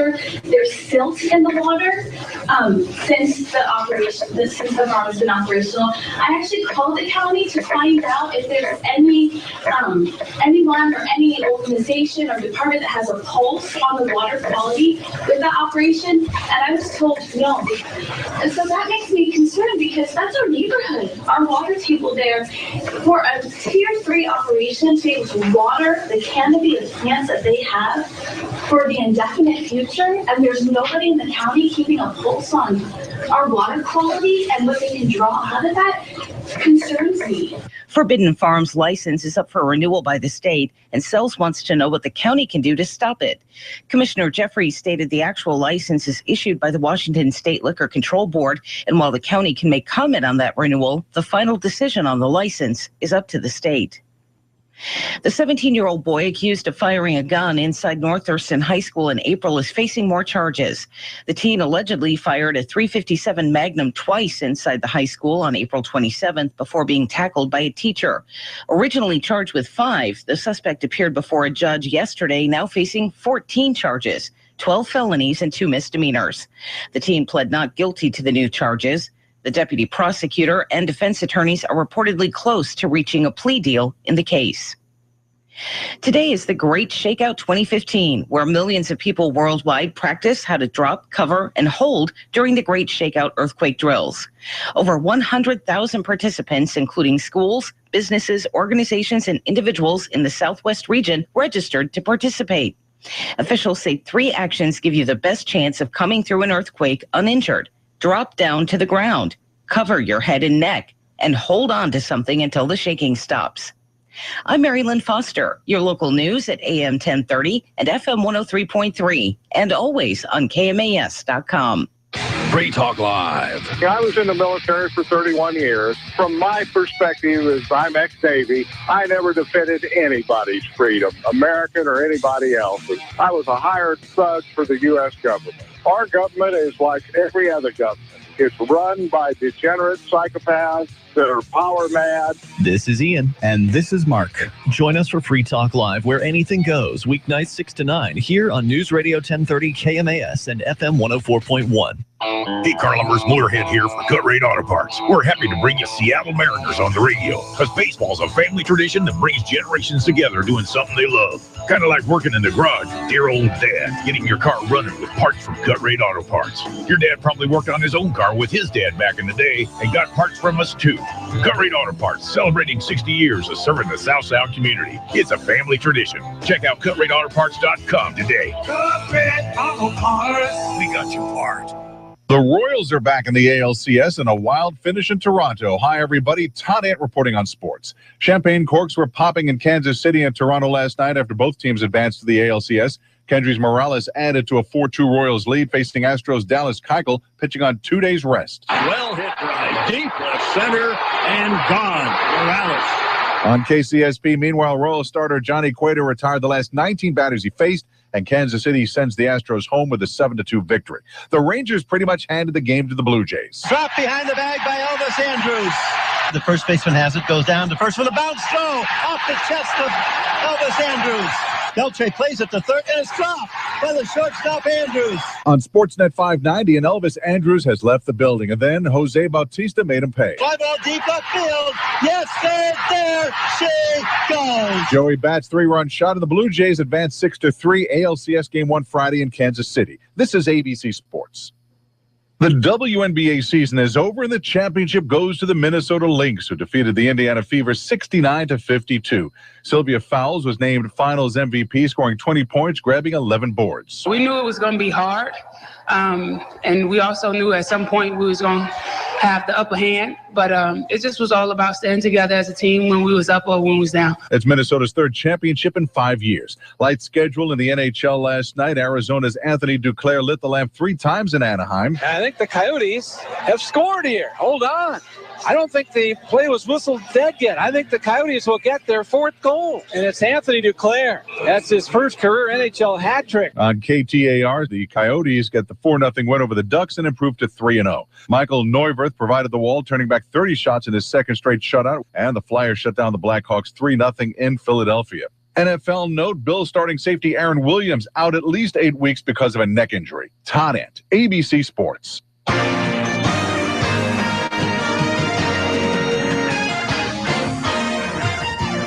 temperature. There's silt in the water since the farm has been operational. I actually called the county to find out if there's anyone or any organization or department that has a pulse on the water quality with that operation, and I was told no. And so that makes me concerned because that's our neighborhood. Our water table there for a tier 3 operation to be able to water the canopy of plants that they have for the indefinite future, and there's nobody in the county keeping a pulse on our water quality and what they can draw out of that concerns me. Forbidden Farms license is up for renewal by the state, and Sells wants to know what the county can do to stop it. Commissioner Jeffries stated the actual license is issued by the Washington State Liquor Control Board, and while the county can make comment on that renewal, the final decision on the license is up to the state. The 17-year-old boy accused of firing a gun inside North Thurston High School in April is facing more charges. The teen allegedly fired a .357 Magnum twice inside the high school on April 27th before being tackled by a teacher. Originally charged with 5, the suspect appeared before a judge yesterday, now facing 14 charges, 12 felonies and 2 misdemeanors. The teen pled not guilty to the new charges. The deputy prosecutor and defense attorneys are reportedly close to reaching a plea deal in the case. Today is the Great Shakeout 2015, where millions of people worldwide practice how to drop, cover, and hold during the Great Shakeout earthquake drills. Over 100,000 participants, including schools, businesses, organizations, and individuals in the Southwest region, registered to participate. Officials say 3 actions give you the best chance of coming through an earthquake uninjured. Drop down to the ground, cover your head and neck, and hold on to something until the shaking stops. I'm Mary Lynn Foster, your local news at AM 1030 and FM 103.3, and always on KMAS.com. Free Talk Live. I was in the military for 31 years. From my perspective, as I'm ex-Navy, I never defended anybody's freedom, American or anybody else's. I was a hired thug for the U.S. government. Our government is like every other government. It's run by degenerate psychopaths that are power mad. This is Ian, and this is Mark. Join us for Free Talk Live, where anything goes, weeknights 6 to 9, here on Newsradio 1030 KMAS and FM 104.1. Hey, car lovers, Motorhead here for Cut Rate Auto Parts. We're happy to bring you Seattle Mariners on the radio, because baseball's a family tradition that brings generations together doing something they love. Kind of like working in the garage with dear old dad, getting your car running with parts from Cut Rate Auto Parts. Your dad probably worked on his own car with his dad back in the day and got parts from us too. Cut Rate Auto Parts, celebrating 60 years of serving the South Sound community. It's a family tradition. Check out CutRateAutoParts.com today. Cut Rate Auto Parts, we got your part. The Royals are back in the ALCS in a wild finish in Toronto. Hi, everybody. Todd Ant reporting on sports. Champagne corks were popping in Kansas City and Toronto last night after both teams advanced to the ALCS. Kendrys Morales added to a 4-2 Royals lead, facing Astros' Dallas Keuchel, pitching on 2 days' rest. Well hit right deep left center and gone. Morales. On KCSP, meanwhile, Royals starter Johnny Cueto retired the last 19 batters he faced, and Kansas City sends the Astros home with a 7-2 victory. The Rangers pretty much handed the game to the Blue Jays. Dropped behind the bag by Elvis Andrus. The first baseman has it, goes down to first with a bounce throw off the chest of Elvis Andrus. Beltre plays it to third, and it's dropped by the shortstop Andrus. On Sportsnet 590, and Elvis Andrus has left the building, and then Jose Bautista made him pay. Fly ball deep left field. Yes, there she goes. Joey Bat's 3-run shot, and the Blue Jays advanced 6-3 ALCS Game 1 Friday in Kansas City. This is ABC Sports. The WNBA season is over, and the championship goes to the Minnesota Lynx, who defeated the Indiana Fever 69-52. Sylvia Fowles was named Finals MVP, scoring 20 points, grabbing 11 boards. We knew it was going to be hard, and we also knew at some point we was going to have the upper hand, but it just was all about staying together as a team when we was up or when we was down. It's Minnesota's third championship in 5 years. Light schedule in the NHL last night. Arizona's Anthony Duclair lit the lamp 3 times in Anaheim. I think the Coyotes have scored here. Hold on. I don't think the play was whistled dead yet. I think the Coyotes will get their 4th goal, and it's Anthony Duclair. That's his first career NHL hat trick. On KTAR, the Coyotes get the 4-0 win over the Ducks and improved to 3-0. Michael Neuwirth provided the wall, turning back 30 shots in his second straight shutout, and the Flyers shut down the Blackhawks 3-0 in Philadelphia. NFL note, Bills starting safety Aaron Williams out at least 8 weeks because of a neck injury. Todd Ant, ABC Sports.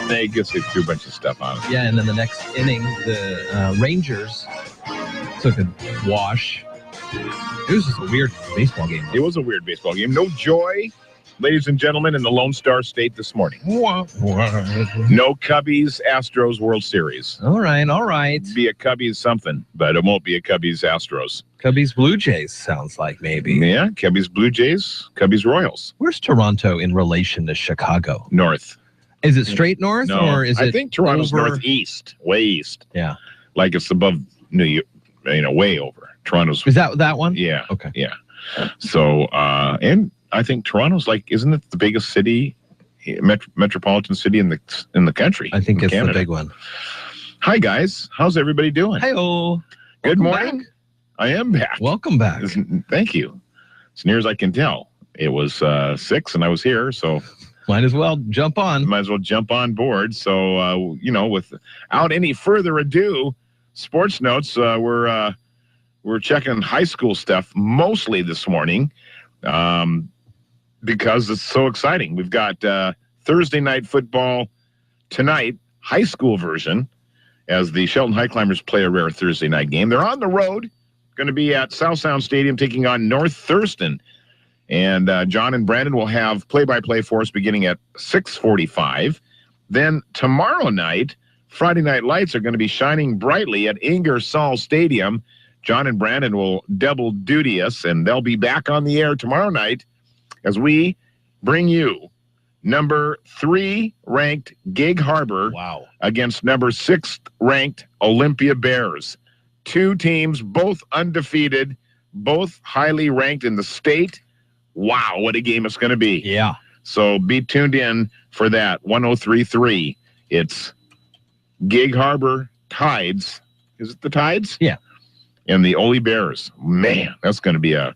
Vegas, they threw a bunch of stuff on it. Yeah, and then the next inning, the Rangers took a wash. It was just a weird baseball game. It was a weird baseball game. No joy, ladies and gentlemen, in the Lone Star State this morning. No Cubbies Astros World Series. All right. Be a Cubbies something, but it won't be a Cubbies Astros. Cubbies Blue Jays sounds like maybe. Yeah, Cubbies Blue Jays, Cubbies Royals. Where's Toronto in relation to Chicago? North. Is it straight north, or is it? I think Toronto's northeast, way east. Yeah, like it's above New York, way over. Toronto's. Is that one? Yeah. Okay. Yeah. So, and I think Toronto's isn't it the biggest city, metropolitan city in the country? I think it's Canada. the big one. Hi guys, how's everybody doing? Hi-oh. Good morning. Back. I am back. Welcome back. Thank you. As near as I can tell, it was 6 and I was here, so. Might as well jump on. Might as well jump on board. So, without any further ado, sports notes. We're checking high school stuff mostly this morning because it's so exciting. We've got Thursday night football tonight, high school version, as the Shelton High Climbers play a rare Thursday night game. They're on the road, going to be at South Sound Stadium taking on North Thurston. And John and Brandon will have play-by-play for us beginning at 6:45. Then tomorrow night, Friday Night Lights are going to be shining brightly at Ingersoll Stadium. John and Brandon will double duty us, and they'll be back on the air tomorrow night as we bring you number 3 ranked Gig Harbor against number 6 ranked Olympia Bears. 2 teams, both undefeated, both highly ranked in the state. Wow, what a game it's going to be. Yeah. So be tuned in for that. 103.3. It's Gig Harbor Tides. Is it the Tides? Yeah. And the Ole Bears. Man, that's going to be a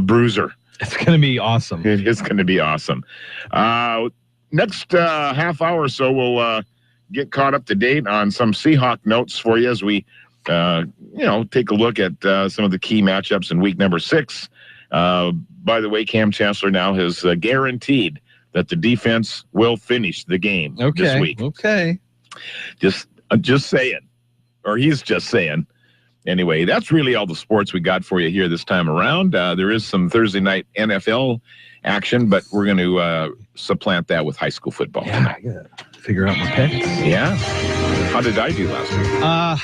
bruiser. It's going to be awesome. It is going to be awesome. Next half hour or so, we'll get caught up to date on some Seahawk notes for you as we, take a look at some of the key matchups in week number 6. By the way, Cam Chancellor now has guaranteed that the defense will finish the game this week. Okay. Just saying. Or he's just saying. Anyway, that's really all the sports we got for you here this time around. There is some Thursday night NFL action, but we're going to supplant that with high school football. Yeah, I gotta figure out my picks. Yeah? How did I do last week?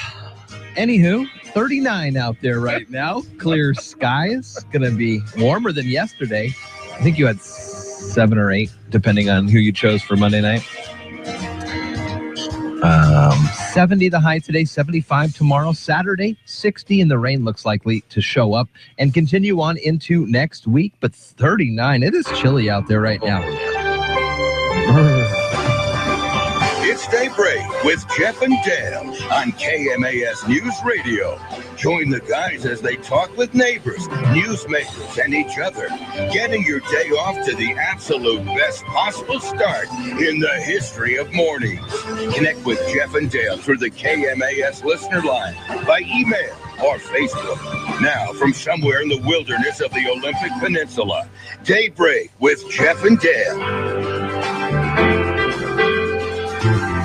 Anywho, 39 out there right now. Clear skies. Going to be warmer than yesterday. I think you had 7 or 8, depending on who you chose for Monday night. 70 the high today, 75 tomorrow. Saturday, 60, and the rain looks likely to show up and continue on into next week. But 39, it is chilly out there right now. It's Daybreak with Jeff and Dale on KMAS News Radio. Join the guys as they talk with neighbors, newsmakers, and each other, getting your day off to the absolute best possible start in the history of mornings. Connect with Jeff and Dale through the KMAS listener line, by email or Facebook. Now, from somewhere in the wilderness of the Olympic Peninsula, Daybreak with Jeff and Dale.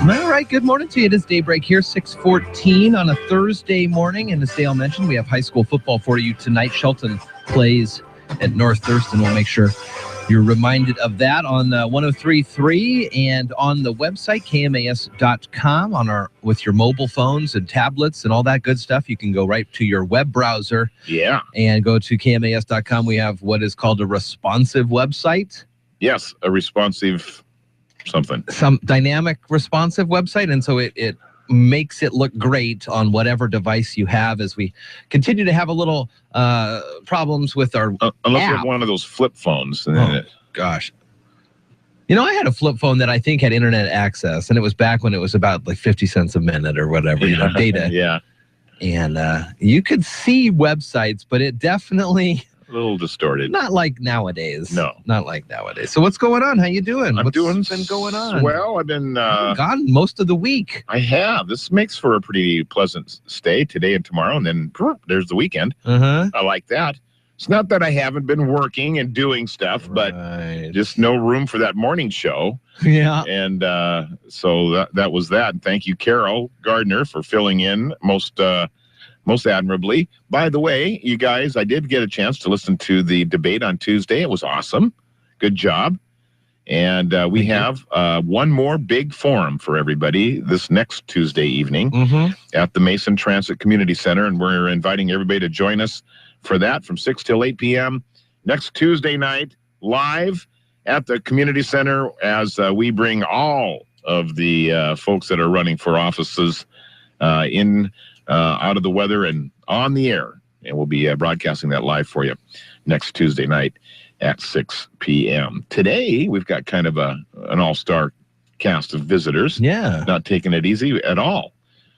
All right, good morning to you. It is Daybreak here, 6:14 on a Thursday morning. And as Dale mentioned, we have high school football for you tonight. Shelton plays at North Thurston. We'll make sure you're reminded of that on 103.3 and on the website, KMAS.com, with your mobile phones and tablets and all that good stuff. You can go right to your web browser. Yeah. And go to KMAS.com. We have what is called a responsive website. Yes, a responsive something. Some dynamic responsive website, and so it makes it look great on whatever device you have as we continue to have a little problems with our unless app. you have one of those flip phones. And then Gosh. I had a flip phone that I think had internet access, and it was back when it was about 50 cents a minute or whatever, data. Yeah. And you could see websites, but it definitely A little distorted. Not like nowadays. No. Not like nowadays. So what's going on? How you doing? I'm doing What's been going on? Well, I've been gone most of the week. I have. This makes for a pretty pleasant stay today and tomorrow, and then there's the weekend. Uh-huh. I like that. It's not that I haven't been working and doing stuff, but just no room for that morning show. Yeah. And so that was that. And thank you, Carol Gardner, for filling in most admirably. By the way, you guys, I did get a chance to listen to the debate on Tuesday. It was awesome. Good job. And we have one more big forum for everybody this next Tuesday evening at the Mason Transit Community Center. And we're inviting everybody to join us for that from 6 till 8 p.m. next Tuesday night, live at the community center as we bring all of the folks that are running for offices out of the weather and on the air. And we'll be broadcasting that live for you next Tuesday night at 6 p.m. Today, we've got kind of an all-star cast of visitors. Yeah. Not taking it easy at all.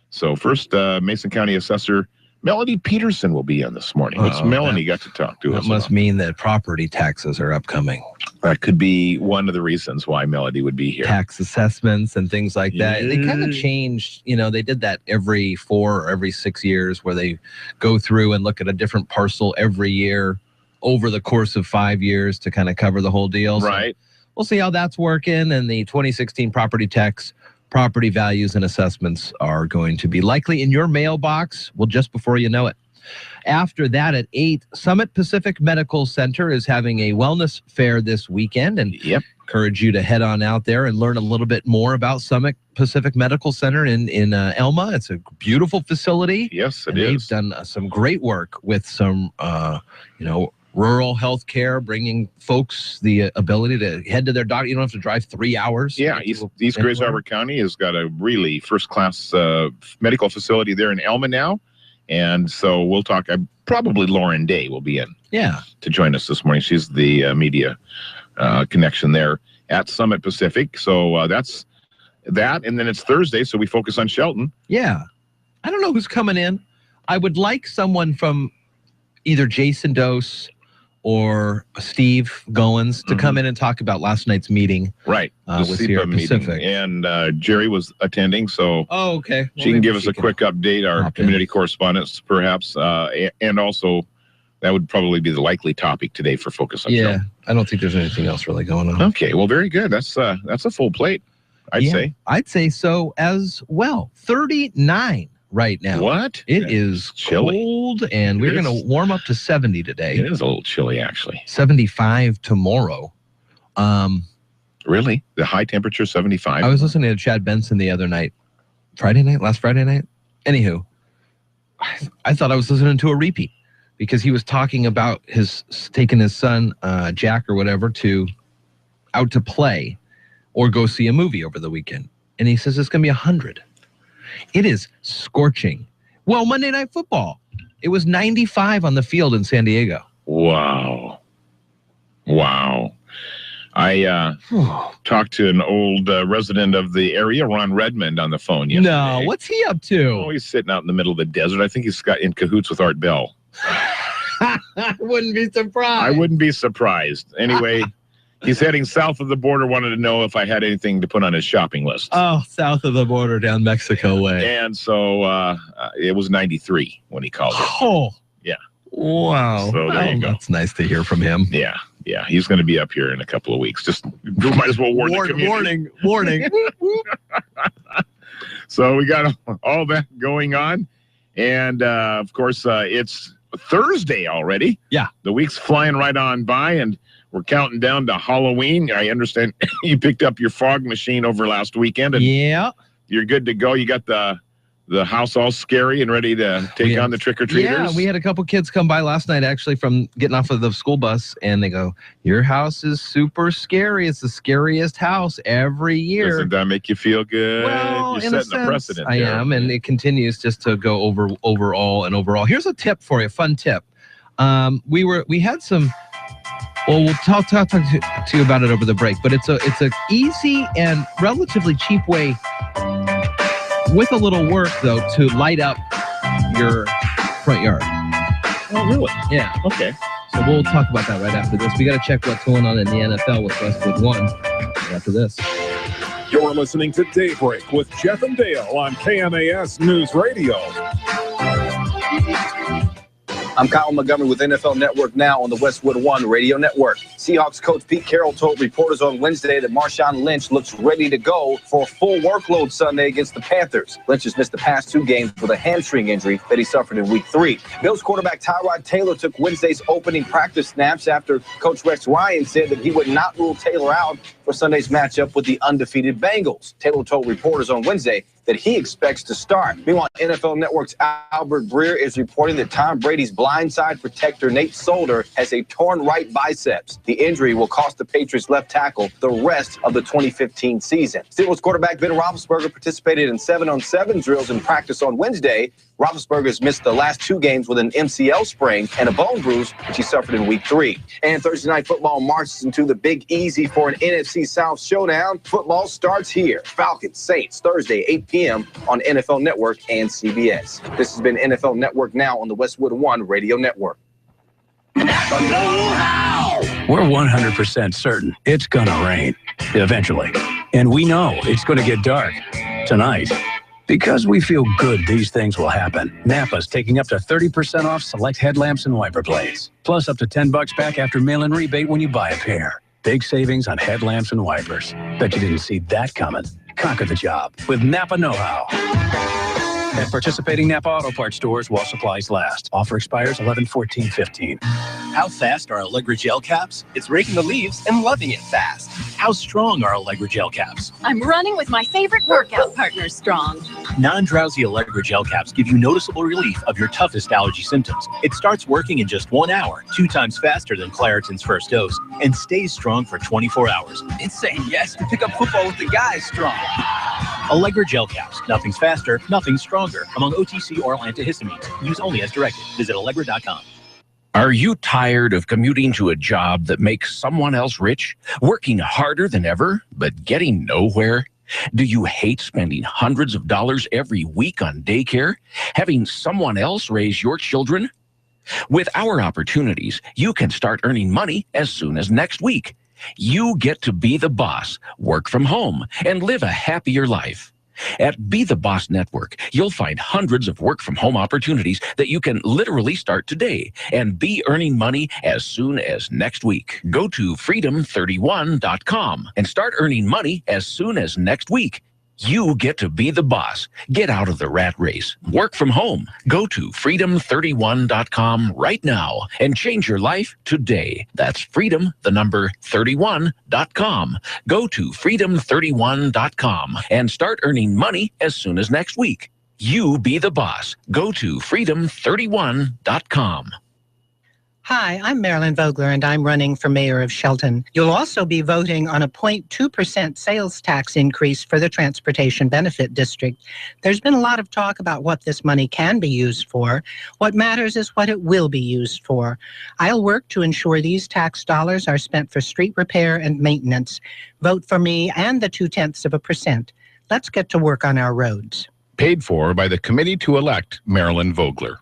So first, Mason County Assessor Melody Peterson will be in this morning. What's Melanie got to talk to us about? That must mean that property taxes are upcoming. That could be one of the reasons why Melody would be here. Tax assessments and things like that. They kind of changed, they did that every 4 or every 6 years where they go through and look at a different parcel every year over the course of 5 years to kind of cover the whole deal. Right. So we'll see how that's working. And the 2016 property tax, property values and assessments are going to be likely in your mailbox, well, just before you know it. After that, at 8, Summit Pacific Medical Center is having a wellness fair this weekend, and encourage you to head on out there and learn a little bit more about Summit Pacific Medical Center in Elma. It's a beautiful facility. Yes, it is. is. They've done some great work with some, rural health care, bringing folks the ability to head to their doctor. You don't have to drive 3 hours. Yeah, East Grays Harbor County has got a really first-class medical facility there in Elma now. And so we'll talk. Probably Lauren Day will be in to join us this morning. She's the media connection there at Summit Pacific. So that's that. And then it's Thursday, so we focus on Shelton. Yeah. I don't know who's coming in. I would like someone from either Jason Dose or Steve Goins to come in and talk about last night's meeting. Right. With Sierra Pacific. And Jerry was attending, so okay. She can give us a quick update, our community correspondents, perhaps, and also that would probably be the likely topic today for Focus on Show. I don't think there's anything else really going on. Okay, well, very good. That's a full plate, I'd say. I'd say so as well. 39. Right now. What? It is chilly. Cold, and we're going to warm up to 70 today. It is a little chilly, actually. 75 tomorrow. Really? The high temperature, 75? I was listening to Chad Benson the other night. Last Friday night? Anywho, I thought I was listening to a repeat because he was talking about taking his son, Jack or whatever, out to play or go see a movie over the weekend. And he says it's going to be 100. It is scorching. Well, Monday Night Football, it was 95 on the field in San Diego. Wow. I talked to an old resident of the area, Ron Redmond, on the phone yesterday. No, what's he up to? Oh, he's sitting out in the middle of the desert. I think he's got in cahoots with Art Bell. I wouldn't be surprised. I wouldn't be surprised. Anyway, he's heading south of the border, wanted to know if I had anything to put on his shopping list. Oh, south of the border down Mexico way. And so it was 93 when he called it. Oh. Yeah. Wow. So there you go. That's nice to hear from him. Yeah. He's going to be up here in a couple of weeks. Just might as well warn the community. Warning. So we got all that going on. And, of course, it's Thursday already. Yeah. The week's flying right on by, and we're counting down to Halloween. I understand you picked up your fog machine over last weekend. And you're good to go. You got the house all scary and ready to take on the trick-or-treaters? Yeah, we had a couple kids come by last night, actually, from getting off of the school bus, and they go, your house is super scary. It's the scariest house every year. Doesn't that make you feel good? Well, You're setting a precedent I there. am, and it continues just to go overall. Here's a tip for you, fun tip. We had some... Well, we'll talk to you about it over the break, but it's a easy and relatively cheap way, with a little work, though, to light up your front yard. Oh, really? Yeah. Okay. So we'll talk about that right after this. We got to check what's going on in the NFL with Westwood One after this. You're listening to Daybreak with Jeff and Dale on KMAS News Radio. I'm Kyle Montgomery with NFL Network Now on the Westwood One Radio Network. Seahawks coach Pete Carroll told reporters on Wednesday that Marshawn Lynch looks ready to go for a full workload Sunday against the Panthers. Lynch has missed the past 2 games with a hamstring injury that he suffered in Week 3. Bills quarterback Tyrod Taylor took Wednesday's opening practice snaps after Coach Rex Ryan said that he would not rule Taylor out for Sunday's matchup with the undefeated Bengals. Taylor told reporters on Wednesday that he expects to start. Meanwhile, NFL Network's Albert Breer is reporting that Tom Brady's blindside protector Nate Solder has a torn right biceps. The injury will cost the Patriots left tackle the rest of the 2015 season. Steelers quarterback Ben Roethlisberger participated in 7-on-7 drills in practice on Wednesday. Roethlisberger has missed the last 2 games with an MCL sprain and a bone bruise, which he suffered in Week 3. And Thursday Night Football marches into the Big Easy for an NFC South showdown. Football starts here. Falcons, Saints, Thursday, 8 p.m. on NFL Network and CBS. This has been NFL Network Now on the Westwood One Radio Network. We're 100% certain it's gonna rain, eventually. And we know it's gonna get dark tonight. Because we feel good these things will happen, Napa's taking up to 30% off select headlamps and wiper blades. Plus up to $10 back after mail-in rebate when you buy a pair. Big savings on headlamps and wipers. Bet you didn't see that coming. Conquer the job with Napa Know-How. At participating Napa Auto Parts stores while supplies last. Offer expires 11/14/15. How fast are Allegra gel caps? It's raking the leaves and loving it fast. How strong are Allegra gel caps? I'm running with my favorite workout partner, Strong. Non-drowsy Allegra gel caps give you noticeable relief of your toughest allergy symptoms. It starts working in just 1 hour, 2 times faster than Claritin's first dose, and stays strong for 24 hours. It's saying yes to pick up football with the guys, Strong. Allegra gel caps. Nothing's faster, nothing's stronger. Among OTC oral antihistamines. Use only as directed. Visit Allegra.com. Are you tired of commuting to a job that makes someone else rich? Working harder than ever, but getting nowhere? Do you hate spending hundreds of dollars every week on daycare? Having someone else raise your children? With our opportunities, you can start earning money as soon as next week. You get to be the boss, work from home, and live a happier life. At Be the Boss Network, you'll find hundreds of work-from-home opportunities that you can literally start today and be earning money as soon as next week. Go to freedom31.com and start earning money as soon as next week. You get to be the boss. Get out of the rat race. Work from home. Go to freedom31.com right now and change your life today. That's freedom, the number 31.com. Go to freedom31.com and start earning money as soon as next week. You be the boss. Go to freedom31.com. Hi, I'm Marilyn Vogler, and I'm running for mayor of Shelton. You'll also be voting on a 0.2% sales tax increase for the Transportation Benefit District. There's been a lot of talk about what this money can be used for. What matters is what it will be used for. I'll work to ensure these tax dollars are spent for street repair and maintenance. Vote for me and the 0.2%. Let's get to work on our roads. Paid for by the committee to elect Marilyn Vogler.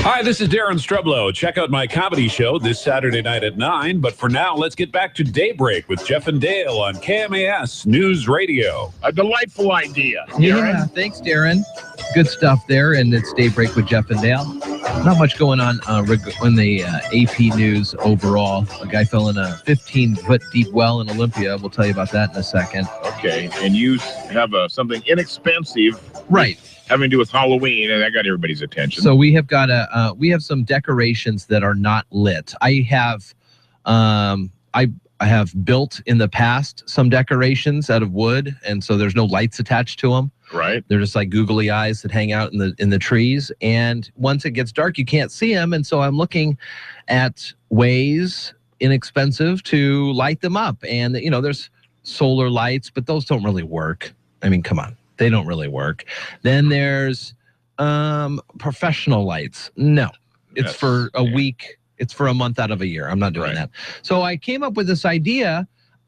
Hi, this is Darren Strublow. Check out my comedy show this Saturday night at 9. But for now, let's get back to Daybreak with Jeff and Dale on KMAS News Radio. A delightful idea. Yeah, thanks, Darren. Good stuff there, and it's Daybreak with Jeff and Dale. Not much going on in the AP news overall. A guy fell in a 15-foot deep well in Olympia. We'll tell you about that in a second. Okay, and you have something inexpensive. Right. Having to do with Halloween, and that got everybody's attention. So we have got we have some decorations that are not lit. I have built in the past some decorations out of wood, and so there's no lights attached to them. Right. They're just like googly eyes that hang out in the trees. And once it gets dark, you can't see them. And so I'm looking at ways, inexpensive, to light them up. And there's solar lights, but those don't really work. I mean, come on. They don't really work. Then there's professional lights. No, it's for a week. It's for a month out of a year. I'm not doing that. So I came up with this idea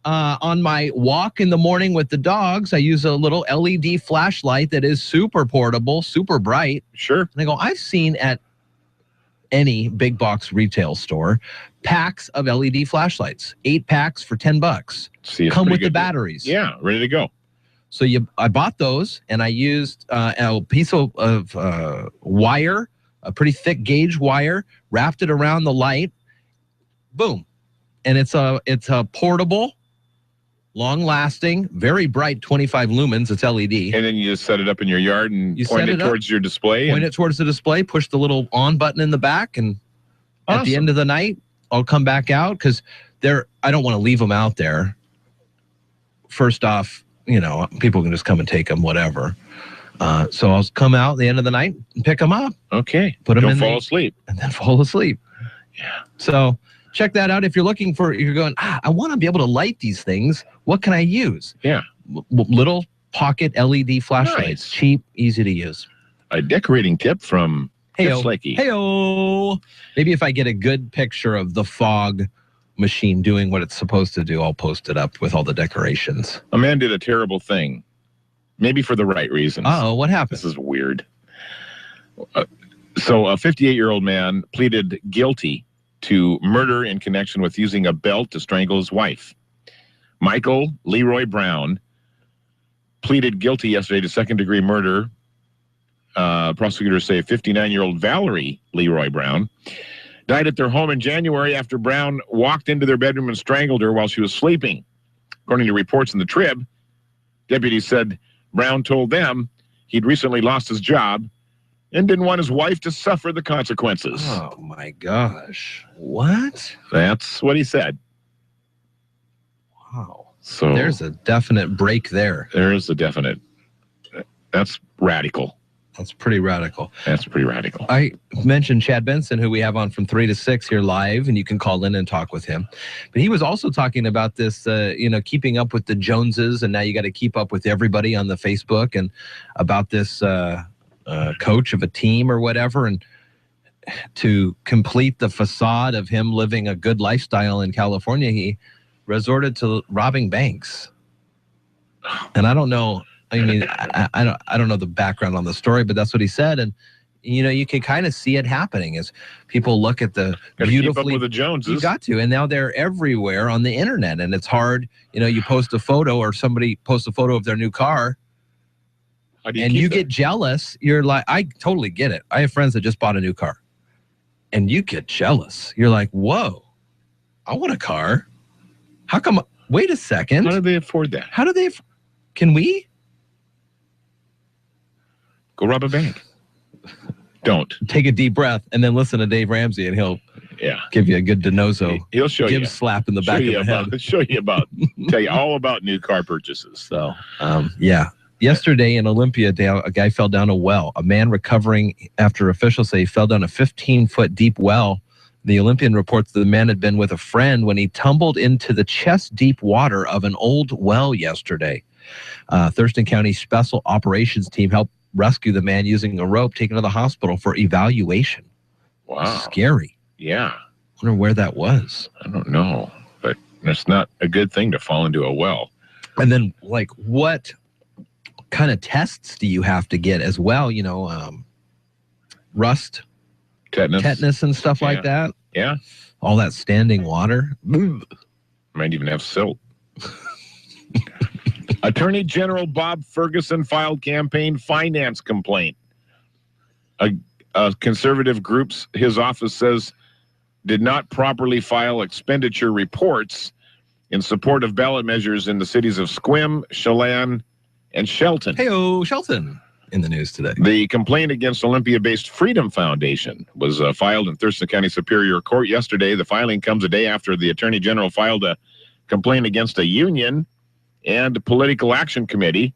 on my walk in the morning with the dogs, I use a little LED flashlight that is super portable, super bright. Sure. And I go, I've seen at any big box retail store packs of LED flashlights, 8 packs for $10. See, come with the batteries. Yeah, ready to go. So I bought those, and I used a piece of wire, a pretty thick gauge wire, wrapped it around the light. Boom. And it's a portable, long-lasting, very bright 25 lumens. It's LED. And then you just set it up in your yard and point it towards your display. Point it towards the display, push the little on button in the back, and at the end of the night, I'll come back out because I don't want to leave them out there. First off, people can just come and take them, whatever. So I'll come out at the end of the night and pick them up. Okay. Put them Don't fall asleep. And then fall asleep. Yeah. So check that out. If you're looking you're going, I want to be able to light these things. What can I use? Yeah. Little pocket LED flashlights. Nice. Cheap, easy to use. A decorating tip from Heyo. Flakey. Heyo. Maybe if I get a good picture of the fog machine doing what it's supposed to do, I'll post it up with all the decorations. A man did a terrible thing, maybe for the right reasons. Uh-oh, what happened? This is weird. So a 58-year-old man pleaded guilty to murder in connection with using a belt to strangle his wife. Michael Leroy Brown pleaded guilty yesterday to second-degree murder. Prosecutors say 59-year-old Valerie Leroy Brown died at their home in January after Brown walked into their bedroom and strangled her while she was sleeping. According to reports in the Trib, deputies said Brown told them he'd recently lost his job and didn't want his wife to suffer the consequences. Oh, my gosh. What? That's what he said. Wow. So there's a definite break there. There is a definite. That's radical. That's pretty radical. That's pretty radical. I mentioned Chad Benson, who we have on from 3 to 6 here live, and you can call in and talk with him. But he was also talking about this, keeping up with the Joneses, and now you got to keep up with everybody on the Facebook, and about this coach of a team or whatever, and to complete the facade of him living a good lifestyle in California, he resorted to robbing banks. And I don't know. I mean, I don't know the background on the story, but that's what he said. And, you can kind of see it happening as people look at the beautifully. Keep up with the Joneses. You got to. And now they're everywhere on the internet. And it's hard. You post a photo or somebody posts a photo of their new car. And you get jealous. You're like, I totally get it. I have friends that just bought a new car. And you get jealous. You're like, whoa, I want a car. How come? Wait a second. How do they afford that? How do they? Can we? Go rob a bank. Don't. Take a deep breath and then listen to Dave Ramsey, and he'll give you a good DeNozo. He'll show you. Slap in the back of the head. Tell you all about new car purchases. So, yeah. Yesterday in Olympia, a guy fell down a well. A man recovering after officials say he fell down a 15-foot deep well. The Olympian reports the man had been with a friend when he tumbled into the chest-deep water of an old well yesterday. Thurston County Special Operations Team helped rescue the man using a rope, taken to the hospital for evaluation. Wow. Scary. Yeah. Wonder where that was. I don't know, but it's not a good thing to fall into a well. And then, what kind of tests do you have to get as well? Rust, tetanus and stuff like that. Yeah. All that standing water. Might even have silt. Attorney General Bob Ferguson filed campaign finance complaint. A conservative group's his office says did not properly file expenditure reports in support of ballot measures in the cities of Sequim, Chelan, and Shelton. Hey-o, Shelton in the news today. The complaint against Olympia-based Freedom Foundation was filed in Thurston County Superior Court yesterday. The filing comes a day after the Attorney General filed a complaint against a union and political action committee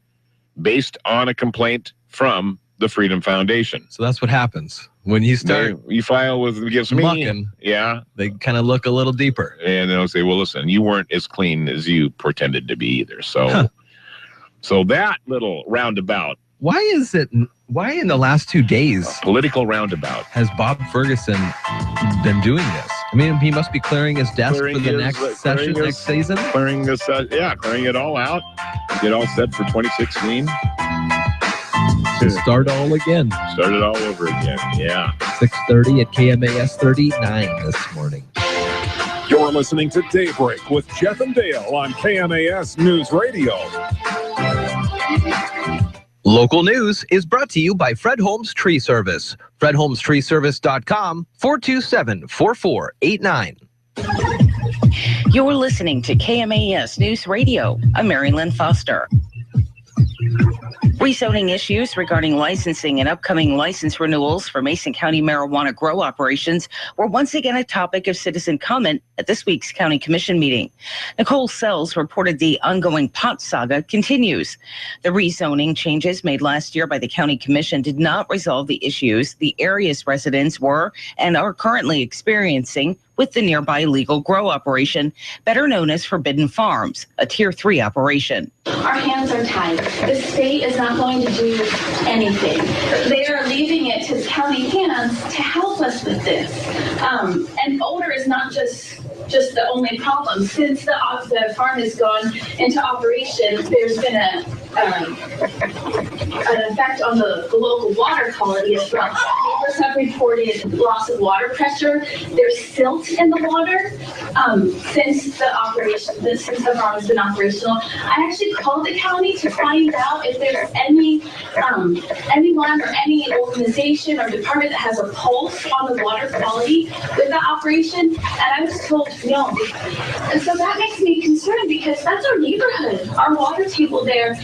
based on a complaint from the Freedom Foundation. So that's what happens when you start. You file against me. Mucking, yeah. They kind of look a little deeper. And they'll say, well, listen, you weren't as clean as you pretended to be either. So, so that little roundabout. Why in the last 2 days? Political roundabout. Has Bob Ferguson been doing this? I mean, he must be clearing his desk for the next session, next season. Clearing it all out. Get all set for 2016. To start all again. Start it all over again, yeah. 6:30 at KMAS 39 this morning. You're listening to Daybreak with Jeff and Dale on KMAS News Radio. Local news is brought to you by Fred Holmes Tree Service. FredHolmesTreeService.com 427-4489. You're listening to KMAS News Radio. I'm Mary Lynn Foster. Rezoning issues regarding licensing and upcoming license renewals for Mason County marijuana grow operations were once again a topic of citizen comment at this week's County Commission meeting. Nicole Sells reported the ongoing pot saga continues. The rezoning changes made last year by the County Commission did not resolve the issues the area's residents were and are currently experiencing with the nearby legal grow operation, better known as Forbidden Farms, a Tier 3 operation. Our hands are tied. The state is not going to do anything. They are leaving it to the county hands to help us with this. And odor is not just the only problem. Since the farm has gone into operation, there's been an effect on the local water quality as well. Neighbors have reported loss of water pressure. There's silt in the water since the farm has been operational. I actually called the county to find out if there's anyone or any organization or department that has a pulse on the water quality with that operation, and I was told no. And so that makes me concerned because that's our neighborhood, our water table there.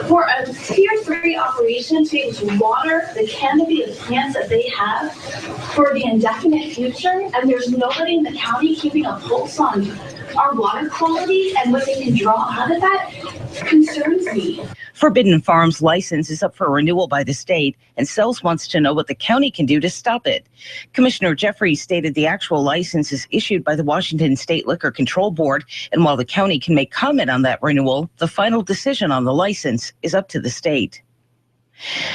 For a Tier 3 operation to be able to water the canopy of plants that they have for the indefinite future, and there's nobody in the county keeping a pulse on our water quality and what they can draw out of that, concerns me. Forbidden Farms license is up for renewal by the state, and Sells wants to know what the county can do to stop it. Commissioner Jeffrey stated the actual license is issued by the Washington State Liquor Control Board, and while the county can make comment on that renewal, the final decision on the license is up to the state.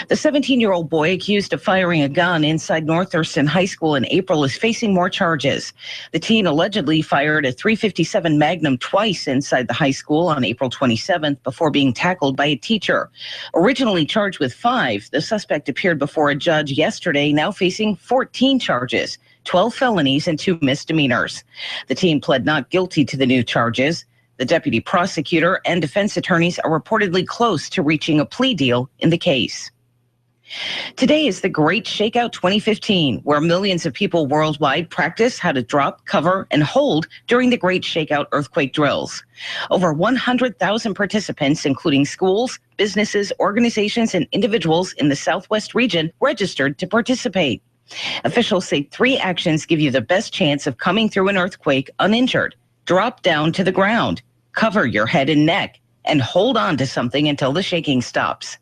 The 17-year-old boy accused of firing a gun inside North Thurston High School in April is facing more charges. The teen allegedly fired a .357 Magnum twice inside the high school on April 27th before being tackled by a teacher. Originally charged with 5, the suspect appeared before a judge yesterday, now facing 14 charges, 12 felonies and 2 misdemeanors. The teen pled not guilty to the new charges. The deputy prosecutor and defense attorneys are reportedly close to reaching a plea deal in the case. Today is the Great Shakeout 2015, where millions of people worldwide practice how to drop, cover, and hold during the Great Shakeout earthquake drills. Over 100,000 participants, including schools, businesses, organizations, and individuals in the Southwest region, registered to participate. Officials say 3 actions give you the best chance of coming through an earthquake uninjured. Drop down to the ground, cover your head and neck, and hold on to something until the shaking stops.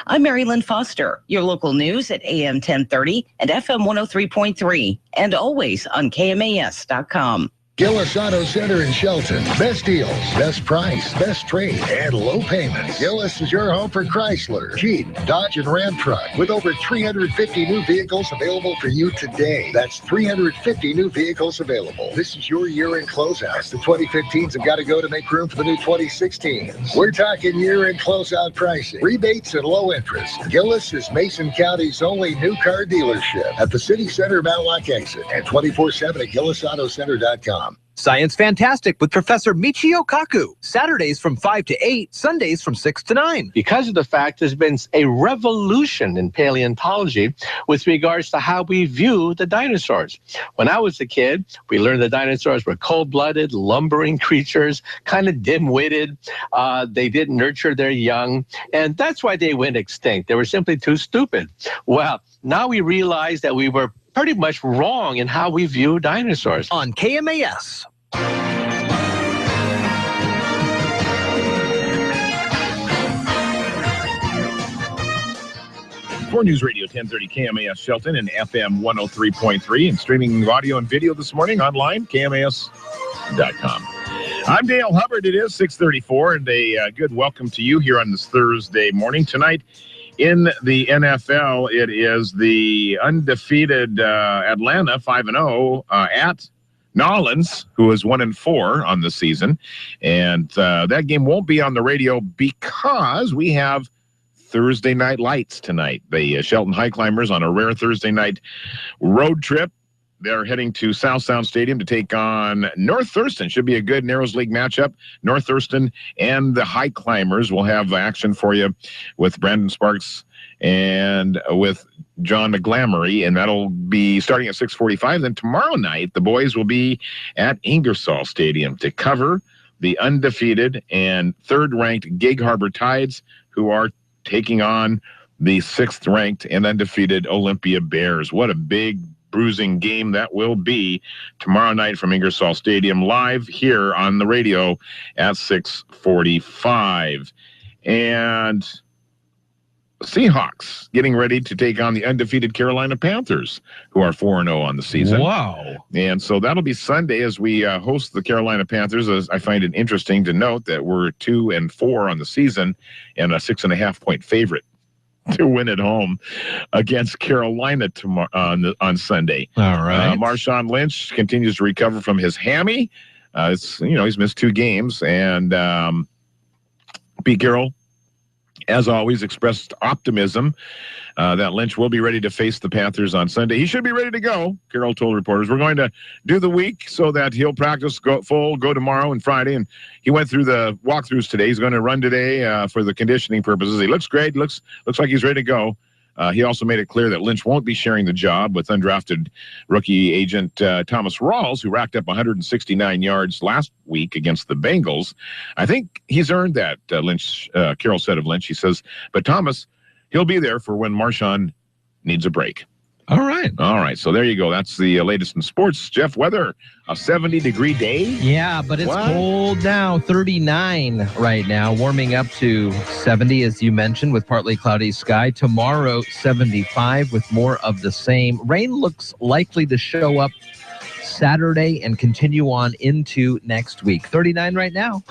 I'm Mary Lynn Foster, your local news at AM 1030 and FM 103.3, and always on KMAS.com. Gillis Auto Center in Shelton. Best deals, best price, best trade, and low payments. Gillis is your home for Chrysler, Jeep, Dodge, and Ram truck with over 350 new vehicles available for you today. That's 350 new vehicles available. This is your year-end closeouts. The 2015s have got to go to make room for the new 2016s. We're talking year-end closeout pricing, rebates, and low interest. Gillis is Mason County's only new car dealership at the City Center Mount Lock exit and 24/7 at GillisAutoCenter.com. Science Fantastic with Professor Michio Kaku. Saturdays from 5 to 8, Sundays from 6 to 9. Because of the fact there's been a revolution in paleontology with regards to how we view the dinosaurs. When I was a kid, we learned the dinosaurs were cold-blooded, lumbering creatures, kind of dim-witted. They didn't nurture their young, and that's why they went extinct. They were simply too stupid. Well, now we realize that we were pretty much wrong in how we view dinosaurs. On KMAS. For News Radio 1030 KMAS Shelton and FM 103.3 and streaming audio and video this morning online, KMAS.com. I'm Dale Hubbard. It is 6:34 and a good welcome to you here on this Thursday morning. Tonight in the NFL, it is the undefeated Atlanta 5-0 at Nolans, who is 1-4 on the season. And that game won't be on the radio because we have Thursday Night Lights tonight. The Shelton High Climbers on a rare Thursday night road trip. They're heading to South Sound Stadium to take on North Thurston. Should be a good Narrows League matchup. North Thurston and the High Climbers will have action for you with Brandon Sparks and with John McGlamory, and that'll be starting at 6:45. Then tomorrow night, the boys will be at Ingersoll Stadium to cover the undefeated and third-ranked Gig Harbor Tides, who are taking on the 6th-ranked and undefeated Olympia Bears. What a big, bruising game that will be tomorrow night from Ingersoll Stadium, live here on the radio at 6:45. And Seahawks getting ready to take on the undefeated Carolina Panthers, who are 4-0 on the season. Wow. And so that'll be Sunday as we host the Carolina Panthers. As I find it interesting to note that we're 2-4 on the season and a 6.5-point favorite to win at home against Carolina tomorrow on Sunday. All right. Marshawn Lynch continues to recover from his hammy. He's missed 2 games, and Pete Carroll, as always, expressed optimism that Lynch will be ready to face the Panthers on Sunday. He should be ready to go, Carroll told reporters. We're going to do the week so that he'll practice go tomorrow and Friday. And he went through the walkthroughs today. He's going to run today for the conditioning purposes. He looks great. Looks like he's ready to go. He also made it clear that Lynch won't be sharing the job with undrafted rookie agent Thomas Rawls, who racked up 169 yards last week against the Bengals. I think he's earned that, Lynch. Carroll said of Lynch. He says, but Thomas, he'll be there for when Marshawn needs a break. All right. All right. So there you go. That's the latest in sports. Jeff, weather, a 70-degree day? Yeah, but it's cold now. 39 right now, warming up to 70, as you mentioned, with partly cloudy sky. Tomorrow, 75 with more of the same. Rain looks likely to show up Saturday and continue on into next week. 39 right now.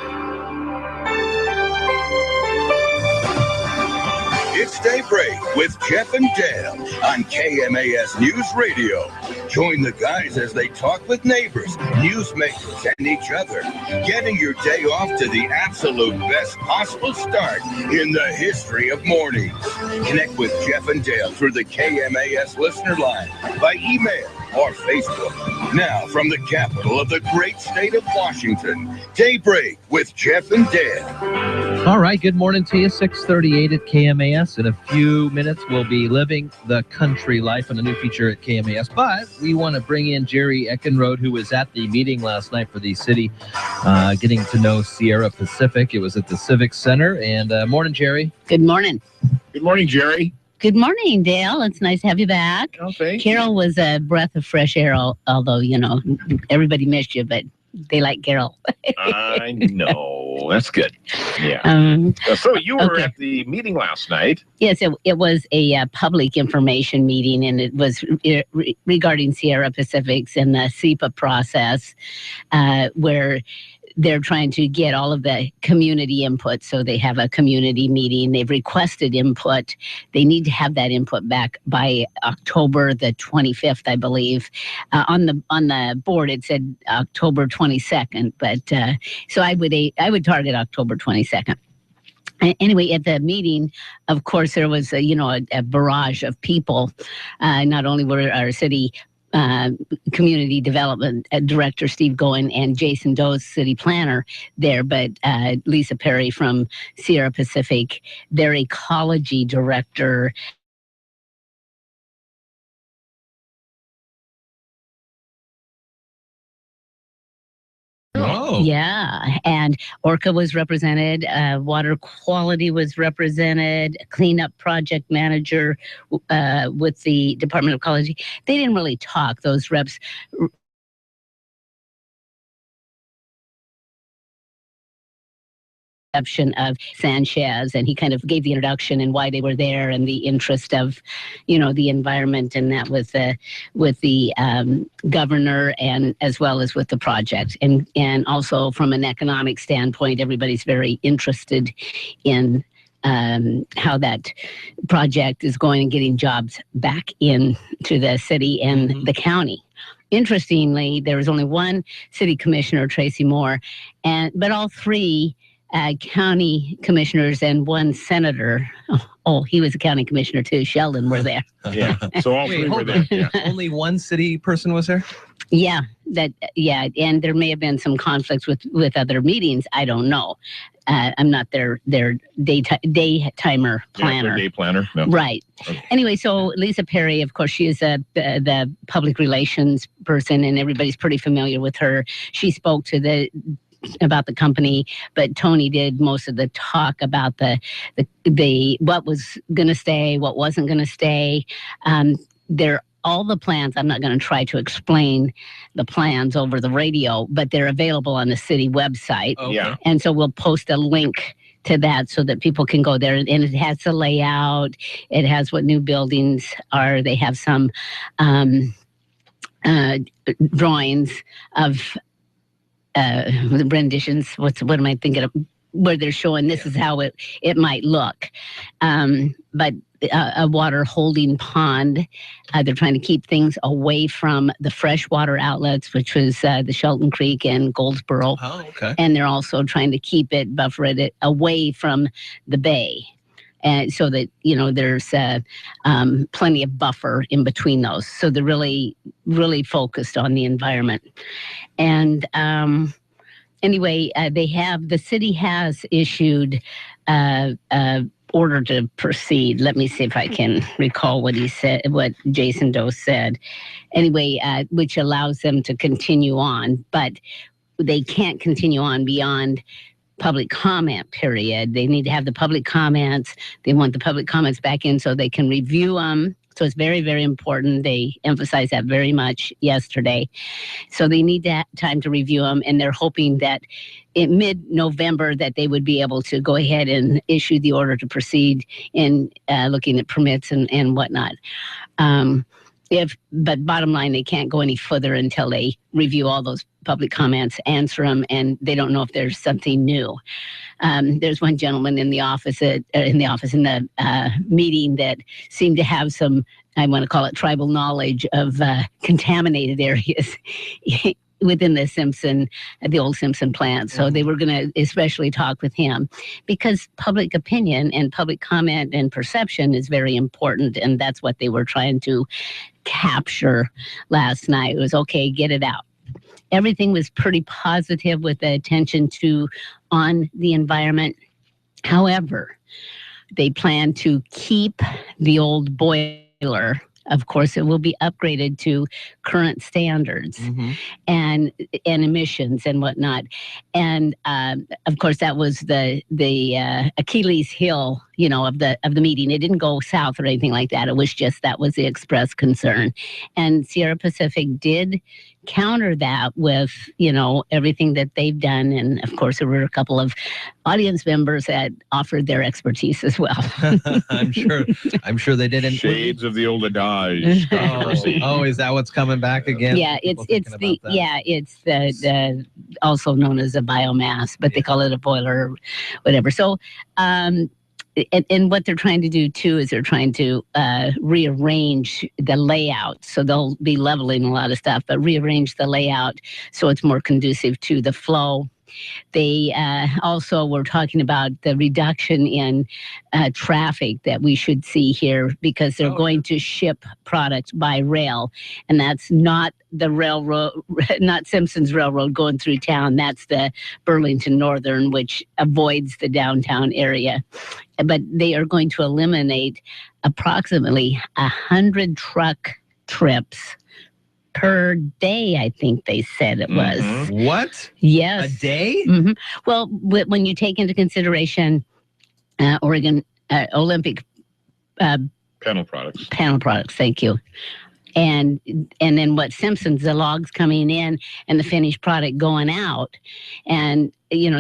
It's Daybreak with Jeff and Dale on KMAS News Radio. Join the guys as they talk with neighbors, newsmakers, and each other, getting your day off to the absolute best possible start in the history of mornings. Connect with Jeff and Dale through the KMAS listener line, by email, or Facebook. Now, from the capital of the great state of Washington, Daybreak with Jeff and Dale. All right, good morning to you. 6:38 at KMAS. In a few minutes, we'll be living the country life on a new feature at KMAS. But we want to bring in Jerry Eckenrode, who was at the meeting last night for the city, getting to know Sierra Pacific. It was at the Civic Center. And morning, Jerry. Good morning. Good morning, Jerry. Good morning, Dale. It's nice to have you back. Oh, thank Carol was a breath of fresh air, although, everybody missed you, but they like Carol. I know. That's good. Yeah. So you were at the meeting last night. Yes, it was a public information meeting, and it was regarding Sierra Pacific's and the SEPA process, where they're trying to get all of the community input. So they have a community meeting. They've requested input. They need to have that input back by October the 25th, I believe. On the board, it said October 22nd, but so I would target October 22nd. Anyway, at the meeting, of course, there was a barrage of people. Not only were our city community development director Steve Goen and Jason Doe's city planner there, but Lisa Perry from Sierra Pacific, their ecology director, Oh. Yeah, and Orca was represented, water quality was represented, cleanup project manager with the Department of Ecology. They didn't really talk, those reps. Of Sanchez, and he kind of gave the introduction and why they were there and the interest of, the environment, and that with the governor and as well as with the project, and also from an economic standpoint, everybody's very interested in how that project is going and getting jobs back into the city and the county. interestingly, there was only one city commissioner, Tracy Moore, but all three county commissioners and one senator. Oh, he was a county commissioner too. Sheldon were there. Yeah. So all three were there. Yeah. Only one city person was there? Yeah, and there may have been some conflicts with other meetings. I don't know. I'm not their day-timer planner. Their day planner. No. Right. Okay. Anyway, so Lisa Perry, of course, she is the public relations person, and everybody's pretty familiar with her. She spoke about the company, but Tony did most of the talk about the what was going to stay, what wasn't going to stay. All the plans, I'm not going to try to explain the plans over the radio, but they're available on the city website. Okay. Yeah. And so we'll post a link to that so that people can go there. And it has the layout. It has what new buildings are. They have some drawings of renditions. What am I thinking of? Where they're showing this is how it might look. But a water holding pond. They're trying to keep things away from the freshwater outlets, which was the Shelton Creek and Goldsboro. Oh, okay. And they're also trying to keep it buffered away from the bay. And so that, there's plenty of buffer in between those. So they're really, really focused on the environment. And anyway, the city has issued order to proceed. Let me see if I can recall what he said, what Jason Doe said. Anyway, which allows them to continue on, but they can't continue on beyond public comment period. They need to have the public comments. They want the public comments back in so they can review them. So it's very, very important. They emphasized that very much yesterday. So they need that time to review them, and they're hoping that in mid-November that they would be able to go ahead and issue the order to proceed in looking at permits and whatnot. But bottom line, they can't go any further until they review all those public comments, answer them, and they don't know if there's something new. There's one gentleman in the meeting that seemed to have some, I want to call it tribal knowledge of contaminated areas within the old Simpson plant. So they were going to especially talk with him because public opinion and public comment and perception is very important. And that's what they were trying to capture last night. It was, okay, get it out. Everything was pretty positive with the attention on the environment. However, they plan to keep the old boiler. Of course, it will be upgraded to current standards and emissions and whatnot. And of course, that was the Achilles heel, of the meeting. It didn't go south or anything like that. It was just that was the express concern. And Sierra Pacific did counter that with, everything that they've done. And of course, there were a couple of audience members that offered their expertise as well. I'm sure they didn't. Shades of the old adage. Oh, is that what's coming back again? Yeah, it's the also known as a biomass, but they call it a boiler, or whatever. So, and what they're trying to do too is they're trying to rearrange the layout. So they'll be leveling a lot of stuff, but rearrange the layout so it's more conducive to the flow. They also were talking about the reduction in traffic that we should see here because they're going to ship products by rail. And that's not the railroad, not Simpson's Railroad going through town. That's the Burlington Northern, which avoids the downtown area. But they are going to eliminate approximately 100 truck trips per day, I think they said it was. What? Yes. A day? Mm-hmm. Well, when you take into consideration Oregon Olympic panel products. Thank you. And then what Simpson's, the logs coming in and the finished product going out. And,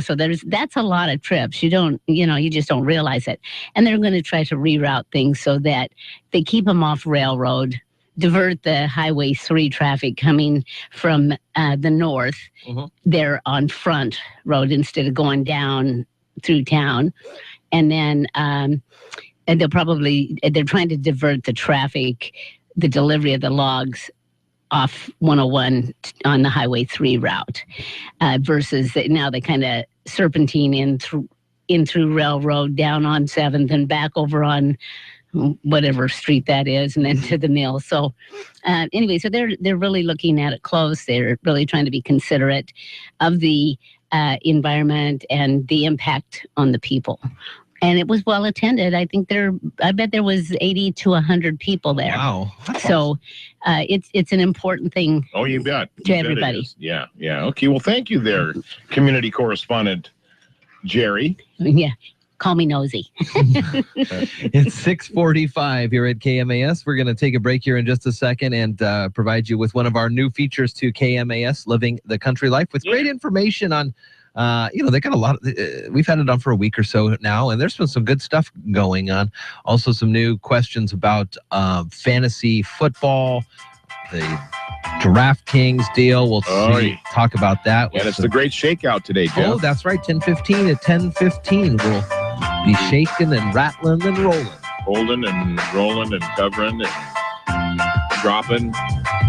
so that's a lot of trips. You just don't realize it. And they're going to try to reroute things so that they keep them off railroad, divert the Highway 3 traffic coming from the north there on Front Road instead of going down through town. And then and they're trying to divert the traffic, the delivery of the logs off 101 on the Highway 3 route, versus now they kind of serpentine in through Railroad, down on 7th, and back over on whatever street that is, and then to the mill. So anyway, so they're really looking at it close. They're really trying to be considerate of the environment and the impact on the people. And it was well attended. I bet there was 80 to 100 people there. Wow. So it's an important thing. Oh, you bet. To everybody. Yeah. Okay. Well, thank you there, community correspondent Jerry. Yeah. Call me nosy. It's 6:45 here at KMAS. We're going to take a break here in just a second and provide you with one of our new features to KMAS, Living the Country Life, with great information on, they got a lot. We've had it on for a week or so now, and there's been some good stuff going on. Also, some new questions about fantasy football, the DraftKings deal. We'll talk about that. And it's the great shakeout today, Jeff. Oh, that's right. 10:15 at 10:15. We'll be shaking and rattling and rolling. Holding and rolling and covering and dropping.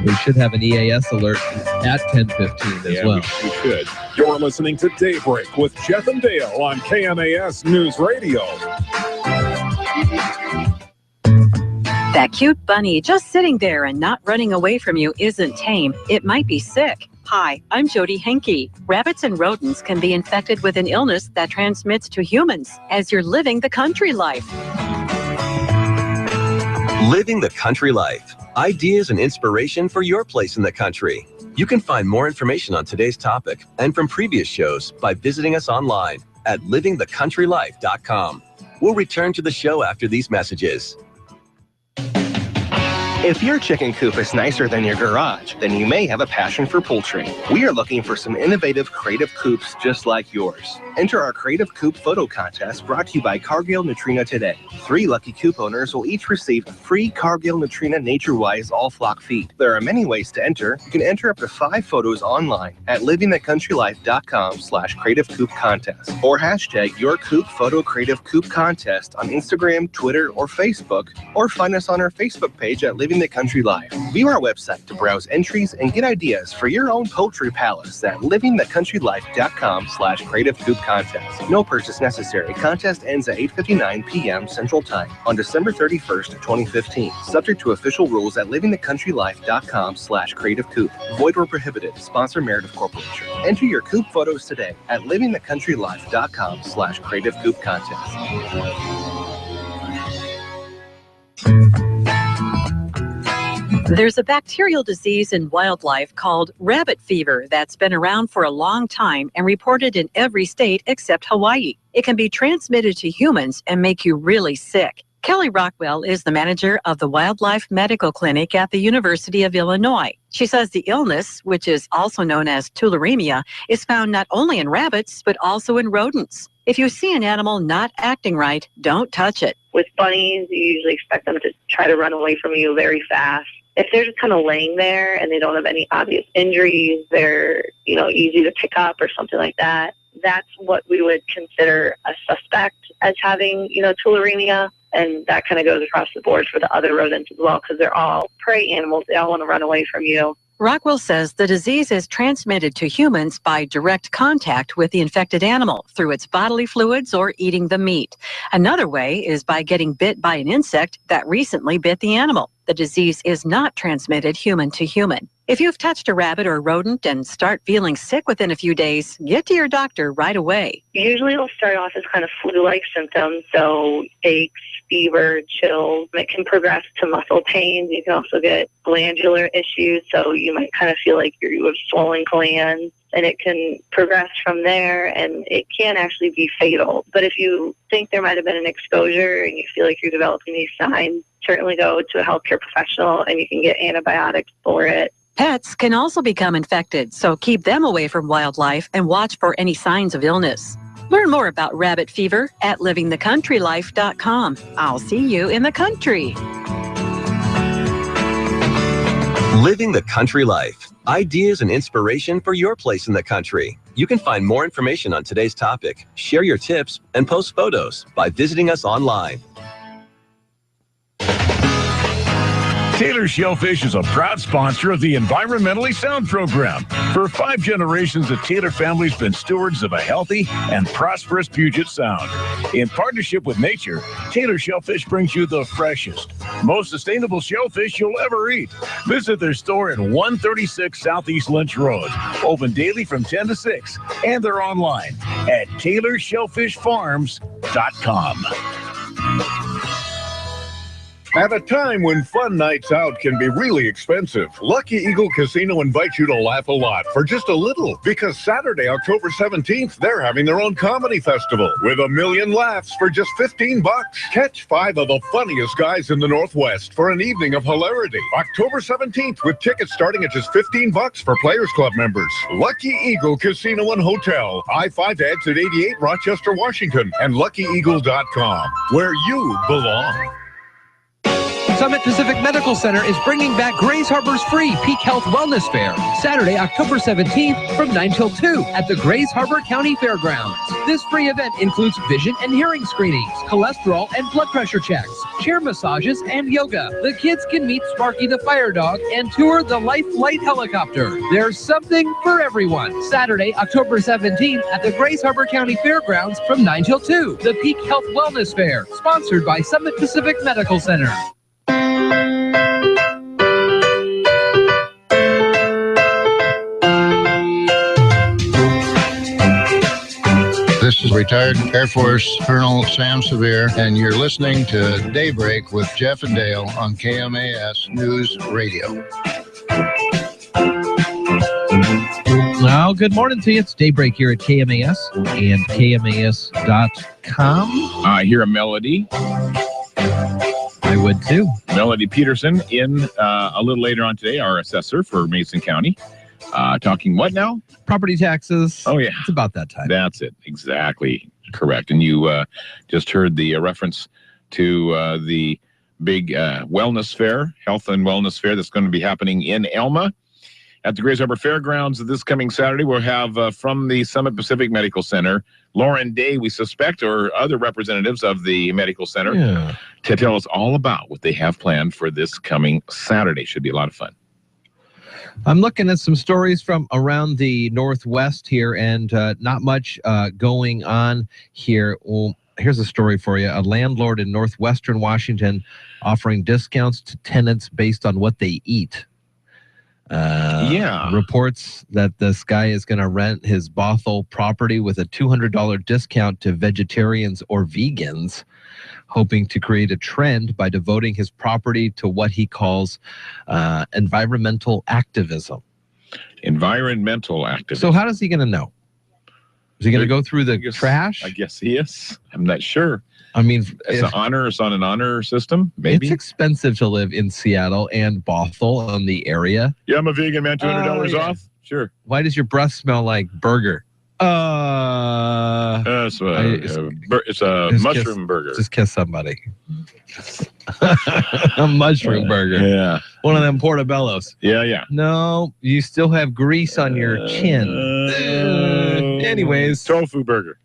We should have an EAS alert at 10:15 as well. We should. You're listening to Daybreak with Jeff and Dale on KMAS News Radio. That cute bunny just sitting there and not running away from you isn't tame. It might be sick. Hi, I'm Jody Henke. Rabbits and rodents can be infected with an illness that transmits to humans as you're living the country life. Living the country life. Ideas and inspiration for your place in the country. You can find more information on today's topic and from previous shows by visiting us online at livingthecountrylife.com. We'll return to the show after these messages. If your chicken coop is nicer than your garage, then you may have a passion for poultry. We are looking for some innovative, creative coops just like yours. Enter our Creative Coop Photo Contest brought to you by Cargill Nutrena today. 3 lucky coop owners will each receive free Cargill Nutrena Nature-Wise all-flock feed. There are many ways to enter. You can enter up to 5 photos online at livingthecountrylife.com/Creative Coop Contest or hashtag your Coop Photo Creative Coop Contest on Instagram, Twitter, or Facebook, or find us on our Facebook page at Living the Country Life. View our website to browse entries and get ideas for your own poultry palace at livingthecountrylife.com/Creative Coop Contest. No purchase necessary. Contest ends at 8:59 p.m. Central Time on December 31st, 2015. Subject to official rules at livingthecountrylife.com/Creative Coop. Void where prohibited. Sponsor Meredith Corporation. Enter your coop photos today at livingthecountrylife.com/Creative Coop Contest. There's a bacterial disease in wildlife called rabbit fever that's been around for a long time and reported in every state except Hawaii. It can be transmitted to humans and make you really sick. Kelly Rockwell is the manager of the Wildlife Medical Clinic at the University of Illinois. She says the illness, which is also known as tularemia, is found not only in rabbits, but also in rodents. If you see an animal not acting right, don't touch it. With bunnies, you usually expect them to try to run away from you very fast. If they're just kind of laying there and they don't have any obvious injuries, they're, easy to pick up or something like that, that's what we would consider a suspect as having, tularemia. And that kind of goes across the board for the other rodents as well, because they're all prey animals. They all want to run away from you. Rockwell says the disease is transmitted to humans by direct contact with the infected animal through its bodily fluids or eating the meat. Another way is by getting bit by an insect that recently bit the animal. The disease is not transmitted human to human. If you've touched a rabbit or rodent and start feeling sick within a few days, get to your doctor right away. Usually it'll start off as kind of flu-like symptoms, so aches, fever, chills. It can progress to muscle pains. You can also get glandular issues, so you might kind of feel like you have swollen glands, and it can progress from there, and it can actually be fatal. But if you think there might have been an exposure and you feel like you're developing these signs, certainly go to a healthcare professional and you can get antibiotics for it. Pets can also become infected, so keep them away from wildlife and watch for any signs of illness. Learn more about rabbit fever at livingthecountrylife.com. I'll see you in the country. Living the Country Life. Ideas and inspiration for your place in the country. You can find more information on today's topic, share your tips, and post photos by visiting us online. Taylor Shellfish is a proud sponsor of the Environmentally Sound program. For 5 generations, the Taylor family's been stewards of a healthy and prosperous Puget Sound. In partnership with nature, Taylor Shellfish brings you the freshest, most sustainable shellfish you'll ever eat. Visit their store in 136 Southeast Lynch Road. Open daily from 10 to 6, and they're online at TaylorShellfishFarms.com. At a time when fun nights out can be really expensive, Lucky Eagle Casino invites you to laugh a lot for just a little, because Saturday, October 17th, they're having their own comedy festival with 1 million laughs for just $15. Catch 5 of the funniest guys in the Northwest for an evening of hilarity. October 17th, with tickets starting at just $15 for Players Club members. Lucky Eagle Casino and Hotel, I-5 exit 88, Rochester, Washington, and LuckyEagle.com, where you belong. Summit Pacific Medical Center is bringing back Grays Harbor's free Peak Health Wellness Fair, Saturday, October 17th from 9 till 2 at the Grays Harbor County Fairgrounds. This free event includes vision and hearing screenings, cholesterol and blood pressure checks, chair massages, and yoga. The kids can meet Sparky the Fire Dog and tour the Life Flight Helicopter. There's something for everyone. Saturday, October 17th at the Grays Harbor County Fairgrounds from 9 till 2. The Peak Health Wellness Fair, sponsored by Summit Pacific Medical Center. This is retired Air Force Colonel Sam Severe, and you're listening to Daybreak with Jeff and Dale on KMAS News Radio. Well, good morning to you. It's Daybreak here at KMAS and KMAS.com. I hear a melody. I would too. Melody Peterson in a little later on today, our assessor for Mason County. Talking what now? Property taxes. Oh, yeah. It's about that time. That's it. Exactly correct. And you just heard the reference to the big wellness fair, health and wellness fair that's going to be happening in Elma at the Grays Harbor Fairgrounds this coming Saturday. We'll have from the Summit Pacific Medical Center, Lauren Day, we suspect, or other representatives of the medical center to tell us all about what they have planned for this coming Saturday. Should be a lot of fun. I'm looking at some stories from around the Northwest here, and not much going on here. Well, here's a story for you. A landlord in Northwestern Washington offering discounts to tenants based on what they eat. Reports that this guy is going to rent his Bothell property with a $200 discount to vegetarians or vegans, hoping to create a trend by devoting his property to what he calls environmental activism. Environmental activism. So how is he going to know? Is he going to go through the trash? I guess he is. I'm not sure. I mean, it's on an honor system, maybe. It's expensive to live in Seattle and Bothell in the area. Yeah, I'm a vegan, man. $200 off? Sure. Why does your breath smell like burger? It's a mushroom burger. Just kiss somebody. A mushroom burger. Yeah. One of them portobellos. Yeah. No, you still have grease on your chin. Anyways. Tofu burger.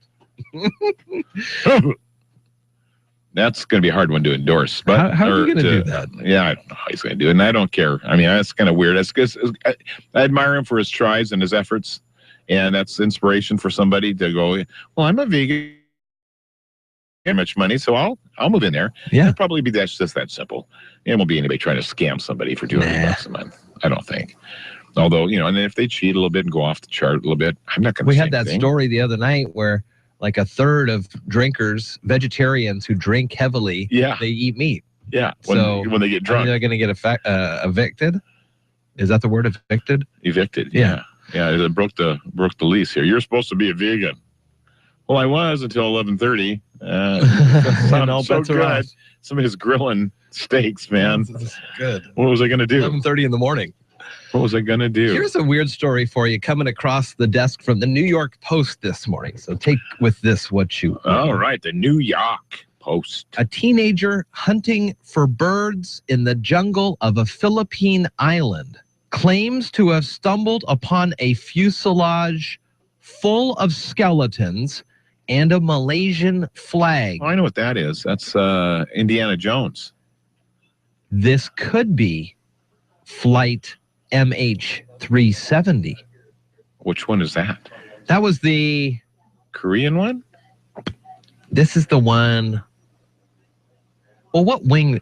That's going to be a hard one to endorse. But how are you going to do that? Yeah, I don't know how he's going to do it, and I don't care. I mean, that's kind of weird. That's because I admire him for his tries and his efforts, and that's inspiration for somebody to go, well, I'm a vegan, get much money, so I'll move in there. Yeah. It'll probably be just that simple. It won't be anybody trying to scam somebody for $200 a month. I don't think. Although, and if they cheat a little bit and go off the chart a little bit, I'm not going to We had that story the other night where like a third of drinkers, vegetarians who drink heavily, they eat meat. Yeah, when they get drunk. They're going to get evicted? Is that the word, evicted? Evicted, yeah. Yeah, it broke the lease here. You're supposed to be a vegan. Well, I was until 11:30. Sounds so good. Somebody's grilling steaks, man. Good. What was I going to do? 11:30 in the morning. What was I going to do? Here's a weird story for you coming across the desk from the New York Post this morning. So take with this what you... All right, the New York Post. A teenager hunting for birds in the jungle of a Philippine island claims to have stumbled upon a fuselage full of skeletons and a Malaysian flag. Oh, I know what that is. That's Indiana Jones. this could be flight MH370. Which one is that? That was the Korean one? This is the one. Well, what wing?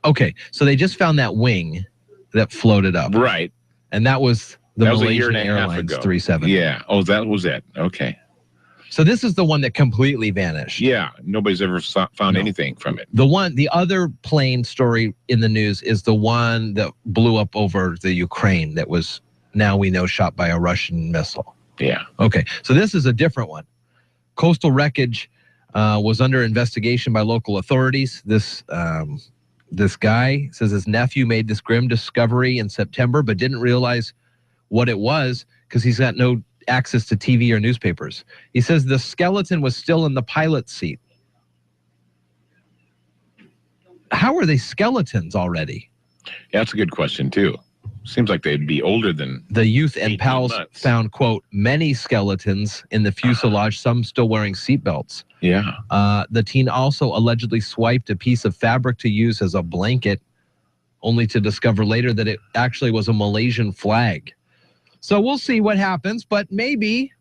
Okay, so they just found that wing that floated up. Right. And that was the That was a Malaysian year and a half Airlines ago. 370. Yeah. Oh, that was it. Okay. So this is the one that completely vanished. Yeah. Nobody's ever found anything from it. The other plane story in the news is the one that blew up over the Ukraine that was, now we know, shot by a Russian missile. Yeah. Okay. So this is a different one. Coastal wreckage was under investigation by local authorities. This guy says his nephew made this grim discovery in September, but didn't realize what it was because he's got no access to TV or newspapers. He says the skeleton was still in the pilot's seat. How are they skeletons already? Yeah, that's a good question, too. Seems like they'd be older than the youth and 18 pals months. Found, quote, many skeletons in the fuselage, some still wearing seatbelts. Yeah. The teen also allegedly swiped a piece of fabric to use as a blanket, only to discover later that it actually was a Malaysian flag. So we'll see what happens, but maybe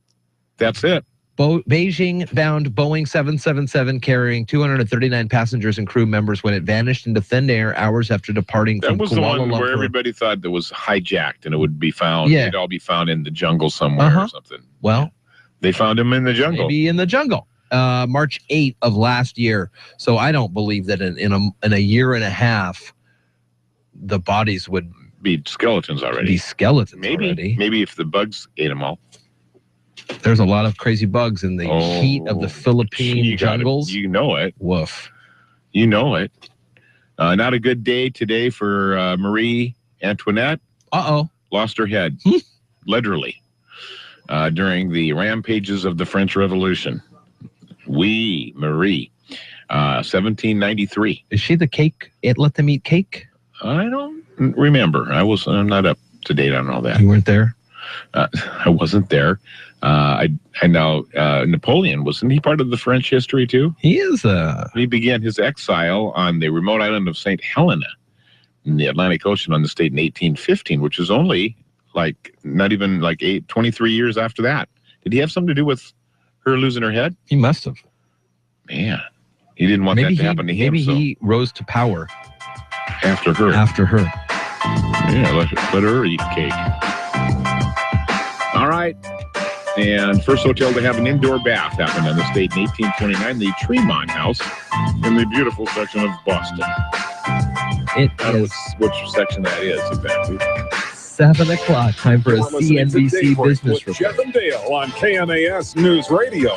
that's it. Beijing-bound Boeing 777 carrying 239 passengers and crew members when it vanished into thin air hours after departing from Kuala Lumpur. That was the one where everybody thought that was hijacked and it would be found. Yeah. They'd all be found in the jungle somewhere or something. Well, they found them in the jungle. Maybe in the jungle. March 8th of last year. So I don't believe that in a year and a half, the bodies would be skeletons already. Maybe if the bugs ate them all. There's a lot of crazy bugs in the heat of the Philippine jungles. You know it. Woof. You know it. Not a good day today for Marie Antoinette. Lost her head, literally, during the rampages of the French Revolution. Marie, 1793. Is she the cake? Let them eat cake? I don't remember. I'm not up to date on all that. You weren't there? I wasn't there. I know Napoleon, wasn't he part of the French history too? He is. He began his exile on the remote island of St. Helena in the Atlantic Ocean on the state in 1815, which is only not even 23 years after that. Did he have something to do with her losing her head? He must have. Man, he didn't want that to happen to him. Maybe he rose to power after her. Yeah, let her eat cake. All right. And first hotel to have an indoor bath happened on the state in 1829, the Tremont House in the beautiful section of Boston. I don't know which section that is exactly. 7 o'clock. Time for a CNBC business report. Jeff and Dale on KMAS News Radio.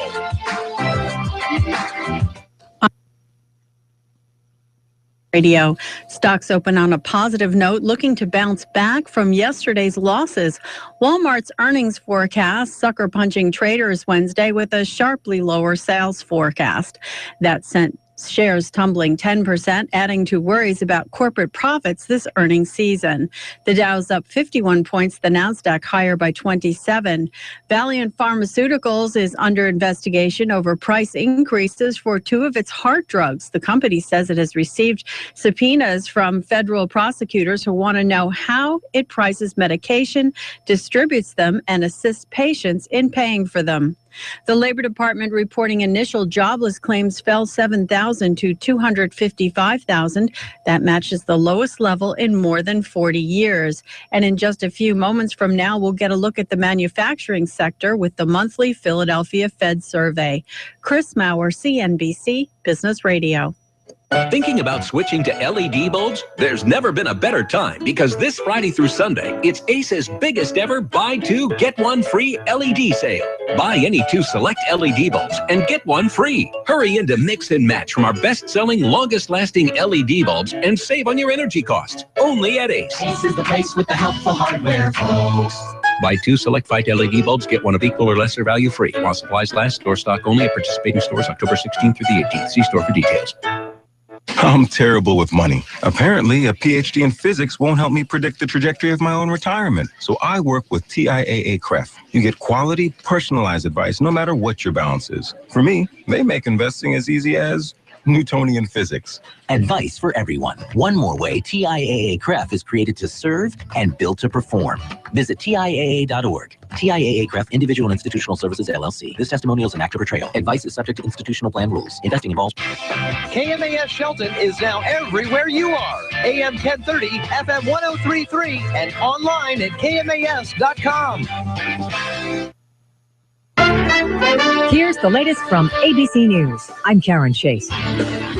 Radio. Stocks open on a positive note, looking to bounce back from yesterday's losses. Walmart's earnings forecast sucker punching traders Wednesday with a sharply lower sales forecast. That sent shares tumbling 10%, adding to worries about corporate profits this earnings season. The Dow's up 51 points, the Nasdaq higher by 27. Valiant Pharmaceuticals is under investigation over price increases for 2 of its heart drugs. The company says it has received subpoenas from federal prosecutors who want to know how it prices medication, distributes them, and assists patients in paying for them. The Labor Department reporting initial jobless claims fell 7,000 to 255,000. That matches the lowest level in more than 40 years. And in just a few moments from now, we'll get a look at the manufacturing sector with the monthly Philadelphia Fed survey. Chris Maurer, CNBC Business Radio. Thinking about switching to LED bulbs? There's never been a better time because this Friday through Sunday, it's Ace's biggest ever buy 2, get 1 free LED sale. Buy any 2 select LED bulbs and get 1 free. Hurry in to mix and match from our best-selling, longest-lasting LED bulbs and save on your energy costs. Only at Ace. Ace is the place with the helpful hardware, folks. Buy 2 select Fight LED bulbs, get 1 of equal or lesser value free. While supplies last, store stock only at participating stores October 16th through the 18th. See store for details. I'm terrible with money. Apparently, a PhD in physics won't help me predict the trajectory of my own retirement. So I work with TIAA CREF. You get quality, personalized advice no matter what your balance is. For me, they make investing as easy as Newtonian physics. Advice for everyone. One more way TIAA CREF is created to serve and built to perform. Visit TIAA.org. TIAA CREF Individual and Institutional Services, LLC. This testimonial is an act of portrayal. Advice is subject to institutional plan rules. Investing involves... KMAS Shelton is now everywhere you are. AM 1030, FM 1033, and online at KMAS.com. Here's the latest from ABC News. I'm Karen Chase.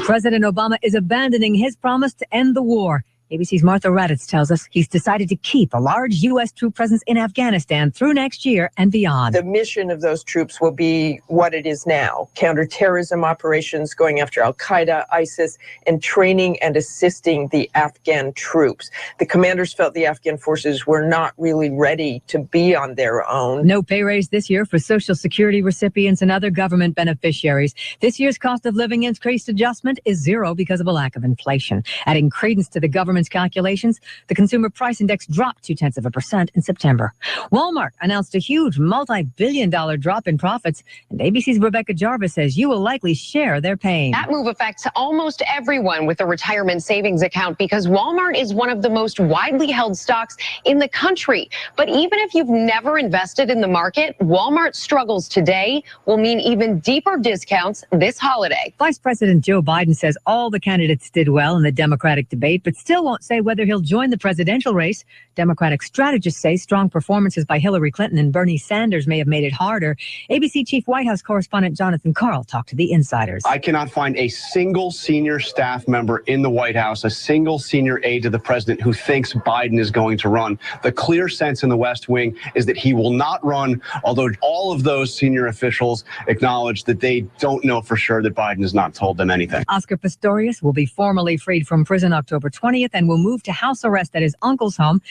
President Obama is abandoning his promise to end the war. ABC's Martha Raddatz tells us he's decided to keep a large U.S. troop presence in Afghanistan through next year and beyond. The mission of those troops will be what it is now: counterterrorism operations, going after al-Qaeda, ISIS, and training and assisting the Afghan troops. The commanders felt the Afghan forces were not really ready to be on their own. No pay raise this year for Social Security recipients and other government beneficiaries. This year's cost of living increase adjustment is zero because of a lack of inflation. Adding credence to the government's calculations, the consumer price index dropped 0.2% in September. Walmart announced a huge multi-billion-dollar drop in profits, and ABC's Rebecca Jarvis says you will likely share their pain. That move affects almost everyone with a retirement savings account because Walmart is one of the most widely held stocks in the country. But even if you've never invested in the market, Walmart's struggles today will mean even deeper discounts this holiday. Vice President Joe Biden says all the candidates did well in the Democratic debate, but still won't say whether he'll join the presidential race. Democratic strategists say strong performances by Hillary Clinton and Bernie Sanders may have made it harder. ABC Chief White House correspondent Jonathan Karl talked to the insiders. I cannot find a single senior staff member in the White House, a single senior aide to the president who thinks Biden is going to run. The clear sense in the West Wing is that he will not run, although all of those senior officials acknowledge that they don't know for sure, that Biden has not told them anything. Oscar Pistorius will be formally freed from prison October 20th and will move to house arrest at his uncle's home.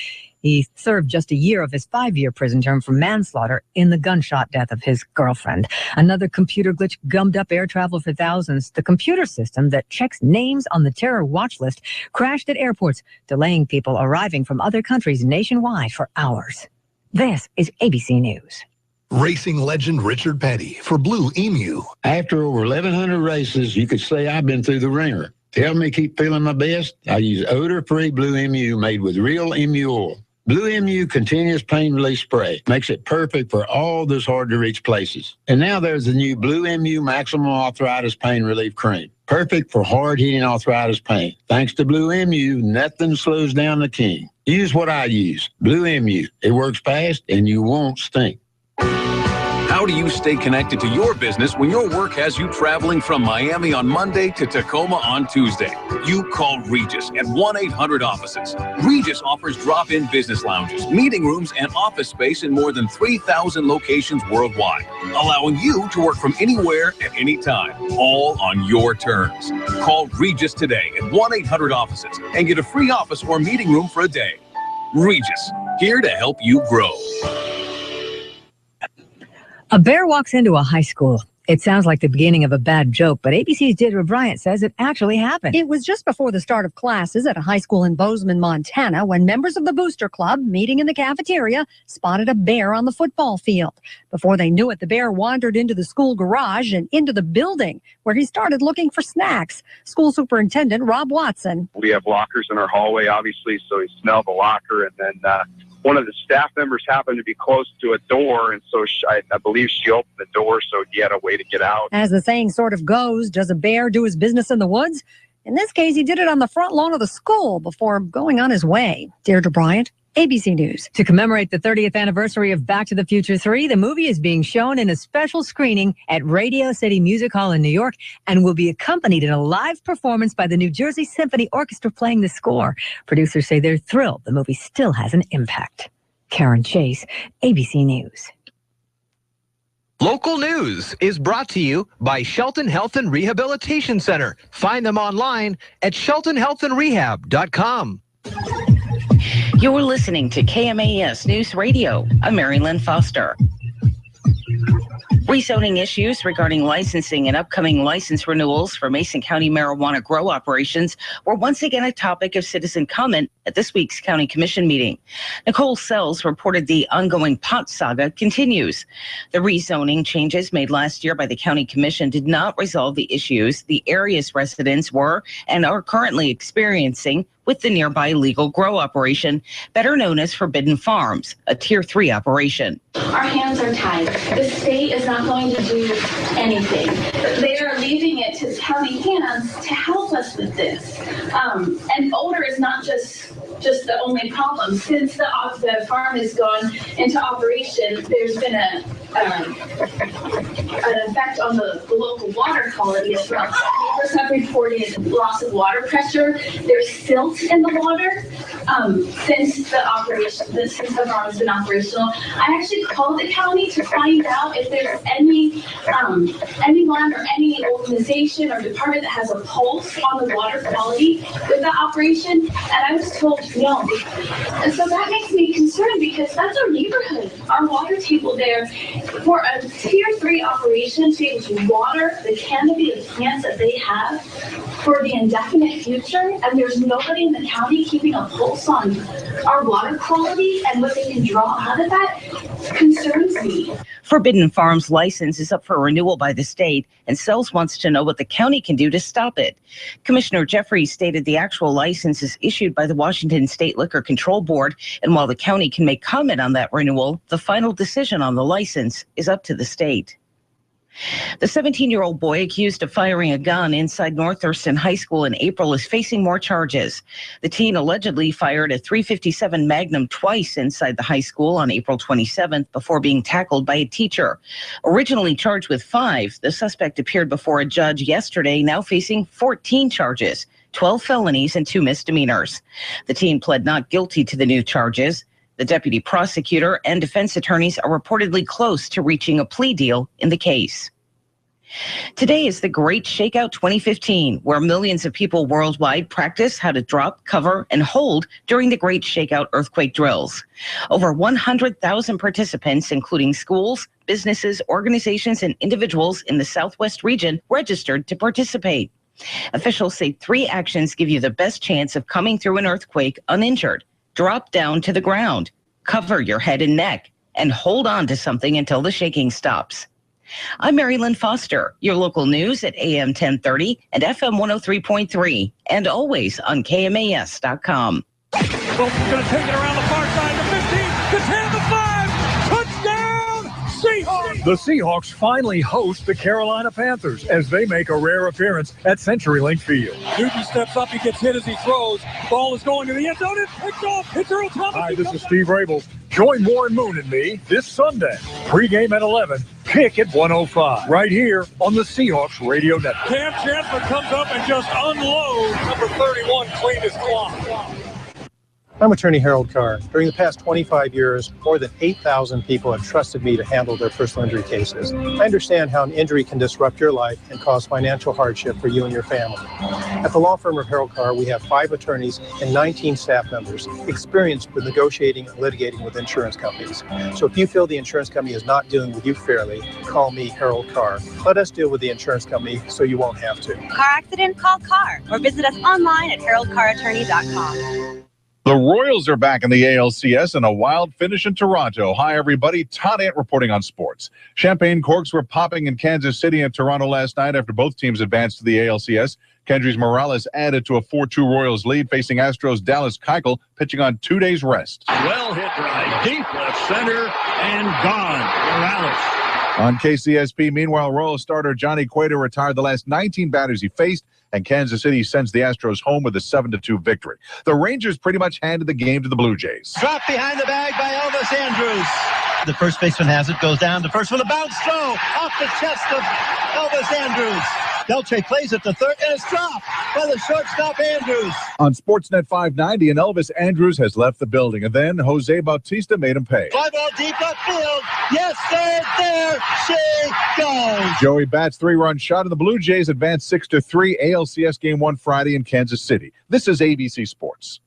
He served just a year of his 5-year prison term for manslaughter in the gunshot death of his girlfriend. Another computer glitch gummed up air travel for thousands. The computer system that checks names on the terror watch list crashed at airports, delaying people arriving from other countries nationwide for hours. This is ABC News. Racing legend Richard Petty for Blue Emu. After over 1,100 races, you could say I've been through the ringer. To help me keep feeling my best, I use odor-free Blue Emu made with real emu oil. Blue Emu Continuous Pain Relief Spray makes it perfect for all those hard-to-reach places. And now there's the new Blue Emu Maximum Arthritis Pain Relief Cream. Perfect for hard-hitting arthritis pain. Thanks to Blue Emu, nothing slows down the king. Use what I use, Blue Emu. It works fast and you won't stink. How do you stay connected to your business when your work has you traveling from Miami on Monday to Tacoma on Tuesday? You call Regis at 1-800-OFFICES. Regis offers drop-in business lounges, meeting rooms, and office space in more than 3,000 locations worldwide, allowing you to work from anywhere at any time, all on your terms. Call Regis today at 1-800-OFFICES and get a free office or meeting room for a day. Regis, here to help you grow. A bear walks into a high school. It sounds like the beginning of a bad joke, but ABC's Deirdre Bryant says it actually happened. It was just before the start of classes at a high school in Bozeman, Montana, when members of the Booster Club, meeting in the cafeteria, spotted a bear on the football field. Before they knew it, the bear wandered into the school garage and into the building, where he started looking for snacks. School Superintendent Rob Watson. We have lockers in our hallway, obviously, so he smelled the locker, and then one of the staff members happened to be close to a door, and so I believe she opened the door, so he had a way to get out. As the saying sort of goes, does a bear do his business in the woods? In this case, he did it on the front lawn of the school before going on his way. Deirdre Bryant, ABC News. To commemorate the 30th anniversary of Back to the Future 3, the movie is being shown in a special screening at Radio City Music Hall in New York and will be accompanied in a live performance by the New Jersey Symphony Orchestra playing the score. Producers say they're thrilled the movie still has an impact. Karen Chase, ABC News. Local news is brought to you by Shelton Health and Rehabilitation Center. Find them online at sheltonhealthandrehab.com. You're listening to KMAS News Radio. I'm Mary Lynn Foster. Rezoning issues regarding licensing and upcoming license renewals for Mason County marijuana grow operations were once again a topic of citizen comment at this week's County Commission meeting. Nicole Sells reported the ongoing pot saga continues. The rezoning changes made last year by the County Commission did not resolve the issues the area's residents were and are currently experiencing with the nearby legal grow operation, better known as Forbidden Farms, a Tier 3 operation. Our hands are tied. The state is not going to do anything. They are leaving it to county hands to help us with this. And odor is not just the only problem. Since the farm has gone into operation, there's been an effect on the local water quality as well. Neighbors have reported loss of water pressure. There's silt in the water since the farm has been operational. I actually called the county to find out if there's anyone or any organization or department that has a pulse on the water quality with that operation, and I was told no. And so that makes me concerned because that's our neighborhood, our water table there. For a Tier 3 operation to be able to water the canopy of plants that they have for the indefinite future, and there's nobody in the county keeping a pulse on our water quality and what they can draw out of that, concerns me. Forbidden Farms license is up for renewal by the state, and Sells wants to know what the county can do to stop it. Commissioner Jeffrey stated the actual license is issued by the Washington State Liquor Control Board, and while the county can make comment on that renewal, the final decision on the license is up to the state. The 17-year-old boy accused of firing a gun inside North Thurston High School in April is facing more charges. The teen allegedly fired a .357 Magnum twice inside the high school on April 27th before being tackled by a teacher. Originally charged with 5, the suspect appeared before a judge yesterday, now facing 14 charges, 12 felonies and 2 misdemeanors. The teen pled not guilty to the new charges. The deputy prosecutor and defense attorneys are reportedly close to reaching a plea deal in the case. Today is the Great Shakeout 2015, where millions of people worldwide practice how to drop, cover, and hold during the Great Shakeout earthquake drills. Over 100,000 participants, including schools, businesses, organizations, and individuals in the Southwest region, registered to participate. Officials say 3 actions give you the best chance of coming through an earthquake uninjured. Drop down to the ground, cover your head and neck, and hold on to something until the shaking stops. I'm Mary Lynn Foster, your local news at AM 1030 and FM 103.3, and always on KMAS.com. Wilson's going to take it around the far side, the 15, the 10, the 5, touchdown, Seahawks! The Seahawks finally host the Carolina Panthers as they make a rare appearance at CenturyLink Field. Newton steps up, he gets hit as he throws. Ball is going to the end zone, it's picked off. It's Earl Thomas. Hi, this is Steve Rabel. Join Warren Moon and me this Sunday. Pregame at 11, kick at 1:05, right here on the Seahawks Radio Network. Cam Chancellor comes up and just unloads number 31, clean as clock. I'm attorney Harold Carr. During the past 25 years, more than 8,000 people have trusted me to handle their personal injury cases. I understand how an injury can disrupt your life and cause financial hardship for you and your family. At the law firm of Harold Carr, we have 5 attorneys and 19 staff members experienced with negotiating and litigating with insurance companies. So if you feel the insurance company is not dealing with you fairly, call me, Harold Carr. Let us deal with the insurance company so you won't have to. Car accident? Call Carr or visit us online at haroldcarrattorney.com. The Royals are back in the ALCS in a wild finish in Toronto. Hi, everybody. Todd Ant reporting on sports. Champagne corks were popping in Kansas City and Toronto last night after both teams advanced to the ALCS. Kendrys Morales added to a 4-2 Royals lead, facing Astros' Dallas Keuchel, pitching on 2 days' rest. Well hit drive, deep left center, and gone. Morales. On KCSP, meanwhile, Royal starter Johnny Cueto retired the last 19 batters he faced, and Kansas City sends the Astros home with a 7-2 victory. The Rangers pretty much handed the game to the Blue Jays. Dropped behind the bag by Elvis Andrus. The first baseman has it, goes down. The first one, a bounce throw off the chest of Elvis Andrus. Delche plays it to third, and it's dropped by the shortstop Andrews. On Sportsnet 590, and Elvis Andrus has left the building, and then Jose Bautista made him pay. Fly ball deep left field. Yes, sir, there she goes. Joey Bat's 3-run shot, and the Blue Jays advanced 6-3 ALCS Game 1 Friday in Kansas City. This is ABC Sports.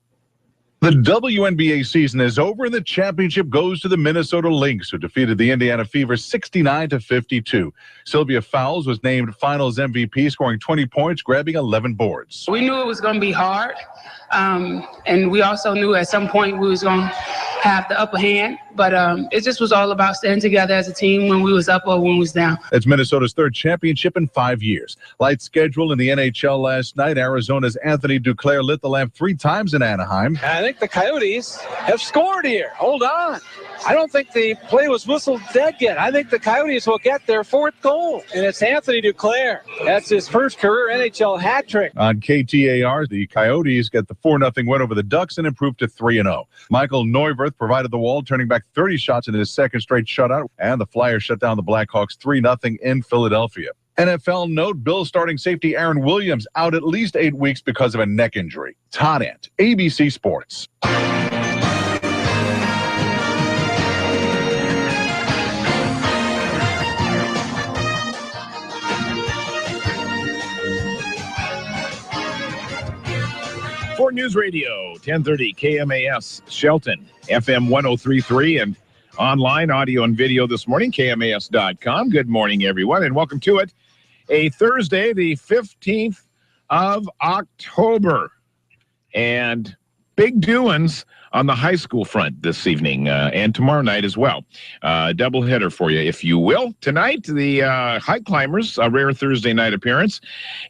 The WNBA season is over, and the championship goes to the Minnesota Lynx, who defeated the Indiana Fever 69-52. Sylvia Fowles was named Finals MVP, scoring 20 points, grabbing 11 boards. We knew it was going to be hard, and we also knew at some point we was going to have the upper hand, but it just was all about staying together as a team when we was up or when we was down. It's Minnesota's third championship in 5 years. Light schedule in the NHL last night. Arizona's Anthony Duclair lit the lamp 3 times in Anaheim. I think the Coyotes have scored here. Hold on. I don't think the play was whistled dead yet. I think the Coyotes will get their 4th goal, and it's Anthony Duclair. That's his first career NHL hat trick. On KTAR, the Coyotes get the 4-0 win over the Ducks and improved to 3-0. Michael Neuwirth provided the wall, turning back 30 shots in his second straight shutout, and the Flyers shut down the Blackhawks 3-0 in Philadelphia. NFL note, Bills starting safety Aaron Williams out at least 8 weeks because of a neck injury. Todd Ant, ABC Sports. For News Radio, 1030 KMAS Shelton, FM 1033, and online audio and video this morning, KMAS.com. Good morning, everyone, and welcome to it. A Thursday, the 15th of October, and big doings on the high school front this evening and tomorrow night as well. Doubleheader for you, if you will. Tonight, the High Climbers, a rare Thursday night appearance,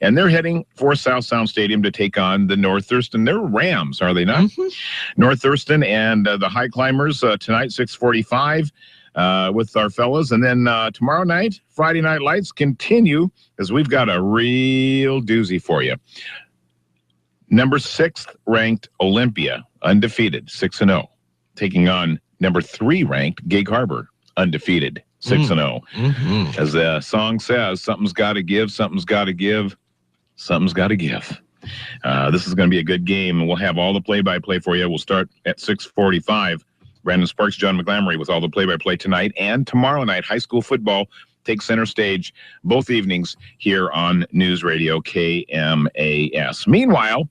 and they're heading for South Sound Stadium to take on the North Thurston. They're Rams, are they not? Mm-hmm. North Thurston and the High Climbers tonight, 6:45. With our fellas. And then tomorrow night, Friday Night Lights continue, as we've got a real doozy for you. Number 6th ranked Olympia, undefeated, 6-0. Taking on number 3 ranked Gig Harbor, undefeated, 6-0. Mm-hmm. As the song says, something's got to give, something's got to give, something's got to give. This is going to be a good game, and we'll have all the play-by-play for you. We'll start at 6:45. Brandon Sparks, John McGlamory with all the play-by-play tonight and tomorrow night. High school football takes center stage both evenings here on News Radio KMAS. Meanwhile,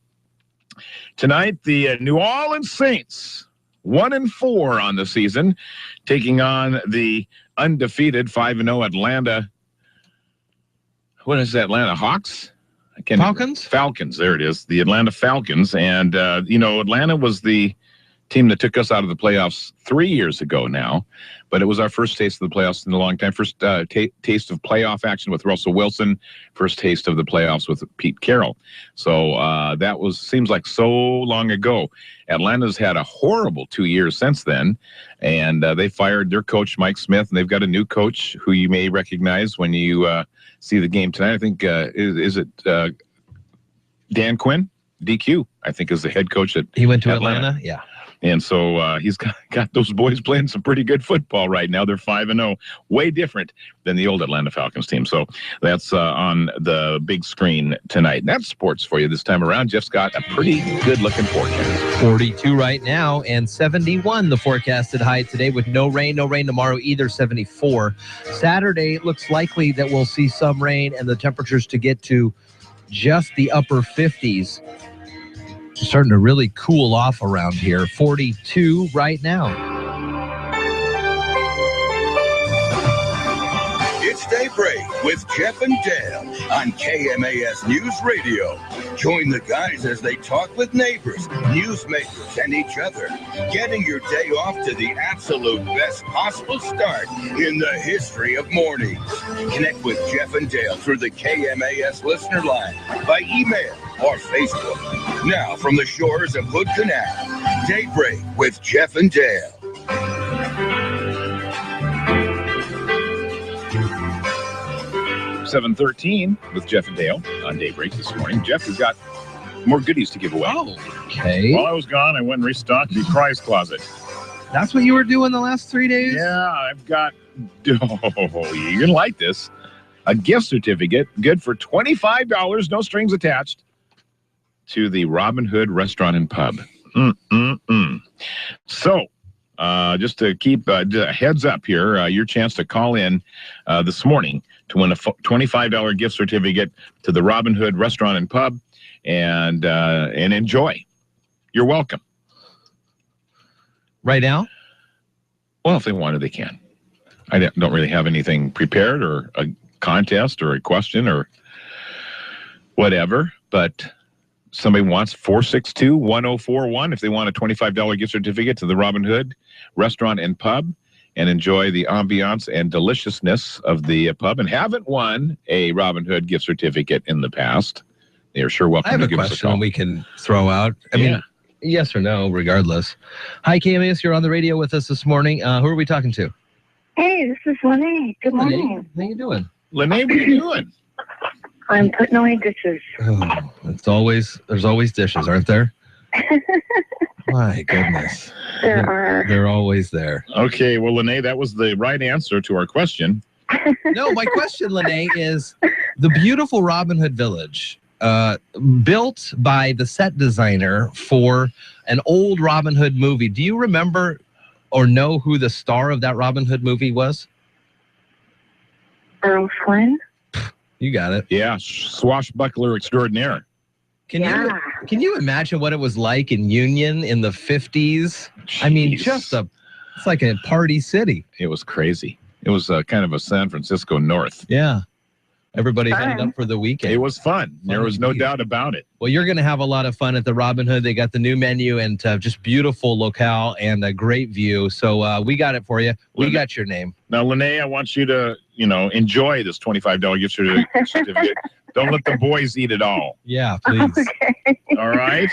tonight, the New Orleans Saints, 1-4 on the season, taking on the undefeated 5-0 Atlanta. What is that, Atlanta Hawks? Falcons? Falcons, there it is. The Atlanta Falcons. And, Atlanta was the team that took us out of the playoffs 3 years ago now, but it was our first taste of the playoffs in a long time. First taste of playoff action with Russell Wilson, first taste of the playoffs with Pete Carroll. So that seems like so long ago. Atlanta's had a horrible 2 years since then, and they fired their coach, Mike Smith, and they've got a new coach who you may recognize when you see the game tonight. I think, is it Dan Quinn? DQ, I think, is the head coach at He went to Atlanta? Yeah. And so he's got those boys playing some pretty good football right now. They're 5-0, way different than the old Atlanta Falcons team. So that's on the big screen tonight. And that's sports for you this time around. Jeff's got a pretty good-looking forecast. 42 right now and 71 the forecasted high today with no rain tomorrow either, 74. Saturday, it looks likely that we'll see some rain and the temperatures to get to just the upper 50s. Starting to really cool off around here. 42 right now. It's Daybreak with Jeff and Dale on KMAS News Radio. Join the guys as they talk with neighbors, newsmakers, and each other, getting your day off to the absolute best possible start in the history of mornings. Connect with Jeff and Dale through the KMAS listener line, by email, or Facebook. Now, from the shores of Hood Canal, Daybreak with Jeff and Dale. .13 with Jeff and Dale on Daybreak this morning. Jeff has got more goodies to give away. Oh, okay. While I was gone, I went and restocked the prize closet. That's what you were doing the last 3 days? Yeah, I've got, you're going to like this, a gift certificate, good for $25, no strings attached, to the Robin Hood Restaurant and Pub. So, just to keep a heads up here, your chance to call in this morning to win a $25 gift certificate to the Robin Hood Restaurant and Pub and enjoy. You're welcome. right now? Well, if they want to, they can. I don't really have anything prepared or a contest or a question or whatever, but somebody wants 462-1041 if they want a $25 gift certificate to the Robin Hood Restaurant and Pub and enjoy the ambiance and deliciousness of the pub and haven't won a Robin Hood gift certificate in the past. They are sure welcome I have to a give us a question call. we can throw out. I mean, yes or no, regardless. Hi, KMAS. You're on the radio with us this morning. Who are we talking to? Hey, this is Lene. Good morning. How you doing? Lene, what are you doing? I'm putting away dishes. Oh, there's always dishes, aren't there? My goodness. There are. They're always there. Okay, well, Lene, that was the right answer to our question. No, my question, Lene, is the beautiful Robin Hood Village, built by the set designer for an old Robin Hood movie. Do you remember or know who the star of that Robin Hood movie was? Earl Flynn? You got it. Yeah, swashbuckler extraordinaire. Can you imagine what it was like in Union in the 50s? I mean, it's like a party city. It was crazy. It was kind of a San Francisco North. Yeah. Everybody headed up for the weekend. It was fun. There was no doubt about it. Well, you're going to have a lot of fun at the Robin Hood. They got the new menu and just beautiful locale and a great view. So we got it for you. We got your name. Now, Lene, I want you to, enjoy this $25 gift certificate. Don't let the boys eat it all. Yeah, please. Okay. All right?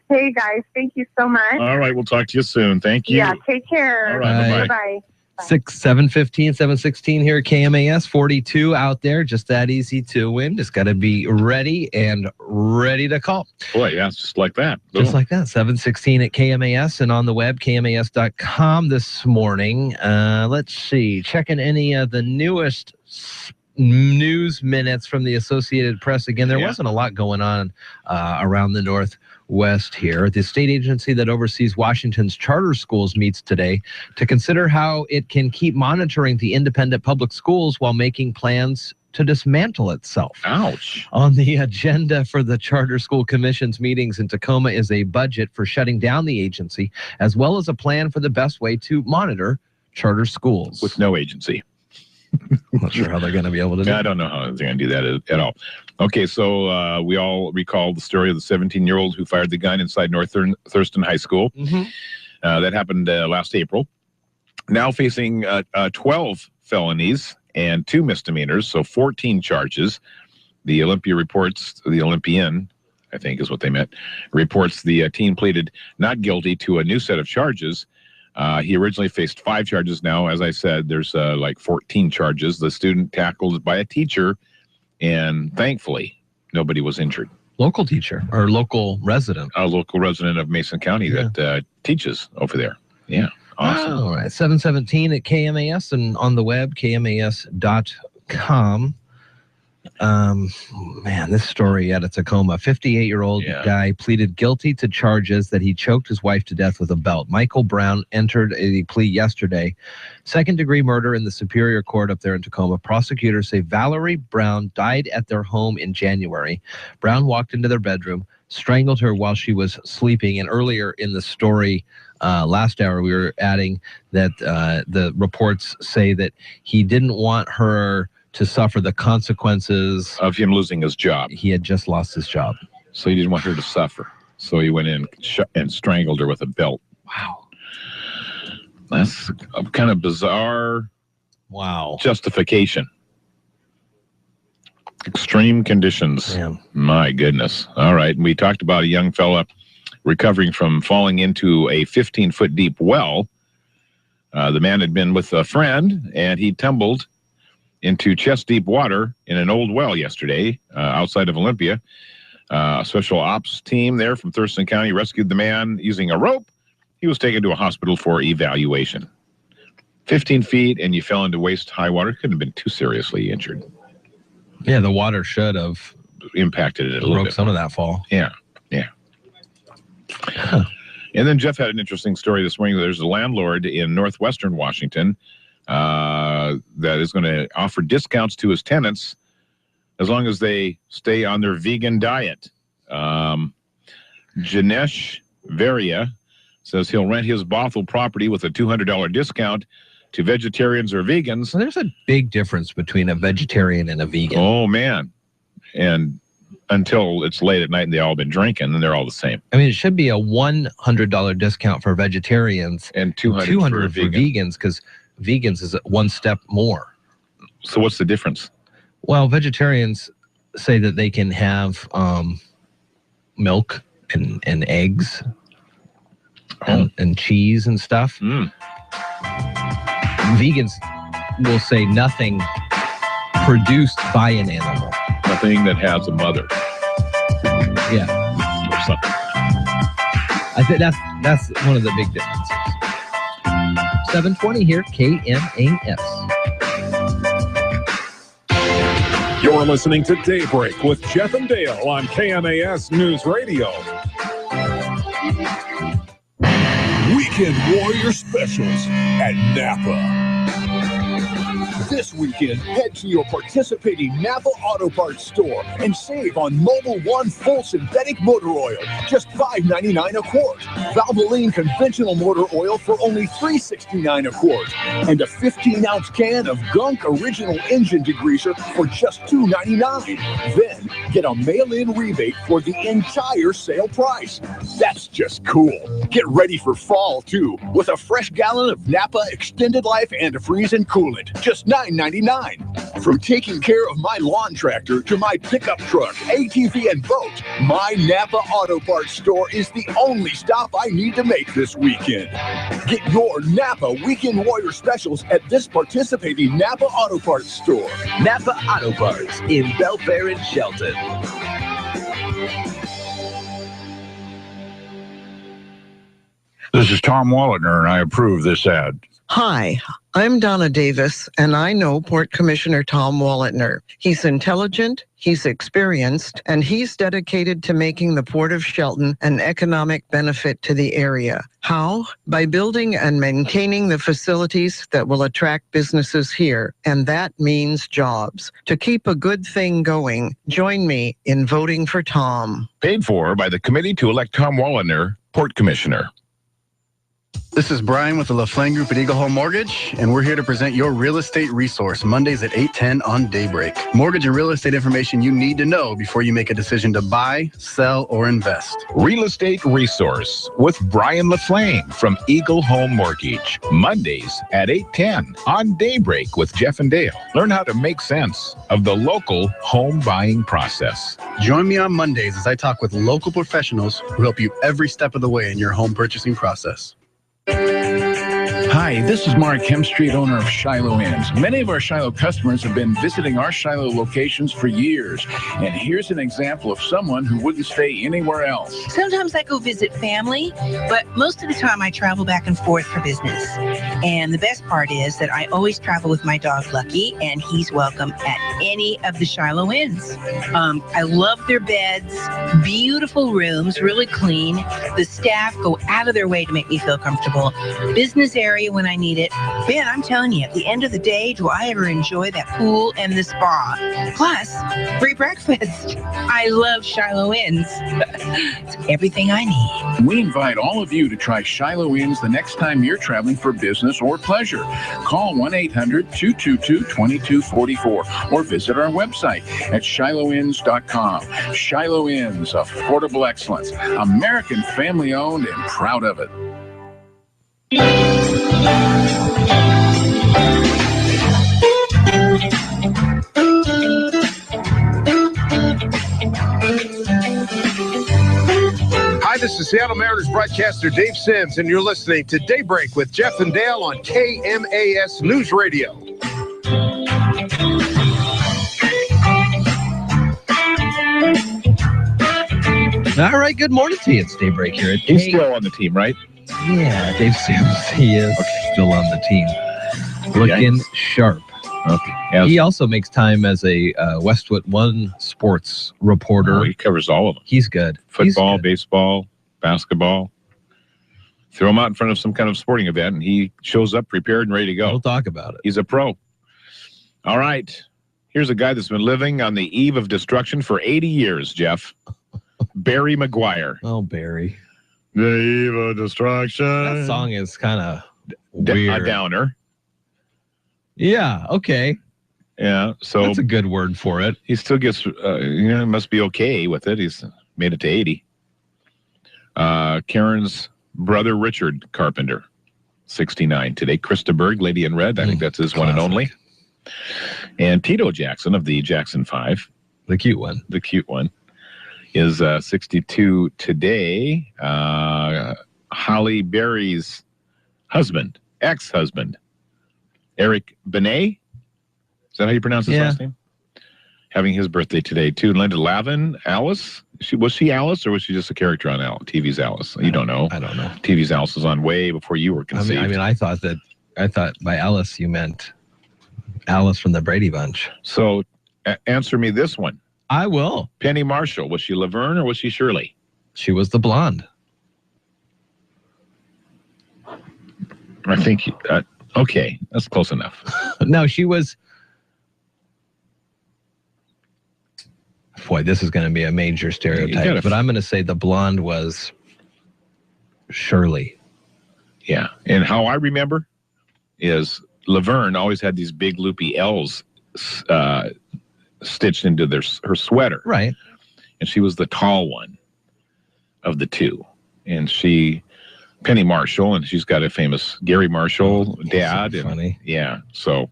Hey, guys. Thank you so much. All right. We'll talk to you soon. Thank you. Yeah, take care. All right. Bye-bye. 7:15, 7:16 here, KMAS 42 out there. Just that easy to win. Just got to be ready to call. Boy, yeah, it's just like that. Just like that. 7:16 at KMAS and on the web, KMAS.com this morning. Let's see. Checking any of the newest news minutes from the Associated Press. Again, there wasn't a lot going on around the Northwest here. The state agency that oversees Washington's charter schools meets today to consider how it can keep monitoring the independent public schools while making plans to dismantle itself. Ouch. On the agenda for the Charter School Commission's meetings in Tacoma is a budget for shutting down the agency, as well as a plan for the best way to monitor charter schools. With no agency. I'm not sure how they're going to be able to do it. I don't know how they're going to do that at all. Okay, so we all recall the story of the 17-year-old who fired the gun inside North Thurston High School. Mm-hmm. That happened last April. Now facing 12 felonies and 2 misdemeanors, so 14 charges. The Olympian, I think is what they meant, reports the teen pleaded not guilty to a new set of charges. He originally faced 5 charges. Now, as I said, there's like 14 charges. The student tackled by a teacher, and thankfully, nobody was injured. Local teacher or local resident? A local resident of Mason County that teaches over there. Yeah, awesome. All right, 7:17 at KMAS and on the web, KMAS.com. Man, this story out of Tacoma. 58-year-old guy pleaded guilty to charges that he choked his wife to death with a belt. Michael Brown entered a plea yesterday. Second-degree murder in the Superior Court up there in Tacoma. Prosecutors say Valerie Brown died at their home in January. Brown walked into their bedroom, strangled her while she was sleeping, and earlier in the story, last hour, we were adding that the reports say that he didn't want her to suffer the consequences of him losing his job. He had just lost his job. So he didn't want her to suffer. So he went in and strangled her with a belt. Wow. That's a kind of bizarre justification. Extreme conditions. Man. My goodness. All right. We talked about a young fella recovering from falling into a 15-foot deep well. The man had been with a friend, and he tumbled into chest-deep water in an old well yesterday outside of Olympia. A special ops team there from Thurston County rescued the man using a rope. He was taken to a hospital for evaluation. 15 feet, and you fell into waist-high water. Couldn't have been too seriously injured. Yeah, the water should have impacted it a little bit. Some of that fall. Yeah. Huh. And then Jeff had an interesting story this morning. There's a landlord in northwestern Washington that is going to offer discounts to his tenants as long as they stay on their vegan diet. Janesh Varia says he'll rent his Bothell property with a $200 discount to vegetarians or vegans. Well, there's a big difference between a vegetarian and a vegan. Oh, man. And until it's late at night and they all been drinking, and they're all the same. I mean, it should be a $100 discount for vegetarians and $200 for vegans, because vegans is one step more. So what's the difference? Well, vegetarians say that they can have milk and eggs and cheese and stuff. Vegans will say nothing produced by an animal. Nothing that has a mother. Yeah. Or something. I think that's one of the big differences. 720 here, KMAS. You're listening to Daybreak with Jeff and Dale on KMAS News Radio. Weekend Warrior Specials at Napa. This weekend, head to your participating Napa Auto Parts store and save on Mobil 1 full synthetic motor oil, just $5.99 a quart. Valvoline conventional motor oil for only $3.69 a quart. And a 15-ounce can of Gunk Original Engine Degreaser for just $2.99. Then, get a mail-in rebate for the entire sale price. That's just cool. Get ready for fall, too, with a fresh gallon of Napa Extended Life Antifreeze and Coolant. Just $9.99. From taking care of my lawn tractor to my pickup truck, ATV, and boat, my Napa Auto Parts store is the only stop I need to make this weekend. Get your Napa Weekend Warrior Specials at this participating Napa Auto Parts store. Napa Auto Parts in Belfair and Shelton. This is Tom Wallner, and I approve this ad. Hi, I'm Donna Davis, and I know Port Commissioner Tom Wallner. He's intelligent, he's experienced, and he's dedicated to making the Port of Shelton an economic benefit to the area. How? By building and maintaining the facilities that will attract businesses here, and that means jobs. To keep a good thing going, join me in voting for Tom. Paid for by the Committee to elect Tom Wallner, Port Commissioner. This is Brian with the LaFlame Group at Eagle Home Mortgage, and we're here to present your real estate resource Mondays at 8:10 on Daybreak. Mortgage and real estate information you need to know before you make a decision to buy, sell, or invest. Real Estate Resource with Brian LaFlame from Eagle Home Mortgage. Mondays at 8:10 on Daybreak with Jeff and Dale. Learn how to make sense of the local home buying process. Join me on Mondays as I talk with local professionals who help you every step of the way in your home purchasing process. Hi, this is Mark Hemstreet, owner of Shiloh Inns. Many of our Shiloh customers have been visiting our Shiloh locations for years. And here's an example of someone who wouldn't stay anywhere else. Sometimes I go visit family, but most of the time I travel back and forth for business. And the best part is that I always travel with my dog Lucky, and he's welcome at any of the Shiloh Inns. I love their beds, beautiful rooms, really clean. The staff go out of their way to make me feel comfortable. Business area when I need it. Ben, I'm telling you, at the end of the day, do I ever enjoy that pool and the spa? Plus, free breakfast. I love Shiloh Inns. It's everything I need. We invite all of you to try Shiloh Inns the next time you're traveling for business or pleasure. Call 1-800-222-2244 or visit our website at shilohins.com. Shiloh Inns, affordable excellence. American family owned and proud of it. Hi, this is Seattle Mariners broadcaster Dave Sims, and you're listening to Daybreak with Jeff and Dale on KMAS News Radio. All right, good morning to you. It's Daybreak here. He's still on the team, right? Yeah, Dave Sims, he is still on the team. Looking sharp. Okay. He also makes time as a Westwood One sports reporter. Oh, he covers all of them. He's good. Football, baseball, basketball. Throw him out in front of some kind of sporting event, and he shows up prepared and ready to go. We'll talk about it. He's a pro. All right. Here's a guy that's been living on the eve of destruction for 80 years, Jeff. Barry McGuire. Oh, Barry. The evil destruction. That song is kind of weird. A downer. Yeah, okay. Yeah, so that's a good word for it. He still gets, must be okay with it. He's made it to 80. Karen's brother, Richard Carpenter, 69 today. Krista Berg, Lady in Red. I think that's his one and only. And Tito Jackson of the Jackson 5. The cute one. The cute one. Is 62 today. Holly Berry's husband, ex-husband, Eric Benet. Is that how you pronounce his last name? Having his birthday today, too. Linda Lavin, Alice. Was she Alice, or was she just a character on TV's Alice? You don't know. I don't know. TV's Alice was on way before you were conceived. I mean, I thought by Alice you meant Alice from the Brady Bunch. So answer me this one. I will. Penny Marshall, was she Laverne or was she Shirley? She was the blonde. I think, okay, that's close enough. No, she was. Boy, this is going to be a major stereotype, but I'm going to say the blonde was Shirley. Yeah, and how I remember is Laverne always had these big loopy L's stitched into her sweater. Right. And she was the tall one of the two. And Penny Marshall, and she's got a famous Gary Marshall dad. So funny. Yeah. So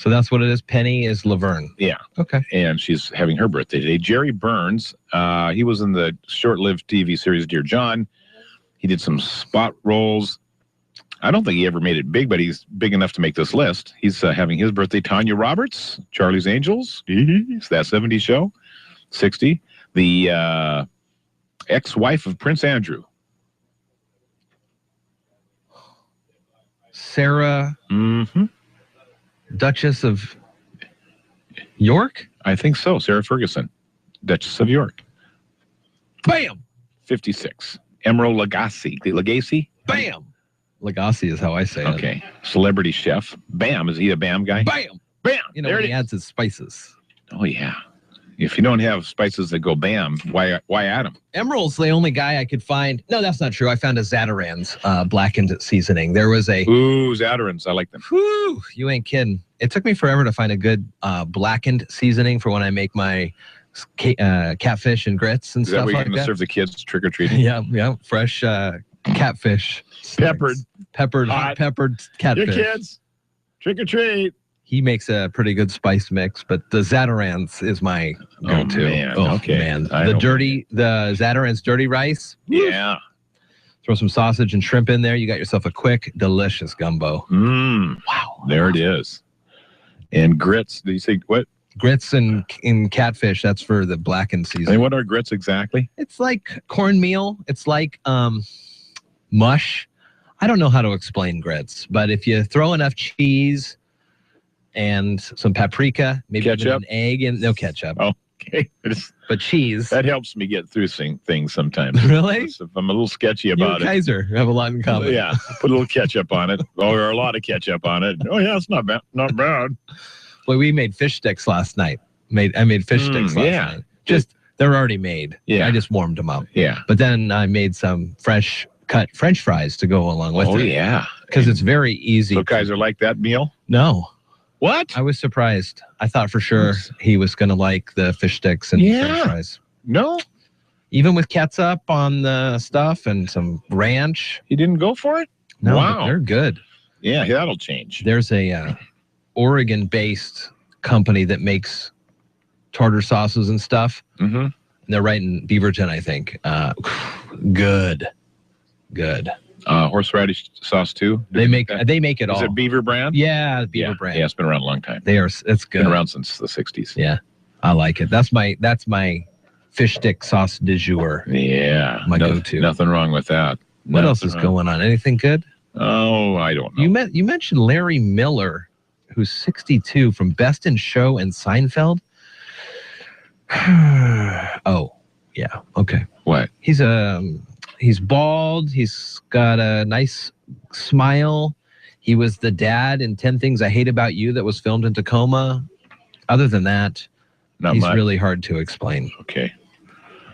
that's what it is. Penny is Laverne. Yeah. Okay. And she's having her birthday today. Jerry Burns, he was in the short-lived TV series Dear John. He did some spot roles. I don't think he ever made it big, but he's big enough to make this list. He's having his birthday. Tanya Roberts, Charlie's Angels. It's that 70s show. 60. The ex-wife of Prince Andrew. Sarah, Duchess of York? I think so. Sarah Ferguson, Duchess of York. Bam! 56. Emerald Lagasse. Bam! Lagasse is how I say it. Okay. Celebrity chef. Bam. Is he a Bam guy? Bam! Bam! You know, when he adds his spices. Oh, yeah. If you don't have spices that go bam, why add them? Emerald's the only guy I could find. No, that's not true. I found a Zatarain's blackened seasoning. There was a... Ooh, Zatarain's. I like them. Whew, you ain't kidding. It took me forever to find a good blackened seasoning for when I make my catfish and grits and stuff like that. Is that what you're going to serve the kids trick-or-treating? Yeah. Fresh catfish. Hot peppered catfish. Your kids, trick-or-treat. He makes a pretty good spice mix, but the Zatarain's is my go-to. Man. The Zatarain's dirty rice. Yeah. Throw some sausage and shrimp in there. You got yourself a quick, delicious gumbo. Wow. There it is. And grits. Did you say what? Grits and catfish. That's for the blackened season. And what are grits exactly? It's like cornmeal. It's like mush. I don't know how to explain grits, but if you throw enough cheese and some paprika, maybe ketchup, an egg, and no ketchup. Oh, okay. But cheese. That helps me get through things sometimes. Really? If I'm a little sketchy about it. Kaiser have a lot in common. Yeah. Put a little ketchup on it, or a lot of ketchup on it. Oh, yeah, it's not bad. Not bad. Well, we made fish sticks last night. I made fish sticks last night. They're already made. Yeah. I just warmed them up. Yeah. But then I made some fresh cut French fries to go along with it. Oh, yeah. Because it's very easy. So Kaiser like that meal? No. What? I was surprised. I thought for sure he was going to like the fish sticks and French fries. No? Even with ketchup on the stuff and some ranch. He didn't go for it? No, wow. But they're good. Yeah, that'll change. There's a Oregon-based company that makes tartar sauces and stuff. Mm-hmm. And they're right in Beaverton, I think. Good. Horseradish sauce too. They make it all. Is it Beaver brand? Yeah, Beaver brand. Yeah, it's been around a long time. It's good. Been around since the 60s. Yeah, I like it. That's my fish stick sauce du jour. Yeah, my go-to. Nothing wrong with that. What else is going on? Anything good? Oh, I don't know. You mentioned Larry Miller, who's 62 from Best in Show and Seinfeld. Oh, yeah. Okay. What? He's bald. He's got a nice smile. He was the dad in 10 Things I Hate About You that was filmed in Tacoma. Other than that, he's really hard to explain. Okay.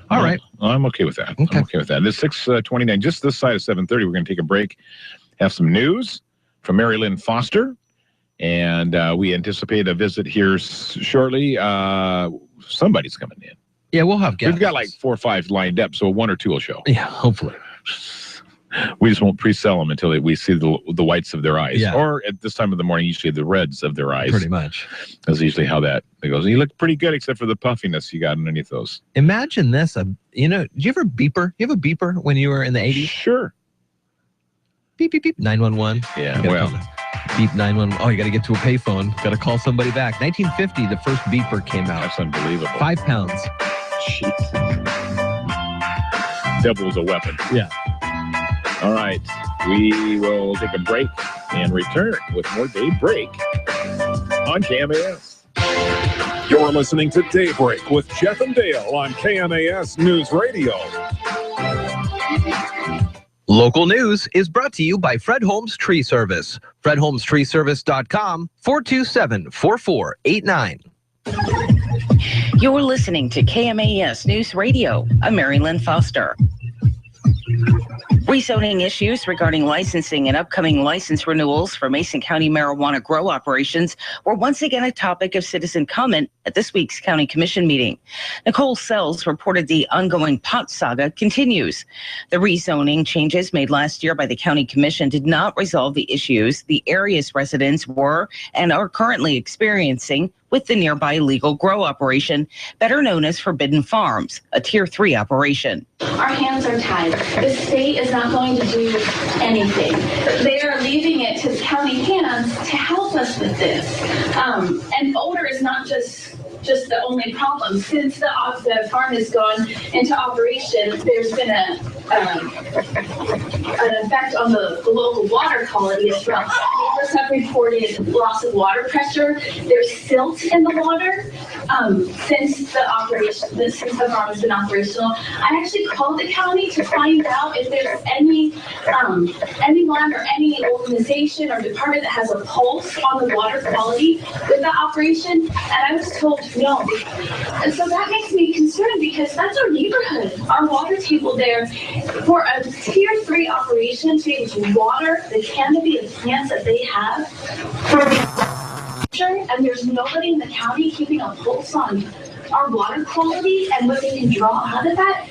All right. I'm okay with that. Okay. I'm okay with that. It's 6:29, just this side of 7:30. We're going to take a break, have some news from Mary Lynn Foster, and we anticipate a visit here shortly. Somebody's coming in. Yeah, we'll have guests. We've got like 4 or 5 lined up, so 1 or 2 will show. Yeah, hopefully. We just won't pre-sell them until we see the whites of their eyes. Yeah. Or at this time of the morning, usually the reds of their eyes. Pretty much. That's usually how that goes. You look pretty good except for the puffiness you got underneath those. Imagine this. Did you ever beeper? You have a beeper when you were in the 80s? Sure. Beep, beep, beep. 911. Yeah, well. Beep 911. Oh, you got to get to a payphone. Got to call somebody back. 1950, the first beeper came out. That's unbelievable. 5 pounds. Jeez. Devil was a weapon. Yeah. All right. We will take a break and return with more Daybreak on KMAS. You're listening to Daybreak with Jeff and Dale on KMAS News Radio. Local news is brought to you by Fred Holmes Tree Service. FredHolmesTreeService.com, 427-4489. You're listening to KMAS News Radio. I'm Mary Lynn Foster. Rezoning issues regarding licensing and upcoming license renewals for Mason County marijuana grow operations were once again a topic of citizen comment at this week's County Commission meeting. Nicole Sells reported the ongoing pot saga continues. The rezoning changes made last year by the County Commission did not resolve the issues the area's residents were and are currently experiencing with the nearby legal grow operation, better known as Forbidden Farms, a Tier 3 operation. Our hands are tied. The state is not going to do anything. They are leaving it to the county hands to help us with this. And odor is not just the only problem. Since the farm has gone into operation, there's been an effect on the local water quality as well. Neighbors have reported loss of water pressure. There's silt in the water since the farm has been operational. I actually called the county to find out if there's anyone or any organization or department that has a pulse on the water quality with the operation, and I was told no. And so that makes me concerned because that's our neighborhood, our water table there. For a Tier 3 operation to be able to water the canopy of plants that they have, and there's nobody in the county keeping a pulse on our water quality and what they can draw out of that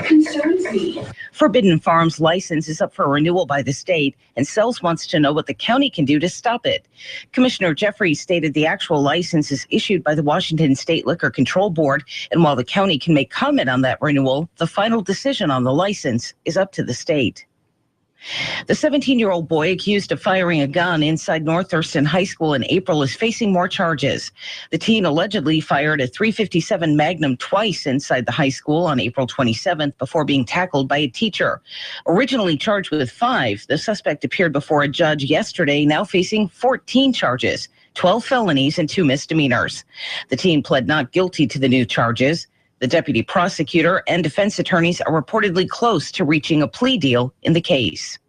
concerns me. Forbidden Farms license is up for renewal by the state, and Sells wants to know what the county can do to stop it. Commissioner Jeffrey stated the actual license is issued by the Washington State Liquor Control Board, and while the county can make comment on that renewal, the final decision on the license is up to the state. The 17-year-old boy accused of firing a gun inside North Thurston High School in April is facing more charges. The teen allegedly fired a .357 Magnum twice inside the high school on April 27th before being tackled by a teacher. Originally charged with 5, the suspect appeared before a judge yesterday, now facing 14 charges, 12 felonies and 2 misdemeanors. The teen pled not guilty to the new charges. The deputy prosecutor and defense attorneys are reportedly close to reaching a plea deal in the case.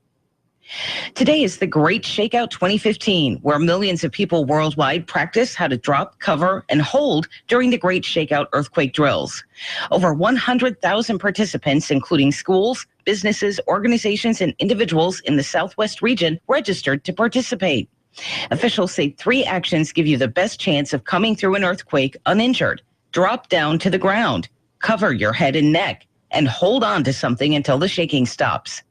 Today is the Great Shakeout 2015, where millions of people worldwide practice how to drop, cover, and hold during the Great Shakeout earthquake drills. Over 100,000 participants, including schools, businesses, organizations, and individuals in the Southwest region, registered to participate. Officials say 3 actions give you the best chance of coming through an earthquake uninjured. Drop down to the ground, cover your head and neck, and hold on to something until the shaking stops.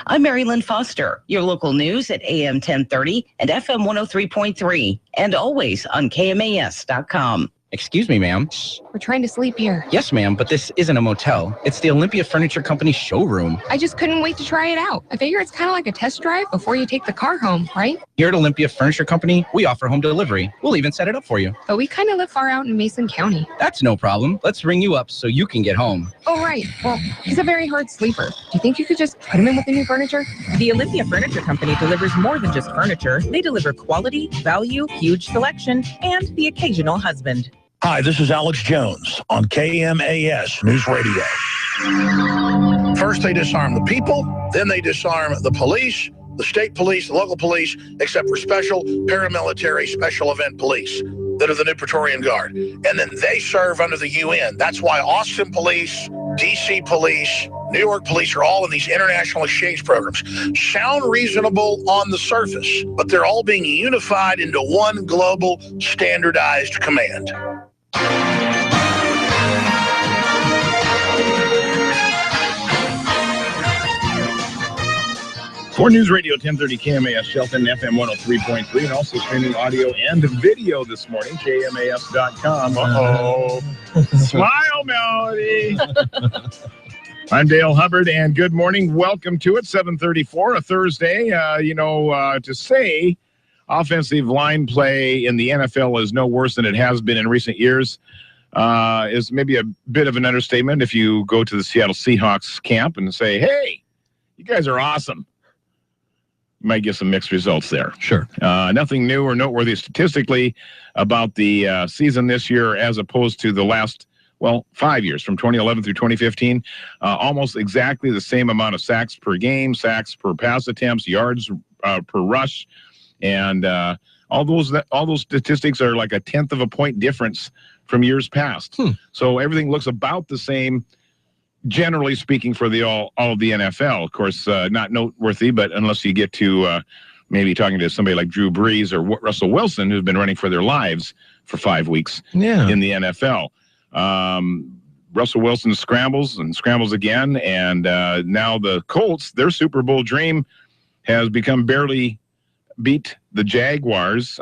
I'm Mary Lynn Foster, your local news at AM 1030 and FM 103.3, and always on KMAS.com. Excuse me, ma'am. We're trying to sleep here. Yes, ma'am, but this isn't a motel. It's the Olympia Furniture Company showroom. I just couldn't wait to try it out. I figure it's kind of like a test drive before you take the car home, right? Here at Olympia Furniture Company, we offer home delivery. We'll even set it up for you. But we kind of live far out in Mason County. That's no problem. Let's ring you up so you can get home. Oh, right. Well, he's a very hard sleeper. Do you think you could just put him in with the new furniture? The Olympia Furniture Company delivers more than just furniture. They deliver quality, value, huge selection, and the occasional husband. Hi, this is Alex Jones on KMAS News Radio. First, they disarm the people, then they disarm the police, the state police, the local police, except for special paramilitary special event police that are the new Praetorian Guard. And then they serve under the UN. That's why Austin police DC police, New York police are all in these international exchange programs. Sound reasonable on the surface, but they're all being unified into one global standardized command. For News Radio 1030 KMAS Shelton, FM 103.3, and also streaming audio and video this morning, KMAS.com. Uh-oh. Smile, Melody. I'm Dale Hubbard, and good morning. Welcome to it, 7:34, a Thursday. To say offensive line play in the NFL is no worse than it has been in recent years is maybe a bit of an understatement if you go to the Seattle Seahawks camp and say, hey, you guys are awesome. You might get some mixed results there. Sure. Nothing new or noteworthy statistically about the season this year as opposed to the last, 5 years, from 2011 through 2015. Almost exactly the same amount of sacks per game, sacks per pass attempts, yards per rush, and all those statistics are like a tenth of a point difference from years past. So everything looks about the same, generally speaking, for all of the NFL. Of course, not noteworthy, but unless you get to maybe talking to somebody like Drew Brees or Russell Wilson, who's been running for their lives for 5 weeks in the NFL. Russell Wilson scrambles again, and now the Colts, their Super Bowl dream has become barely beat the Jaguars,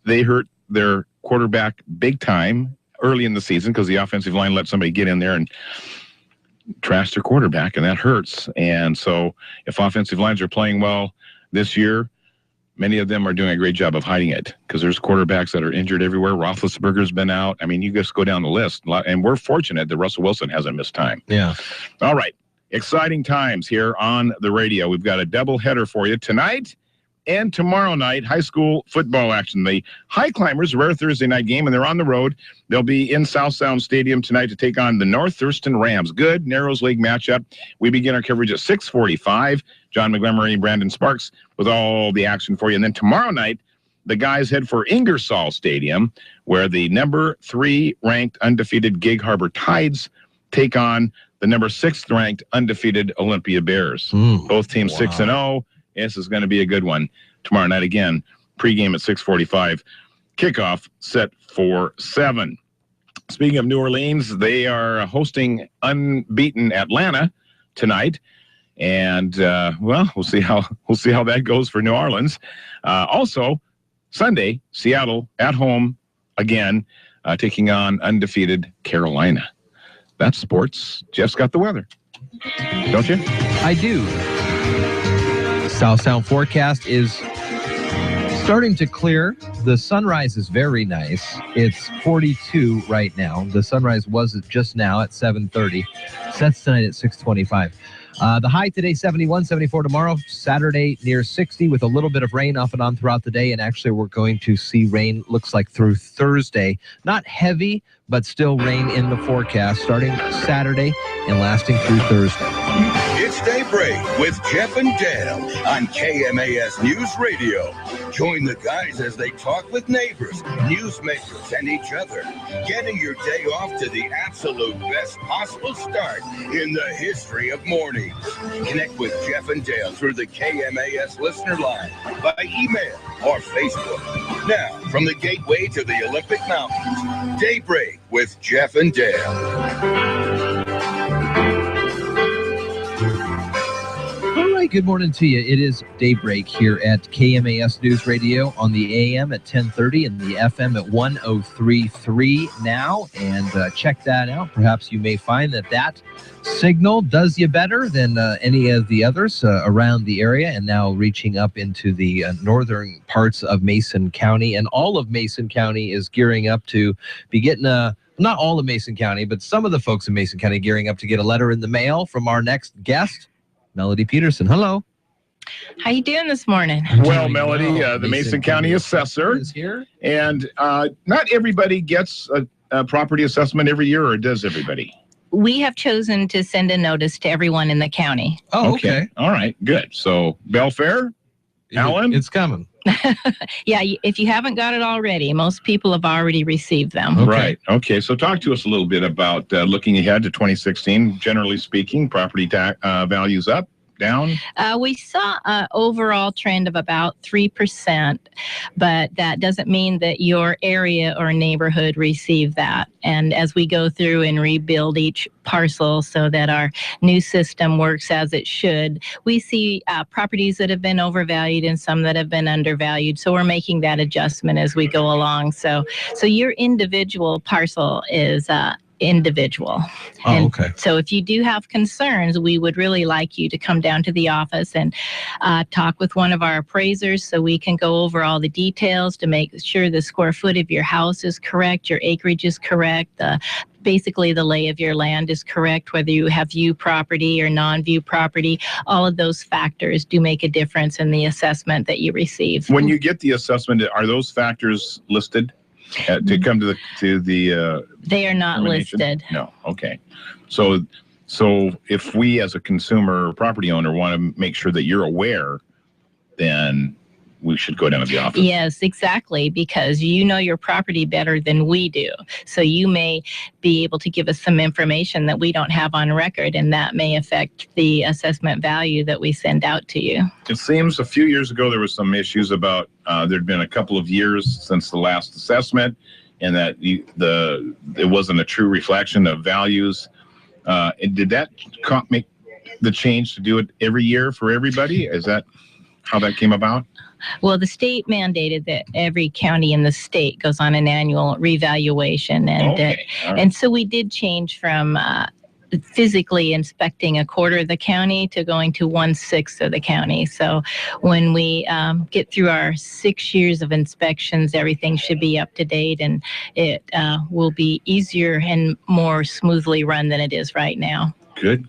they hurt their quarterback big time early in the season because the offensive line let somebody get in there and trash their quarterback, and that hurts. And so if offensive lines are playing well this year, many of them are doing a great job of hiding it because there's quarterbacks that are injured everywhere. Roethlisberger's been out. I mean, you just go down the list. And we're fortunate that Russell Wilson hasn't missed time. Yeah. All right. Exciting times here on the radio. We've got a doubleheader for you tonight and tomorrow night, high school football action. The High Climbers, rare Thursday night game, and they're on the road. They'll be in South Sound Stadium tonight to take on the North Thurston Rams. Good Narrows League matchup. We begin our coverage at 6:45. John McGlemery and Brandon Sparks with all the action for you. And then tomorrow night, the guys head for Ingersoll Stadium, where the number 3 ranked undefeated Gig Harbor Tides take on the number 6th ranked undefeated Olympia Bears. Both teams 6-0. This is going to be a good one tomorrow night again. Pregame at 6:45. Kickoff set for 7. Speaking of New Orleans, they are hosting unbeaten Atlanta tonight, and we'll see how that goes for New Orleans. Also, Sunday, Seattle at home again, taking on undefeated Carolina. That's sports. Jeff's got the weather, don't you? I do. South Sound forecast is starting to clear. The sunrise is very nice. It's 42 right now. The sunrise was just now at 7:30. Sets tonight at 6:25. The high today, 71, 74 tomorrow. Saturday, near 60 with a little bit of rain off and on throughout the day. And actually, we're going to see rain, looks like, through Thursday. Not heavy, but still rain in the forecast starting Saturday and lasting through Thursday. It's Daybreak with Jeff and Dale on KMAS News Radio. Join the guys as they talk with neighbors, newsmakers, and each other, getting your day off to the absolute best possible start in the history of mornings. Connect with Jeff and Dale through the KMAS listener line, by email, or Facebook. Now, from the gateway to the Olympic Mountains, Daybreak with Jeff and Dale. All right, good morning to you. It is Daybreak here at KMAS News Radio on the AM at 1030 and the FM at 103.3 now. And check that out. Perhaps you may find that signal does you better than any of the others around the area, and now reaching up into the northern parts of Mason County. And all of Mason County is gearing up to be getting not all of Mason County, but some of the folks in Mason County gearing up to get a letter in the mail from our next guest, Melody Peterson. Hello. How you doing this morning? Well, Melody, the Mason County assessor is here. And not everybody gets a property assessment every year, or does everybody? We have chosen to send a notice to everyone in the county. Oh, okay. All right, good. So, Belfair, Allen? It's coming. Yeah, if you haven't got it already, most people have already received them. Okay. Right. Okay. So talk to us a little bit about looking ahead to 2016. Generally speaking, property tax values up, down? We saw an overall trend of about 3%, but that doesn't mean that your area or neighborhood received that. And as we go through and rebuild each parcel so that our new system works as it should, we see properties that have been overvalued and some that have been undervalued. So we're making that adjustment as we go along. So your individual parcel is individual. Okay. So if you do have concerns, we would really like you to come down to the office and talk with one of our appraisers so we can go over all the details to make sure the square foot of your house is correct, your acreage is correct, basically the lay of your land is correct, whether you have view property or non-view property. All of those factors do make a difference in the assessment that you receive. When you get the assessment, are those factors listed? To come to the they are not listed. No. Okay. So if we as a consumer property owner want to make sure that you're aware, then we should go down to the office. Yes, exactly, because you know your property better than we do. So you may be able to give us some information that we don't have on record, and that may affect the assessment value that we send out to you. It seems a few years ago there was some issues about there'd been a couple of years since the last assessment, and that it wasn't a true reflection of values. And did that make the change to do it every year for everybody? Is that how that came about? Well, the state mandated that every county in the state goes on an annual revaluation, and and so we did change from physically inspecting a quarter of the county to going to 1/6 of the county. So when we get through our 6 years of inspections, everything should be up to date, and it will be easier and more smoothly run than it is right now. Good.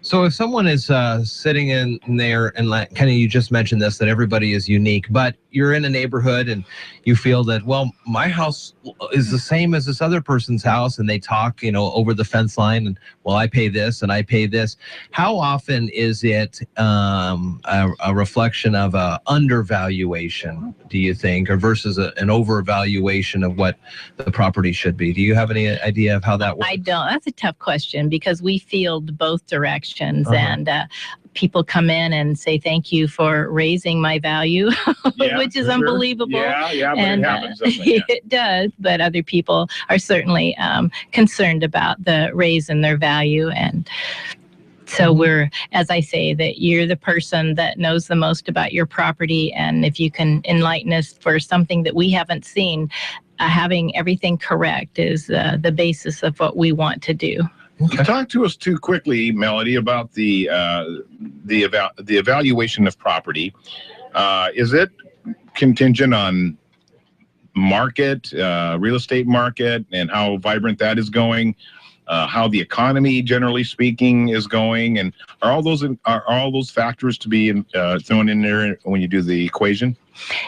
So if someone is sitting in there and kind of, you just mentioned this, that everybody is unique, but you're in a neighborhood and you feel that, well, my house is the same as this other person's house, and they talk, over the fence line, and well, I pay this and I pay this. How often is it a reflection of a undervaluation, do you think, or versus an overvaluation of what the property should be? Do you have any idea of how that works? I don't. That's a tough question because we field both directions, and people come in and say, thank you for raising my value, which is unbelievable. Yeah, but and, it happens, doesn't it? Yeah. It does, but other people are certainly concerned about the raise in their value. And so we're, as I say, that you're the person that knows the most about your property, and if you can enlighten us for something that we haven't seen, having everything correct is the basis of what we want to do. Okay. Talk to us too quickly, Melody, about the evaluation of property. Is it contingent on market, real estate market, and how vibrant that is going? How the economy, generally speaking, is going, and are all those factors to be thrown in there when you do the equation?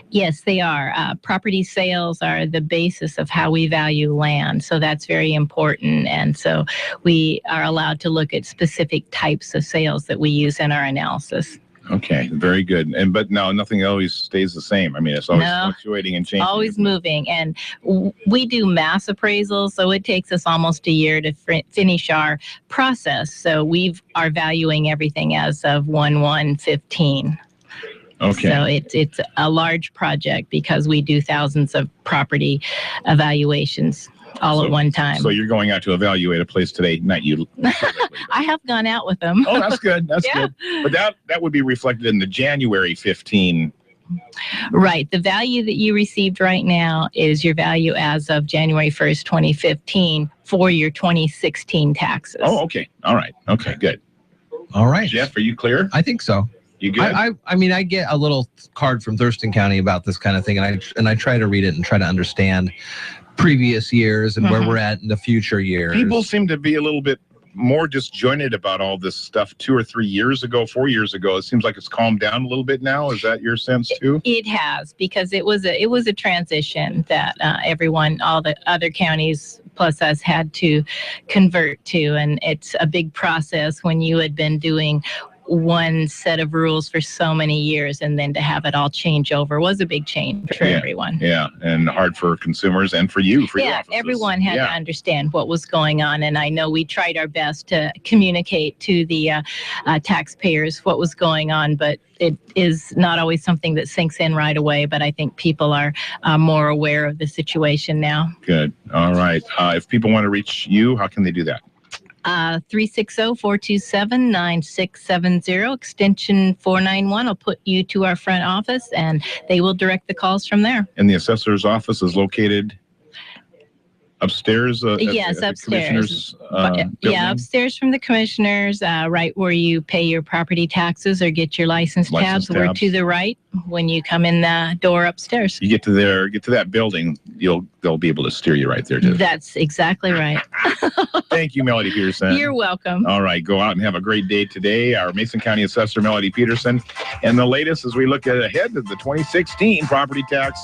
Yes, they are. Property sales are the basis of how we value land, so that's very important. And so we are allowed to look at specific types of sales that we use in our analysis. Okay, very good. But now nothing always stays the same. I mean, it's always fluctuating and changing. Always moving. And we do mass appraisals, so it takes us almost a year to finish our process. So we are valuing everything as of 1/1/15. Okay. So it's a large project because we do thousands of property evaluations all at one time. So you're going out to evaluate a place today, not you. I have gone out with them. Oh, that's good. That's good. But that would be reflected in the January 15. Right. The value that you received right now is your value as of January 1st, 2015 for your 2016 taxes. Oh, okay. All right. Okay, good. All right. Jeff, are you clear? I think so. You good? I mean, I get a little card from Thurston County about this kind of thing, and I try to read it and try to understand previous years and where we're at in the future years. People seem to be a little bit more disjointed about all this stuff 2 or 3 years ago, 4 years ago. It seems like it's calmed down a little bit now. Is that your sense too? It has, because it was a transition that everyone, all the other counties plus us, had to convert to, and it's a big process when you had been doing one set of rules for so many years, and then to have it all change over was a big change for everyone. Yeah, and hard for consumers and for you, for your offices. Everyone had to understand what was going on, and I know we tried our best to communicate to the taxpayers what was going on, but it is not always something that sinks in right away, but I think people are more aware of the situation now. Good. All right. If people want to reach you, how can they do that? 360-427-9670, extension 491 will put you to our front office, and they will direct the calls from there. And the assessor's office is located upstairs? Yes, at upstairs. The upstairs from the commissioners, right where you pay your property taxes or get your license tabs. We're to the right when you come in the door upstairs. You get to that building, they'll be able to steer you right there too. That's exactly right. Thank you, Melody Peterson. You're welcome. All right, go out and have a great day today. Our Mason County Assessor, Melody Peterson. And the latest as we look ahead to the 2016 property tax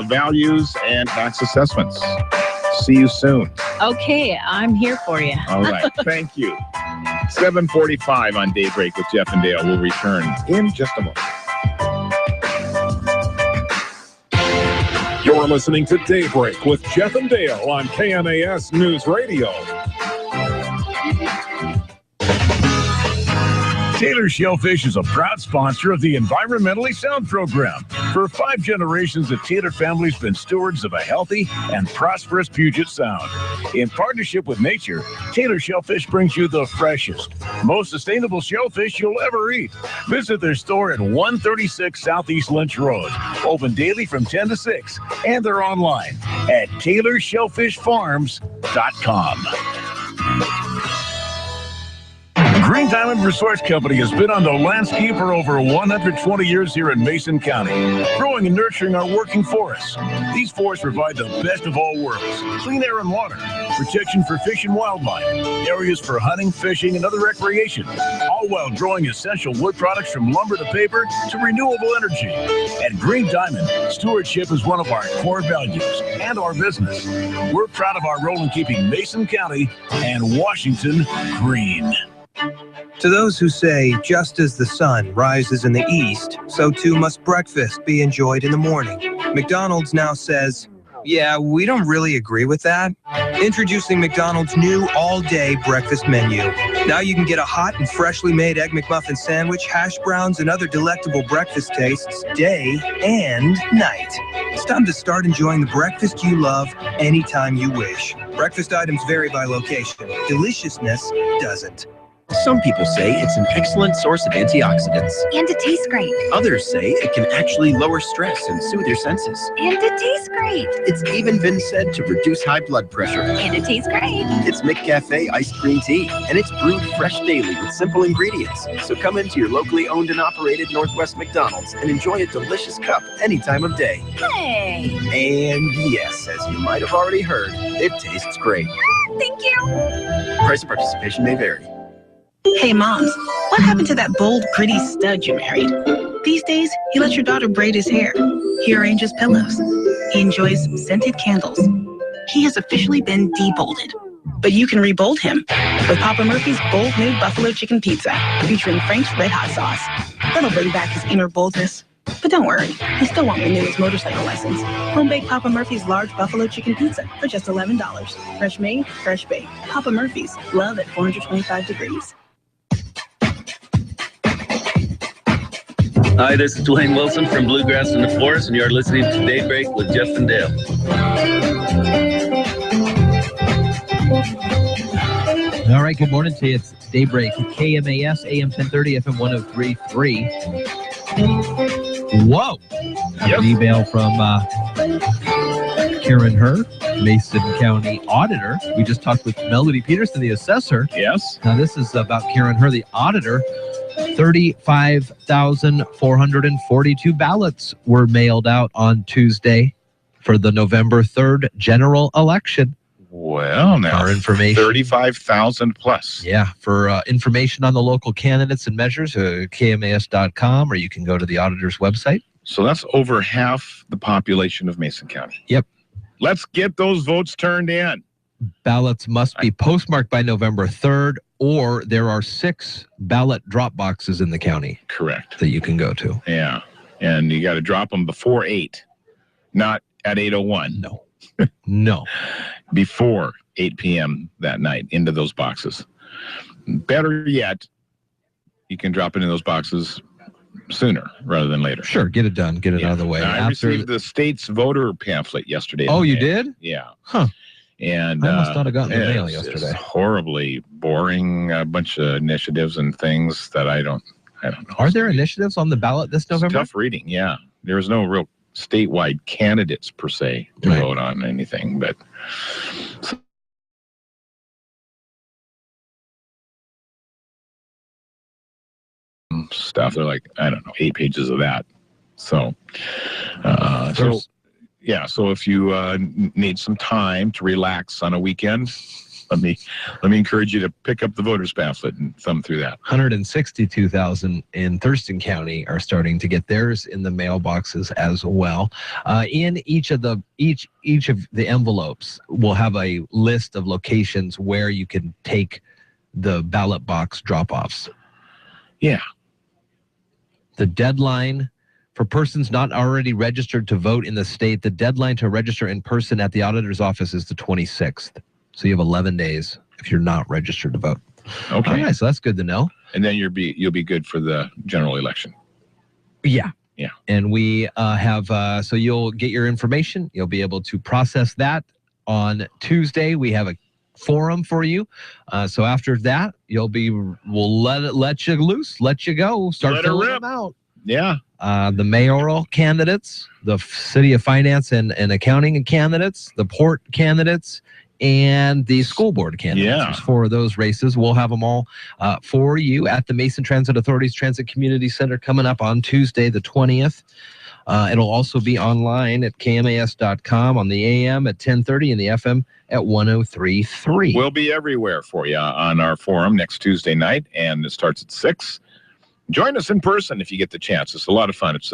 values and tax assessments. See you soon. Okay, I'm here for you. All right, thank you. 7:45 on Daybreak with Jeff and Dale. We'll return in just a moment. You're listening to Daybreak with Jeff and Dale on KMAS News Radio. Taylor Shellfish is a proud sponsor of the Environmentally Sound program. For 5 generations, the Taylor family's been stewards of a healthy and prosperous Puget Sound. In partnership with nature, Taylor Shellfish brings you the freshest, most sustainable shellfish you'll ever eat. Visit their store at 136 Southeast Lynch Road. Open daily from 10 to 6, and they're online at TaylorShellfishFarms.com. Green Diamond Resource Company has been on the landscape for over 120 years here in Mason County, growing and nurturing our working forests. These forests provide the best of all worlds: clean air and water, protection for fish and wildlife, areas for hunting, fishing, and other recreation, all while growing essential wood products from lumber to paper to renewable energy. At Green Diamond, stewardship is one of our core values and our business. We're proud of our role in keeping Mason County and Washington green. To those who say, just as the sun rises in the east, so too must breakfast be enjoyed in the morning, McDonald's now says, yeah, we don't really agree with that. Introducing McDonald's new all-day breakfast menu. Now you can get a hot and freshly made Egg McMuffin sandwich, hash browns, and other delectable breakfast tastes day and night. It's time to start enjoying the breakfast you love anytime you wish. Breakfast items vary by location. Deliciousness doesn't. Some people say it's an excellent source of antioxidants. And it tastes great. Others say it can actually lower stress and soothe your senses. And it tastes great. It's even been said to reduce high blood pressure. And it tastes great. It's McCafe iced green tea, and it's brewed fresh daily with simple ingredients. So come into your locally owned and operated Northwest McDonald's and enjoy a delicious cup any time of day. Hey! And yes, as you might have already heard, it tastes great. Thank you. Price of participation may vary. Hey moms, what happened to that bold, pretty stud you married? These days, he lets your daughter braid his hair. He arranges pillows. He enjoys scented candles. He has officially been debolded. But you can rebold him with Papa Murphy's bold new buffalo chicken pizza, featuring Frank's Red Hot sauce. That'll bring back his inner boldness. But don't worry, he still won't renew his motorcycle license. Home-baked Papa Murphy's large buffalo chicken pizza for just $11. Fresh made, fresh baked. Papa Murphy's, love at 425 degrees. Hi, this is Dwayne Wilson from Bluegrass in the Forest, and you're listening to Daybreak with Jeff and Dale. All right, good morning to you. It's Daybreak, KMAS, AM 1030, FM 103.3. Whoa! An email from Karen Herr, Mason County Auditor. We just talked with Melody Peterson, the assessor. Yes. Now, this is about Karen Herr, the auditor. 35,442 ballots were mailed out on Tuesday for the November 3rd general election. Well, now our information 35,000 plus. Yeah, for information on the local candidates and measures, KMAS.com, or you can go to the auditor's website. So that's over half the population of Mason County. Yep. Let's get those votes turned in. ballots must be postmarked by November 3rd, or there are 6 ballot drop boxes in the county. Correct. That you can go to. Yeah. And you got to drop them before 8, not at 8:01. No. No. Before 8 p.m. that night into those boxes. Better yet, you can drop it in those boxes sooner rather than later. Sure, get it done. Get it out of the way. I received the state's voter pamphlet yesterday. Oh, you did? Yeah. Huh. And I must not have gotten the mail it's yesterday. Horribly boring, a bunch of initiatives and things that I don't know. Are there initiatives on the ballot this November? Tough reading, yeah. There's no real statewide candidates per se to vote on anything, but stuff. They're like, I don't know, 8 pages of that. So, so if you need some time to relax on a weekend, let me encourage you to pick up the voters pamphlet and thumb through that. 162,000 in Thurston County are starting to get theirs in the mailboxes as well. In each of the envelopes, we'll have a list of locations where you can take the ballot box drop-offs. Yeah. The deadline for persons not already registered to vote in the state, the deadline to register in person at the auditor's office is the 26th. So you have 11 days if you're not registered to vote. Okay. All right, so that's good to know. And then you'll be good for the general election. Yeah. Yeah. And we have, so you'll get your information. You'll be able to process that on Tuesday. We have a forum for you. So after that, we'll let you loose, let you go, start filling them out. Yeah. The mayoral candidates, the city of finance and accounting candidates, the port candidates, and the school board candidates. Yeah. There's 4 of those races. We'll have them all for you at the Mason Transit Authority's Transit Community Center coming up on Tuesday, the 20th. It'll also be online at KMAS.com on the AM at 10:30 and the FM at 103.3. We'll be everywhere for you on our forum next Tuesday night, and it starts at 6. Join us in person if you get the chance. It's a lot of fun. It's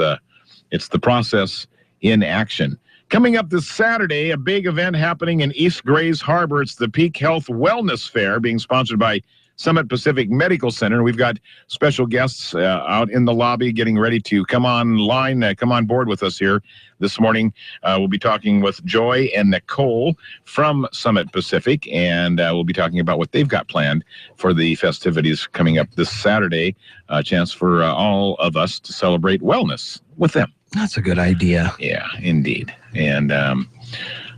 the process in action. Coming up this Saturday, a big event happening in East Grays Harbor. It's the Peak Health Wellness Fair being sponsored by Summit Pacific Medical Center. We've got special guests out in the lobby getting ready to come online, come on board with us here this morning. We'll be talking with Joy and Nicole from Summit Pacific, and we'll be talking about what they've got planned for the festivities coming up this Saturday. A chance for all of us to celebrate wellness with them. That's a good idea. Yeah, indeed. And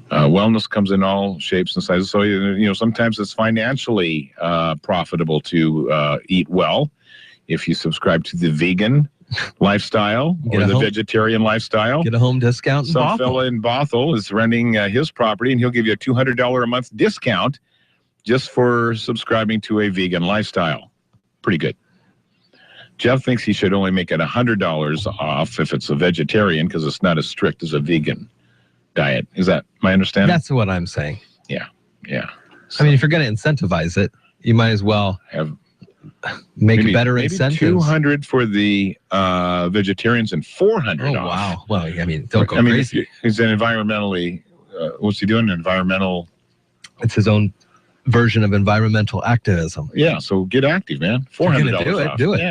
wellness comes in all shapes and sizes. So, sometimes it's financially profitable to eat well. If you subscribe to the vegan lifestyle or the vegetarian lifestyle. Get a home discount in Some fella in Bothell is renting his property, and he'll give you a $200 a month discount just for subscribing to a vegan lifestyle. Pretty good. Jeff thinks he should only make it $100 off if it's a vegetarian because it's not as strict as a vegan diet. Is that my understanding? That's what I'm saying. Yeah. I mean, if you're going to incentivize it, you might as well make better incentives. $200 for the vegetarians and $400 off. Wow. Well, I mean, don't go crazy. He's an environmentally, what's he doing? It's his own version of environmental activism. Yeah, so get active, man. $400 off. Do it.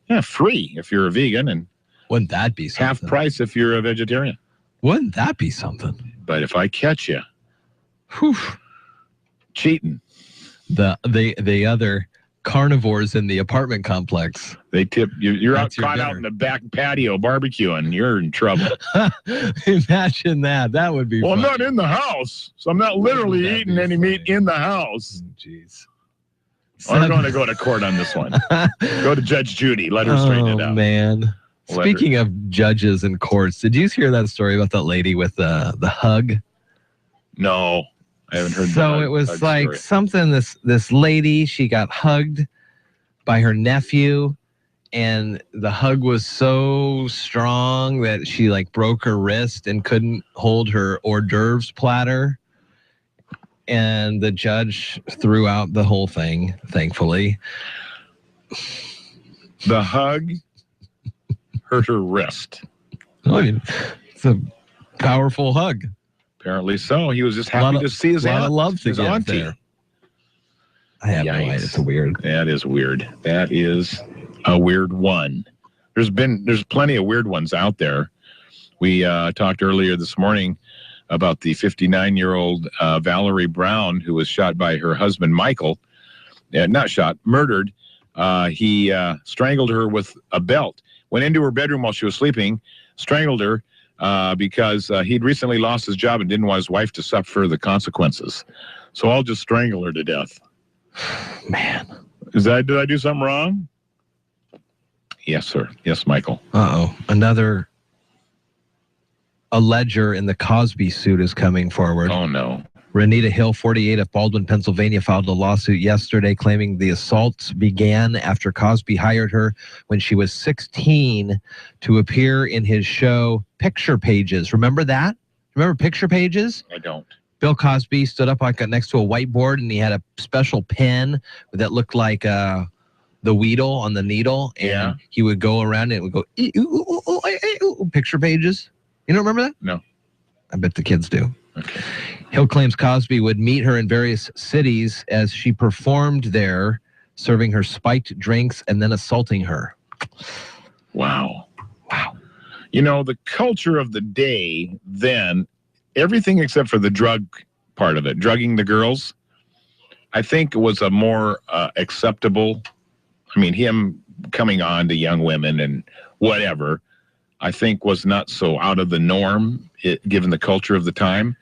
Yeah, free if you're a vegan, and wouldn't that be something? Half price if you're a vegetarian. Wouldn't that be something? But if I catch you, cheating. The other carnivores in the apartment complex, they tip you. You're caught out in the back patio barbecuing. You're in trouble. Imagine that. That would be. Well, I'm not in the house, so I'm not literally eating any meat in the house. Jeez. I'm going to go to court on this one. Go to Judge Judy. Let her straighten it out. Oh, man. Speaking of judges and courts, did you hear that story about that lady with the hug? No, I haven't heard. So it was like something. This lady, she got hugged by her nephew, and the hug was so strong that she broke her wrist and couldn't hold her hors d'oeuvres platter. And the judge threw out the whole thing, thankfully. The hug hurt her wrist. I mean, it's a powerful hug. Apparently so. He was just happy to see his aunt. A lot of love to his give auntie. there. I have no idea. It's weird. That is weird. That is a weird one. There's plenty of weird ones out there. We talked earlier this morning about the 59-year-old Valerie Brown, who was shot by her husband, Michael. Not shot, murdered. He strangled her with a belt. Went into her bedroom while she was sleeping, strangled her because he'd recently lost his job and didn't want his wife to suffer the consequences. So I'll just strangle her to death. Man. Did I do something wrong? Yes, sir. Yes, Michael. Uh-oh. Another alleger in the Cosby suit is coming forward. Oh, no. Renita Hill, 48, of Baldwin, Pennsylvania, filed a lawsuit yesterday claiming the assaults began after Cosby hired her when she was 16 to appear in his show Picture Pages. Remember that? Remember Picture Pages? I don't. Bill Cosby stood up like next to a whiteboard, and he had a special pen that looked like the Weedle on the needle, and he would go around and it would go, Picture Pages. You don't remember that? No. I bet the kids do. Okay. Hill claims Cosby would meet her in various cities as she performed there, serving her spiked drinks and then assaulting her. Wow. You know, the culture of the day then, everything except for the drug part of it, drugging the girls, I think was a more acceptable. I mean, him coming on to young women and whatever, I think was not so out of the norm, given the culture of the time.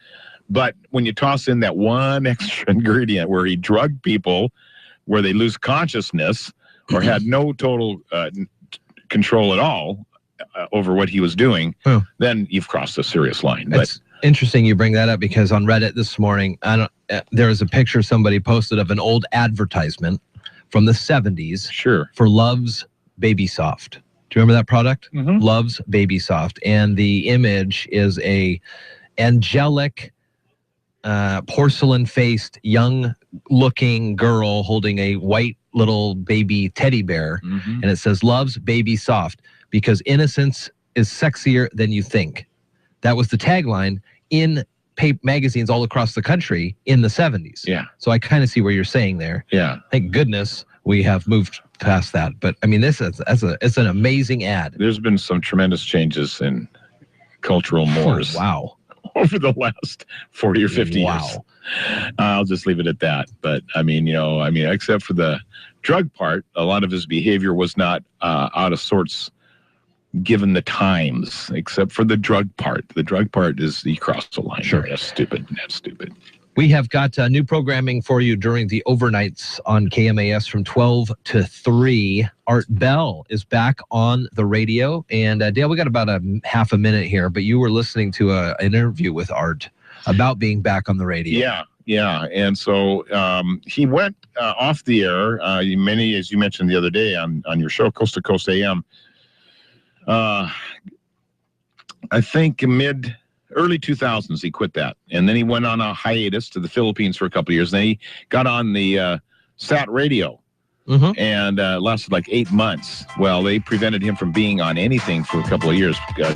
But when you toss in that one extra ingredient where he drugged people, where they lose consciousness or had no total control at all over what he was doing, then you've crossed a serious line. It's interesting you bring that up because on Reddit this morning, there was a picture somebody posted of an old advertisement from the 70s for Love's Baby Soft. Do you remember that product? Mm-hmm. Love's Baby Soft. And the image is a angelic, porcelain-faced, young-looking girl holding a white little baby teddy bear. Mm-hmm. And it says, Love's Baby Soft, because innocence is sexier than you think. That was the tagline in magazines all across the country in the 70s. Yeah. So I kind of see where you're saying there. Yeah. Thank goodness we have moved past that. But I mean, it's an amazing ad. There's been some tremendous changes in cultural mores. Oh, wow. Over the last 40 or 50 years. Wow. I'll just leave it at that. But I mean, except for the drug part, a lot of his behavior was not out of sorts given the times, except for the drug part. The drug part is he crossed the line. Sure. That's stupid. That's stupid. We have got new programming for you during the overnights on KMAS from 12 to 3. Art Bell is back on the radio. And Dale, we got about a half a minute here, but you were listening to an interview with Art about being back on the radio. Yeah. And so he went off the air, as you mentioned the other day on your show, Coast to Coast AM. I think early 2000s, he quit that. And then he went on a hiatus to the Philippines for a couple of years. Then he got on the Sat Radio and lasted like 8 months. Well, they prevented him from being on anything for a couple of years. No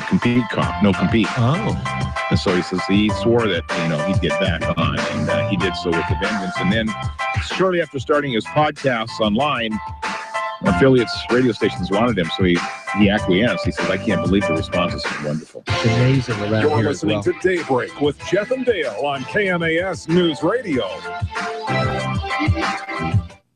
compete. Oh. And so he swore that, he'd get back on. And he did so with a vengeance. And then shortly after starting his podcasts online, affiliates, radio stations wanted him, so he acquiesced. He says, I can't believe the response is wonderful. It's amazing around You're here listening as well. to Daybreak with Jeff and Dale on KMAS News Radio.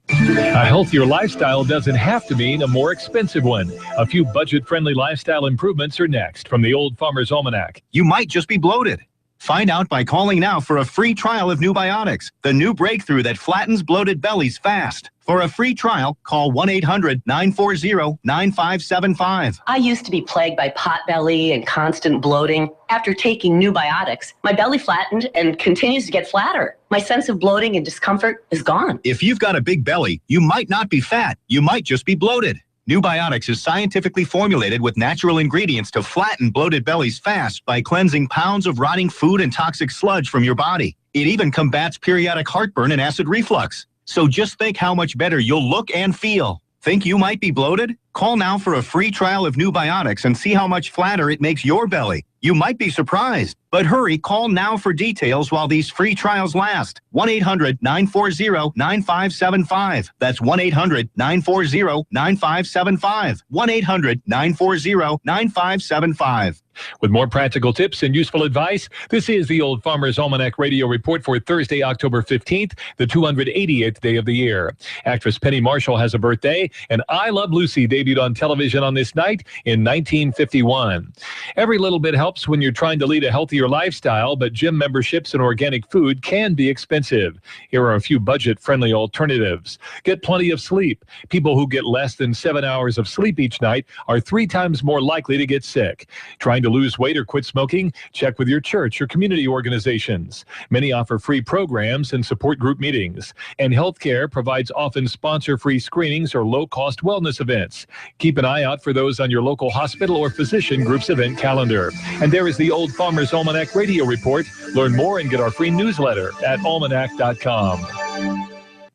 A healthier lifestyle doesn't have to mean a more expensive one. A few budget-friendly lifestyle improvements are next from the Old Farmer's Almanac. You might just be bloated. Find out by calling now for a free trial of New Biotics, the new breakthrough that flattens bloated bellies fast. For a free trial, call 1-800-940-9575. I used to be plagued by potbelly and constant bloating. After taking New Biotics, my belly flattened and continues to get flatter. My sense of bloating and discomfort is gone. If you've got a big belly, you might not be fat. You might just be bloated. New Biotics is scientifically formulated with natural ingredients to flatten bloated bellies fast by cleansing pounds of rotting food and toxic sludge from your body. It even combats periodic heartburn and acid reflux. So just think how much better you'll look and feel. Think you might be bloated? Call now for a free trial of New Biotics and see how much flatter it makes your belly. You might be surprised. But hurry, call now for details while these free trials last. 1-800-940-9575. That's 1-800-940-9575. 1-800-940-9575. With more practical tips and useful advice, this is the Old Farmer's Almanac Radio Report for Thursday, October 15th, the 288th day of the year. Actress Penny Marshall has a birthday, and I Love Lucy debuted on television on this night in 1951. Every little bit helps when you're trying to lead a healthier lifestyle, but gym memberships and organic food can be expensive. Here are a few budget-friendly alternatives. Get plenty of sleep. People who get less than 7 hours of sleep each night are 3 times more likely to get sick. Trying to lose weight or quit smoking? Check with your church or community organizations. Many offer free programs and support group meetings. And healthcare provides often sponsor-free screenings or low-cost wellness events. Keep an eye out for those on your local hospital or physician group's event calendar. And there is the Old Farmer's Almanac Radio Report. Learn more and get our free newsletter at almanac.com.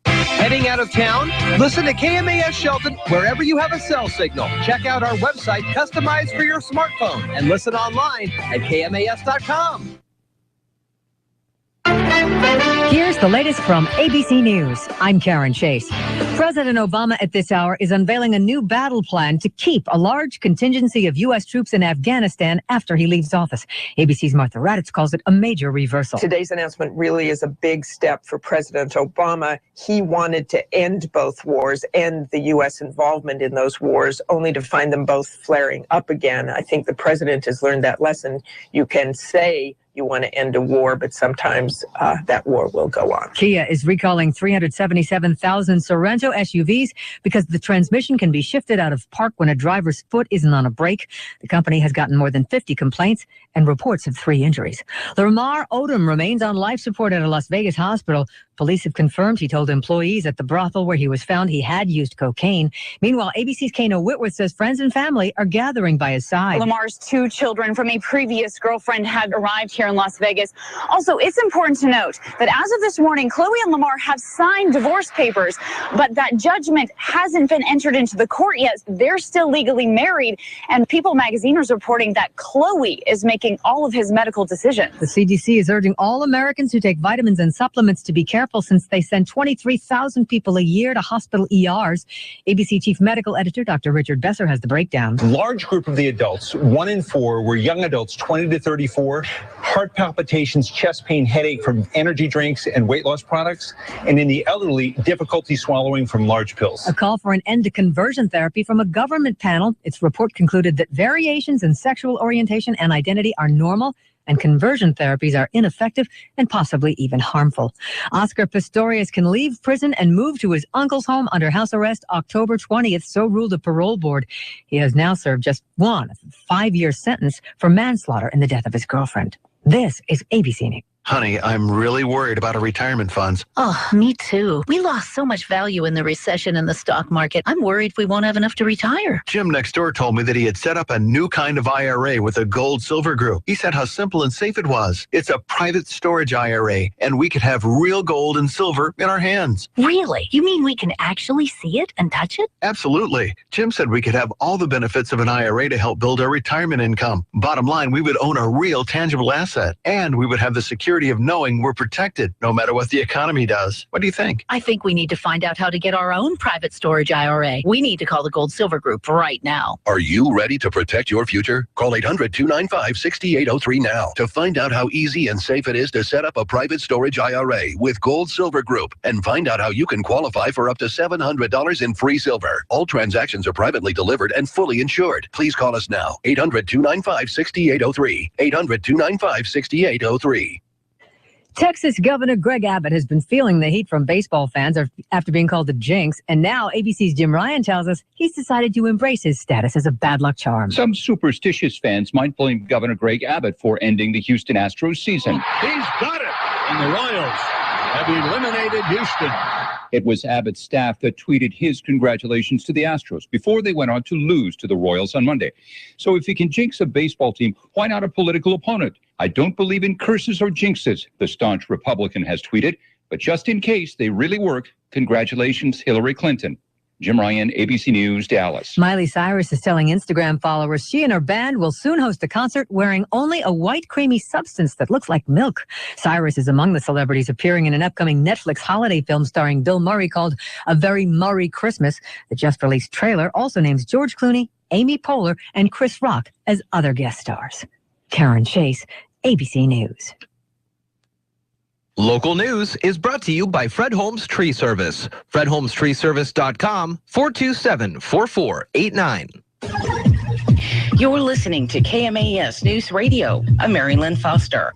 Heading out of town? Listen to KMAS Shelton wherever you have a cell signal. Check out our website customized for your smartphone and listen online at KMAS.com. Here's the latest from ABC News. I'm Karen Chase. President Obama at this hour is unveiling a new battle plan to keep a large contingency of U.S. troops in Afghanistan after he leaves office. ABC's Martha Raddatz calls it a major reversal. Today's announcement really is a big step for President Obama. He wanted to end both wars, end the U.S. involvement in those wars, only to find them both flaring up again. I think the president has learned that lesson. You can say you want to end a war, but sometimes that war will go on. Kia is recalling 377,000 Sorento SUVs because the transmission can be shifted out of park when a driver's foot isn't on a brake. The company has gotten more than 50 complaints and reports of 3 injuries. Lamar Odom remains on life support at a Las Vegas hospital. Police have confirmed he told employees at the brothel where he was found he had used cocaine. Meanwhile, ABC's Kano Whitworth says friends and family are gathering by his side. Lamar's 2 children from a previous girlfriend have arrived here in Las Vegas. Also, it's important to note that as of this morning, Chloe and Lamar have signed divorce papers, but that judgment hasn't been entered into the court yet. They're still legally married, and People magazine is reporting that Chloe is making all of his medical decisions. The CDC is urging all Americans who take vitamins and supplements to be careful since they send 23,000 people a year to hospital ERs. ABC Chief Medical Editor Dr. Richard Besser has the breakdown. Large group of the adults, 1 in 4, were young adults 20 to 34, heart palpitations, chest pain, headache from energy drinks and weight loss products, and in the elderly, difficulty swallowing from large pills. A call for an end to conversion therapy from a government panel. Its report concluded that variations in sexual orientation and identity are normal, and conversion therapies are ineffective and possibly even harmful. Oscar Pistorius can leave prison and move to his uncle's home under house arrest October 20th, so ruled a parole board. He has now served just 1 5-year sentence for manslaughter in the death of his girlfriend. This is ABC News. Honey, I'm really worried about our retirement funds. Oh, me too. We lost so much value in the recession in the stock market. I'm worried we won't have enough to retire. Jim next door told me that he had set up a new kind of IRA with a gold silver group. He said how simple and safe it was. It's a private storage IRA, and we could have real gold and silver in our hands. Really? You mean we can actually see it and touch it? Absolutely. Jim said we could have all the benefits of an IRA to help build our retirement income. Bottom line, we would own a real tangible asset, and we would have the security of knowing we're protected no matter what the economy does. What do you think? I think we need to find out how to get our own private storage IRA. We need to call the Gold Silver Group right now. Are you ready to protect your future? Call 800-295-6803 now to find out how easy and safe it is to set up a private storage IRA with Gold Silver Group, and find out how you can qualify for up to $700 in free silver. All transactions are privately delivered and fully insured. Please call us now. 800-295-6803. 800-295-6803. Texas Governor Greg Abbott has been feeling the heat from baseball fans after being called the jinx, and now ABC's Jim Ryan tells us he's decided to embrace his status as a bad luck charm. Some superstitious fans might blame Governor Greg Abbott for ending the Houston Astros season. He's got it, and the Royals have eliminated Houston. It was Abbott's staff that tweeted his congratulations to the Astros before they went on to lose to the Royals on Monday. So if he can jinx a baseball team, why not a political opponent? I don't believe in curses or jinxes, the staunch Republican has tweeted, but just in case they really work, congratulations, Hillary Clinton. Jim Ryan, ABC News, Dallas. Miley Cyrus is telling Instagram followers she and her band will soon host a concert wearing only a white creamy substance that looks like milk. Cyrus is among the celebrities appearing in an upcoming Netflix holiday film starring Bill Murray called A Very Murray Christmas. The just-released trailer also names George Clooney, Amy Poehler, and Chris Rock as other guest stars. Karen Chase, ABC News. Local news is brought to you by Fred Holmes Tree Service. FredHolmesTreeService.com, 427-4489. You're listening to KMAS News Radio. I'm Mary Lynn Foster.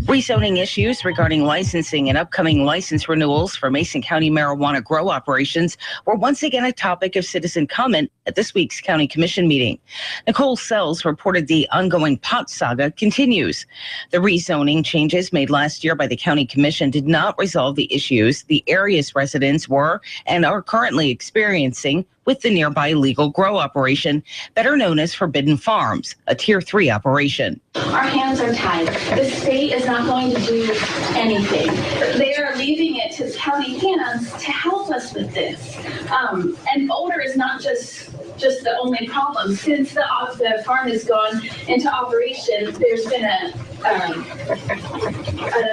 Rezoning issues regarding licensing and upcoming license renewals for Mason County marijuana grow operations were once again a topic of citizen comment at this week's County Commission meeting. Nicole Sells reported the ongoing pot saga continues. The rezoning changes made last year by the County Commission did not resolve the issues the area's residents were and are currently experiencing with the nearby legal grow operation, better known as Forbidden Farms, a Tier 3 operation. Our hands are tied. The state is not going to do anything. They are leaving it to county hands to help us with this. And odor is not just the only problem. Since the farm has gone into operation, there's been an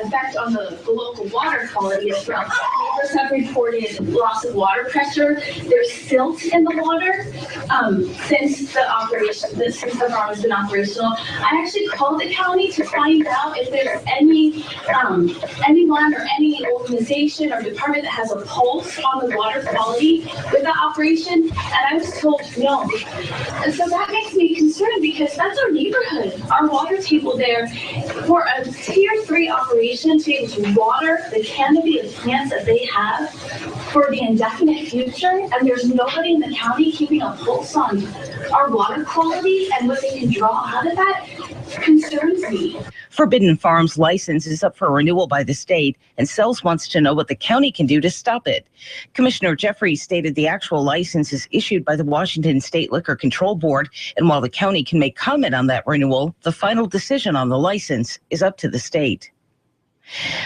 effect on the local water quality as well. Neighbors have reported loss of water pressure. There's silt in the water since the farm has been operational. I actually called the county to find out if there's anyone or any organization or department that has a pulse on the water quality with that operation, and I was told no. And so that makes me concerned because that's our neighborhood, our water table there. For a Tier 3 operation to be able to water the canopy of plants that they have for the indefinite future, and there's nobody in the county keeping a pulse on our water quality and what they can draw out of that, concerns me. Forbidden Farms license is up for renewal by the state, and Sells wants to know what the county can do to stop it. Commissioner Jeffries stated the actual license is issued by the Washington State Liquor Control Board, and while the county can make comment on that renewal, the final decision on the license is up to the state.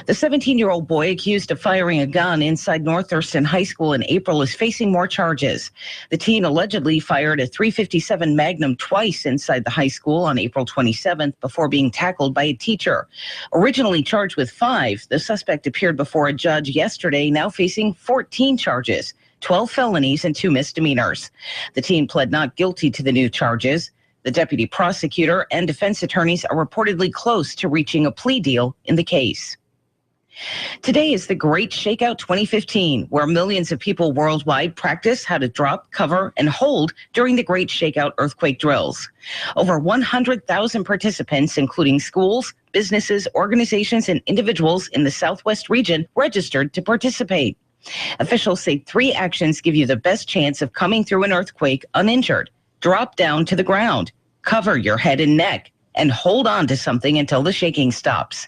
The 17-year-old boy accused of firing a gun inside North Thurston High School in April is facing more charges. The teen allegedly fired a .357 Magnum twice inside the high school on April 27th before being tackled by a teacher. Originally charged with 5, the suspect appeared before a judge yesterday, now facing 14 charges, 12 felonies and 2 misdemeanors. The teen pled not guilty to the new charges. The deputy prosecutor and defense attorneys are reportedly close to reaching a plea deal in the case. Today is the Great Shakeout 2015, where millions of people worldwide practice how to drop, cover, and hold during the Great Shakeout earthquake drills. Over 100,000 participants, including schools, businesses, organizations, and individuals in the Southwest region, registered to participate. Officials say 3 actions give you the best chance of coming through an earthquake uninjured. Drop down to the ground, cover your head and neck, and hold on to something until the shaking stops.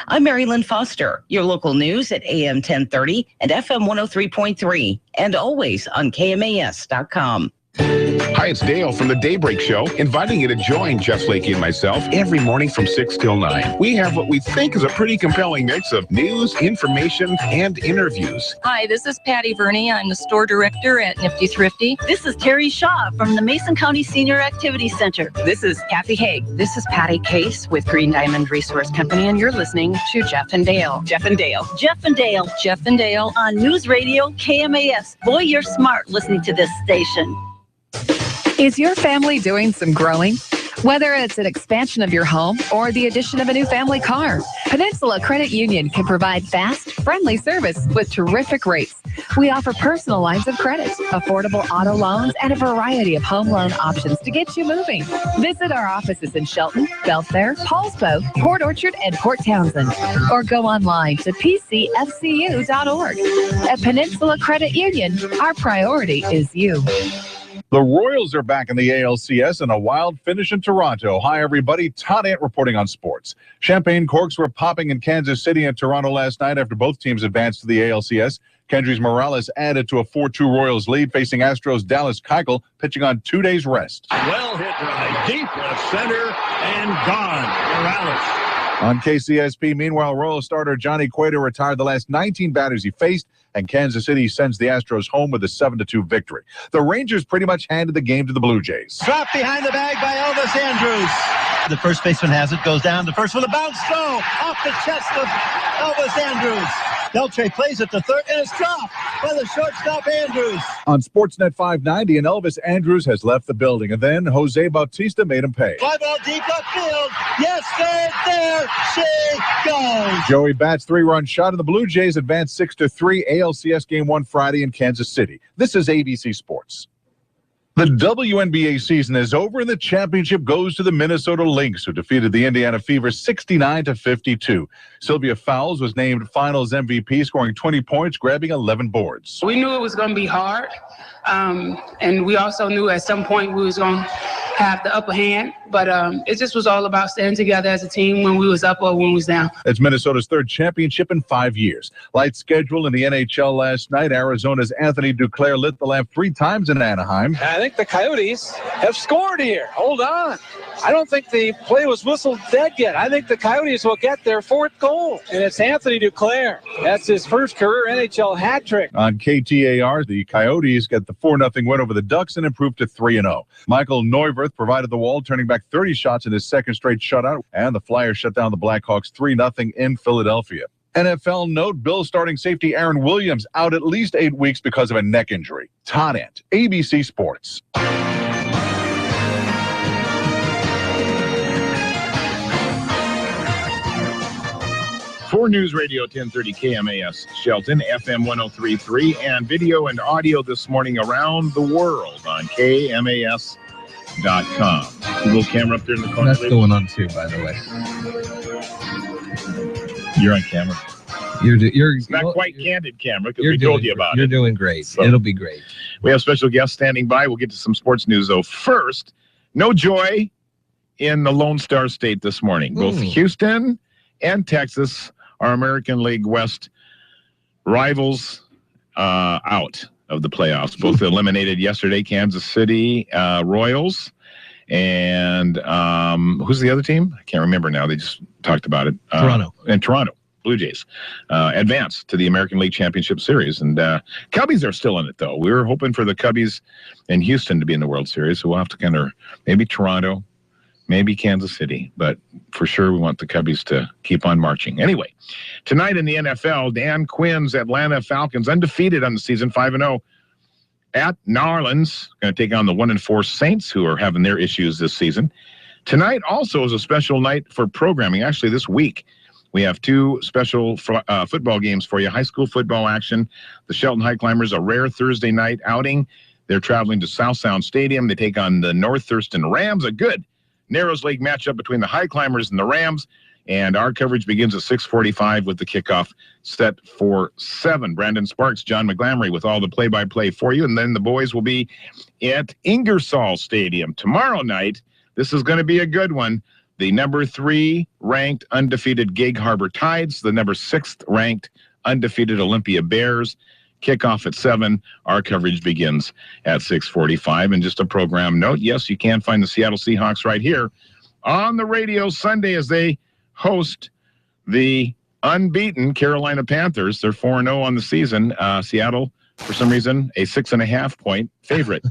I'm Mary Lynn Foster, your local news at AM 1030 and FM 103.3, and always on KMAS.com. Hi, it's Dale from the Daybreak Show, inviting you to join Jeff Lakey and myself every morning from 6 till 9. We have what we think is a pretty compelling mix of news, information, and interviews. Hi, this is Patty Verney. I'm the store director at Nifty Thrifty. This is Terry Shaw from the Mason County Senior Activity Center. This is Kathy Haig. This is Patty Case with Green Diamond Resource Company, and you're listening to Jeff and Dale. Jeff and Dale. Jeff and Dale. Jeff and Dale on Newsradio KMAS. Boy, you're smart listening to this station. Is your family doing some growing? Whether it's an expansion of your home or the addition of a new family car, Peninsula Credit Union can provide fast, friendly service with terrific rates. We offer personal lines of credit, affordable auto loans, and a variety of home loan options to get you moving. Visit our offices in Shelton, Belfair, Paulsbo, Port Orchard, and Port Townsend, or go online to pcfcu.org. At Peninsula Credit Union, our priority is you. The Royals are back in the ALCS and a wild finish in Toronto. Hi, everybody. Todd Ant reporting on sports. Champagne corks were popping in Kansas City and Toronto last night after both teams advanced to the ALCS. Kendrys Morales added to a 4-2 Royals lead, facing Astros' Dallas Keuchel, pitching on 2 days' rest. Well hit drive, deep left center, and gone. Morales. On KCSP, meanwhile, Royal starter Johnny Cueto retired the last 19 batters he faced and Kansas City sends the Astros home with a 7-2 victory. The Rangers pretty much handed the game to the Blue Jays. Dropped behind the bag by Elvis Andrus. The first baseman has it, goes down to first with a bounce throw off the chest of Elvis Andrus. Beltre plays it to third, and it's dropped by the shortstop Andrus. On Sportsnet 590, and Elvis Andrus has left the building, and then Jose Bautista made him pay. Fly ball deep left field. Yes, sir, there she goes. Joey Bat's 3-run shot, and the Blue Jays advanced 6-3 ALCS Game 1 Friday in Kansas City. This is ABC Sports. The WNBA season is over, and the championship goes to the Minnesota Lynx, who defeated the Indiana Fever 69-52. Sylvia Fowles was named Finals MVP, scoring 20 points, grabbing 11 boards. We knew it was going to be hard, and we also knew at some point we was going to have the upper hand, but it just was all about standing together as a team when we was up or when we was down. It's Minnesota's third championship in 5 years. Light schedule in the NHL last night. Arizona's Anthony Duclair lit the lamp 3 times in Anaheim. I think the Coyotes have scored here. Hold on. I don't think the play was whistled dead yet. I think the Coyotes will get their 4th goal, and it's Anthony Duclair. That's his first career NHL hat trick. On KTAR, the Coyotes get the 4-0 win over the Ducks and improved to 3-0. Michael Neuwirth provided the wall, turning back 30 shots in his second straight shutout, and the Flyers shut down the Blackhawks 3-0 in Philadelphia. NFL note, Bills starting safety Aaron Williams out at least 8 weeks because of a neck injury. Todd Ant, ABC Sports. For News Radio 1030 KMAS Shelton, FM 103.3, and video and audio this morning around the world on KMAS.com. Little camera up there in the corner. That's going on too, by the way. You're on camera. It's not quite candid camera because we told you about it. You're doing great. So, it'll be great. We have special guests standing by. We'll get to some sports news, though. First, no joy in the Lone Star State this morning. Both Houston and Texas, our American League West rivals, out of the playoffs. Both eliminated yesterday. Kansas City Royals and who's the other team? I can't remember now. They just talked about it. Toronto. And Toronto Blue Jays advance to the American League Championship Series. And Cubbies are still in it, though. We were hoping for the Cubbies and Houston to be in the World Series, so we'll have to kind of maybe Toronto, maybe Kansas City, but for sure we want the Cubbies to keep on marching. Anyway, tonight in the NFL, Dan Quinn's Atlanta Falcons, undefeated on the season, 5-0, at New Orleans, going to take on the 1-4 Saints, who are having their issues this season. Tonight also is a special night for programming. Actually, this week, we have 2 special football games for you. High school football action. The Shelton High Climbers, a rare Thursday night outing. They're traveling to South Sound Stadium. They take on the North Thurston Rams, a good Narrows League matchup between the High Climbers and the Rams. And our coverage begins at 6:45 with the kickoff set for 7. Brandon Sparks, John McGlamory with all the play-by-play for you. And then the boys will be at Ingersoll Stadium tomorrow night. This is going to be a good one. The number 3 ranked undefeated Gig Harbor Tides, the number 6th ranked undefeated Olympia Bears. Kickoff at 7. Our coverage begins at 6:45. And just a program note, yes, you can find the Seattle Seahawks right here on the radio Sunday as they host the unbeaten Carolina Panthers. They're 4-0 on the season. Seattle, for some reason, a 6.5-point favorite.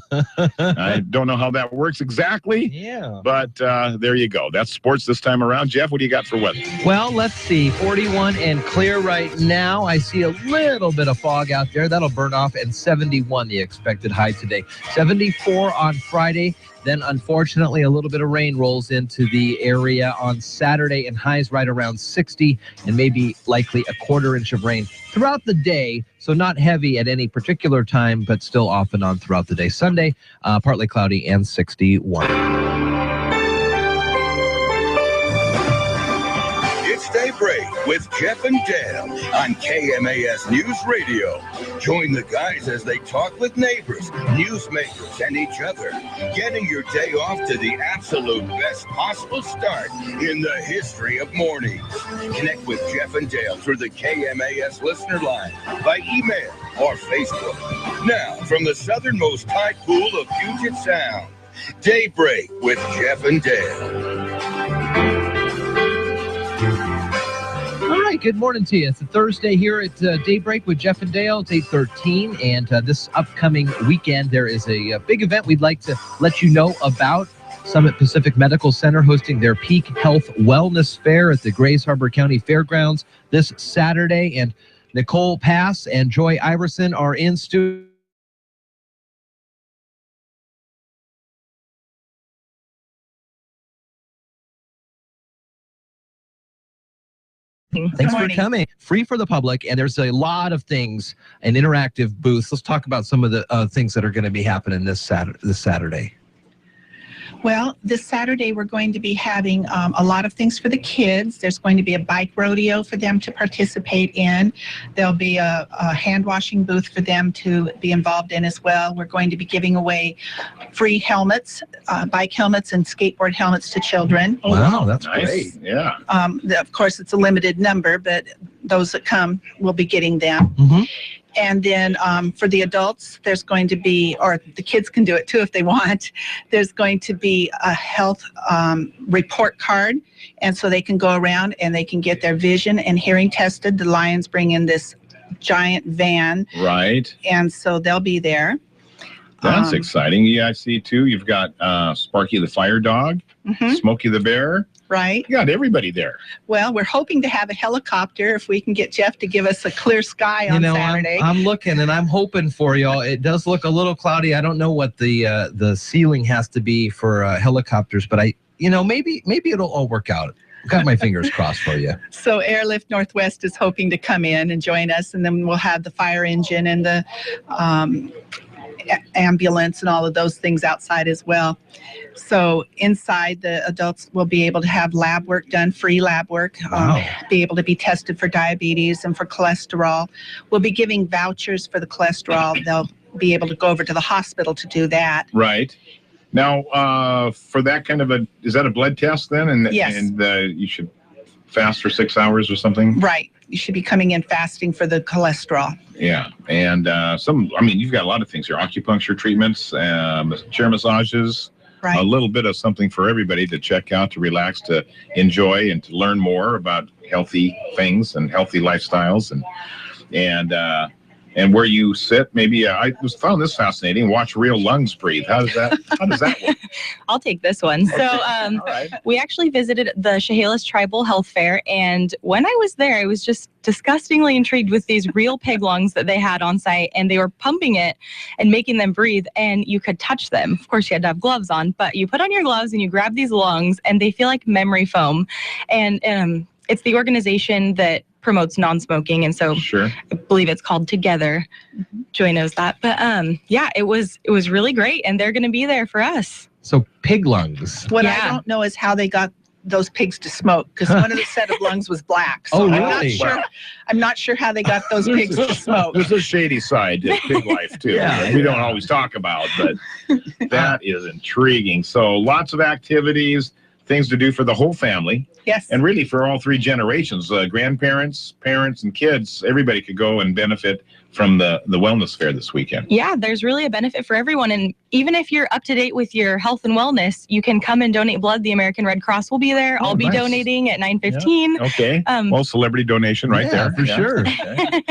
I don't know how that works exactly. Yeah. But there you go. That's sports this time around. Jeff, what do you got for weather? Well, let's see. 41 and clear right now. I see a little bit of fog out there. That'll burn off, and 71 the expected high today. 74 on Friday. Then, unfortunately, a little bit of rain rolls into the area on Saturday, and highs right around 60, and maybe likely a quarter inch of rain throughout the day. So not heavy at any particular time, but still off and on throughout the day. Sunday, partly cloudy and 61. It's Daybreak with Jeff and Dale on KMAS News Radio. Join the guys as they talk with neighbors, newsmakers, and each other, getting your day off to the absolute best possible start in the history of mornings. Connect with Jeff and Dale through the KMAS listener line, by email or Facebook. Now, from the southernmost tide pool of Puget Sound, Daybreak with Jeff and Dale. All right, good morning to you. It's a Thursday here at Daybreak with Jeff and Dale. It's 8:13, and this upcoming weekend there is a big event we'd like to let you know about. Summit Pacific Medical Center hosting their Peak Health Wellness Fair at the Grays Harbor County Fairgrounds this Saturday, and Nicole Pass and Joy Iverson are in studio. Thanks for coming. Free for the public, and there's a lot of things and interactive booths. Let's talk about some of the things that are going to be happening this Saturday. Well, this Saturday we're going to be having a lot of things for the kids. There's going to be a bike rodeo for them to participate in. There'll be a hand washing booth for them to be involved in as well. We're going to be giving away free helmets, bike helmets and skateboard helmets to children. Wow, that's nice. great. Yeah. Of course, it's a limited number, but those that come will be getting them. Mm-hmm. And then for the adults, there's going to be, or the kids can do it too if they want, there's going to be a health report card. And so they can go around and they can get their vision and hearing tested. The Lions bring in this giant van. Right. And so they'll be there. That's exciting. Yeah, I see too. You've got Sparky the Fire Dog, Smokey the Bear. Right. You got everybody there. Well, we're hoping to have a helicopter if we can get Jeff to give us a clear sky on Saturday. I'm looking and I'm hoping for y'all. It does look a little cloudy. I don't know what the ceiling has to be for helicopters, but maybe it'll all work out. Got my fingers crossed for you. So Airlift Northwest is hoping to come in and join us, and then we'll have the fire engine and the ambulance and all of those things outside as well. So inside, the adults will be able to have lab work done, free lab work, be able to be tested for diabetes and for cholesterol. We'll be giving vouchers for the cholesterol. They'll be able to go over to the hospital to do that. Right. Now, for that kind of is that a blood test then? And, yes. And you should fast for 6 hours or something? Right. You should be coming in fasting for the cholesterol. Yeah. And you've got a lot of things here. Acupuncture treatments, chair massages. Right. A little bit of something for everybody to check out, to relax, to enjoy, and to learn more about healthy things and healthy lifestyles, and where you sit. Maybe I found this fascinating. Watch real lungs breathe. How does that work? I'll take this one. So right. We actually visited the Chehalis Tribal Health Fair, and when I was there, I was just disgustingly intrigued with these real pig lungs that they had on site, and they were pumping it and making them breathe, and you could touch them. Of course, you had to have gloves on, but you put on your gloves and you grab these lungs, and they feel like memory foam. And it's the organization that promotes non-smoking, and so sure. I believe it's called Together. Joy knows that, but yeah, it was really great, and they're going to be there for us. So pig lungs. What I don't know is how they got those pigs to smoke, because one of the set of lungs was black. So really? I'm not sure how they got those pigs to smoke. There's a shady side to pig life too. That we don't always talk about, but that is intriguing. So lots of activities, things to do for the whole family. Yes. And really for all three generations, grandparents, parents, and kids. Everybody could go and benefit from the wellness fair this weekend. Yeah, there's really a benefit for everyone. And even if you're up to date with your health and wellness, you can come and donate blood. The American Red Cross will be there. I'll be donating at 9:15. Yeah. Okay. Well, celebrity donation right there. For sure. Okay.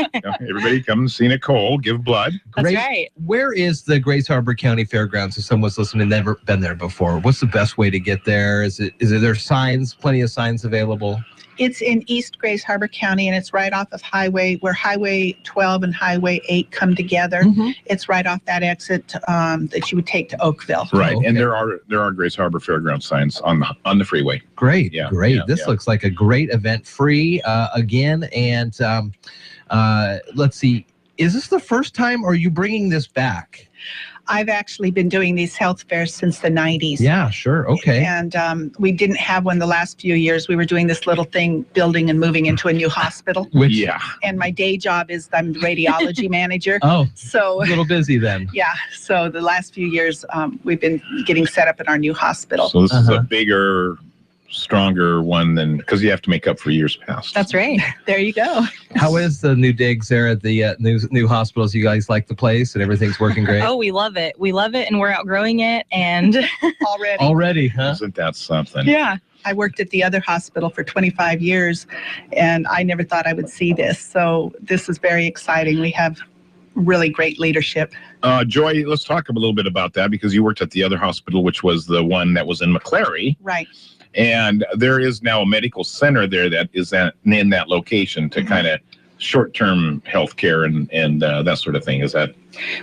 Everybody come and see Nicole give blood. That's right. Where is the Grays Harbor County Fairgrounds? If someone's listening and never been there before, what's the best way to get there? Is there signs, plenty of signs available? It's in East Grays Harbor County, and it's right off of where Highway 12 and Highway 8 come together. It's right off that exit that you would take to Oakville. Right, and there are Grays Harbor Fairground signs on the freeway. Great, great. Yeah, this looks like a great event, free again. And let's see, is this the first time, or are you bringing this back? I've actually been doing these health fairs since the 90s. Yeah, sure. Okay. And we didn't have one the last few years. We were doing this little thing, building and moving into a new hospital. And my day job is I'm the radiology manager. Oh, so a little busy then. Yeah. So the last few years, we've been getting set up in our new hospital. So this is a bigger, stronger one than, because you have to make up for years past. That's right. There you go. How is the new digs there at the new hospitals? You guys like the place and everything's working great? Oh, we love it. We love it, and we're outgrowing it. And already, huh? Isn't that something? Yeah. I worked at the other hospital for 25 years, and I never thought I would see this. So this is very exciting. We have really great leadership. Joy, let's talk a little bit about that, because you worked at the other hospital, which was the one that was in McClary. Right. And there is now a medical center there that is in that location to kind of short-term health care and that sort of thing. Is that?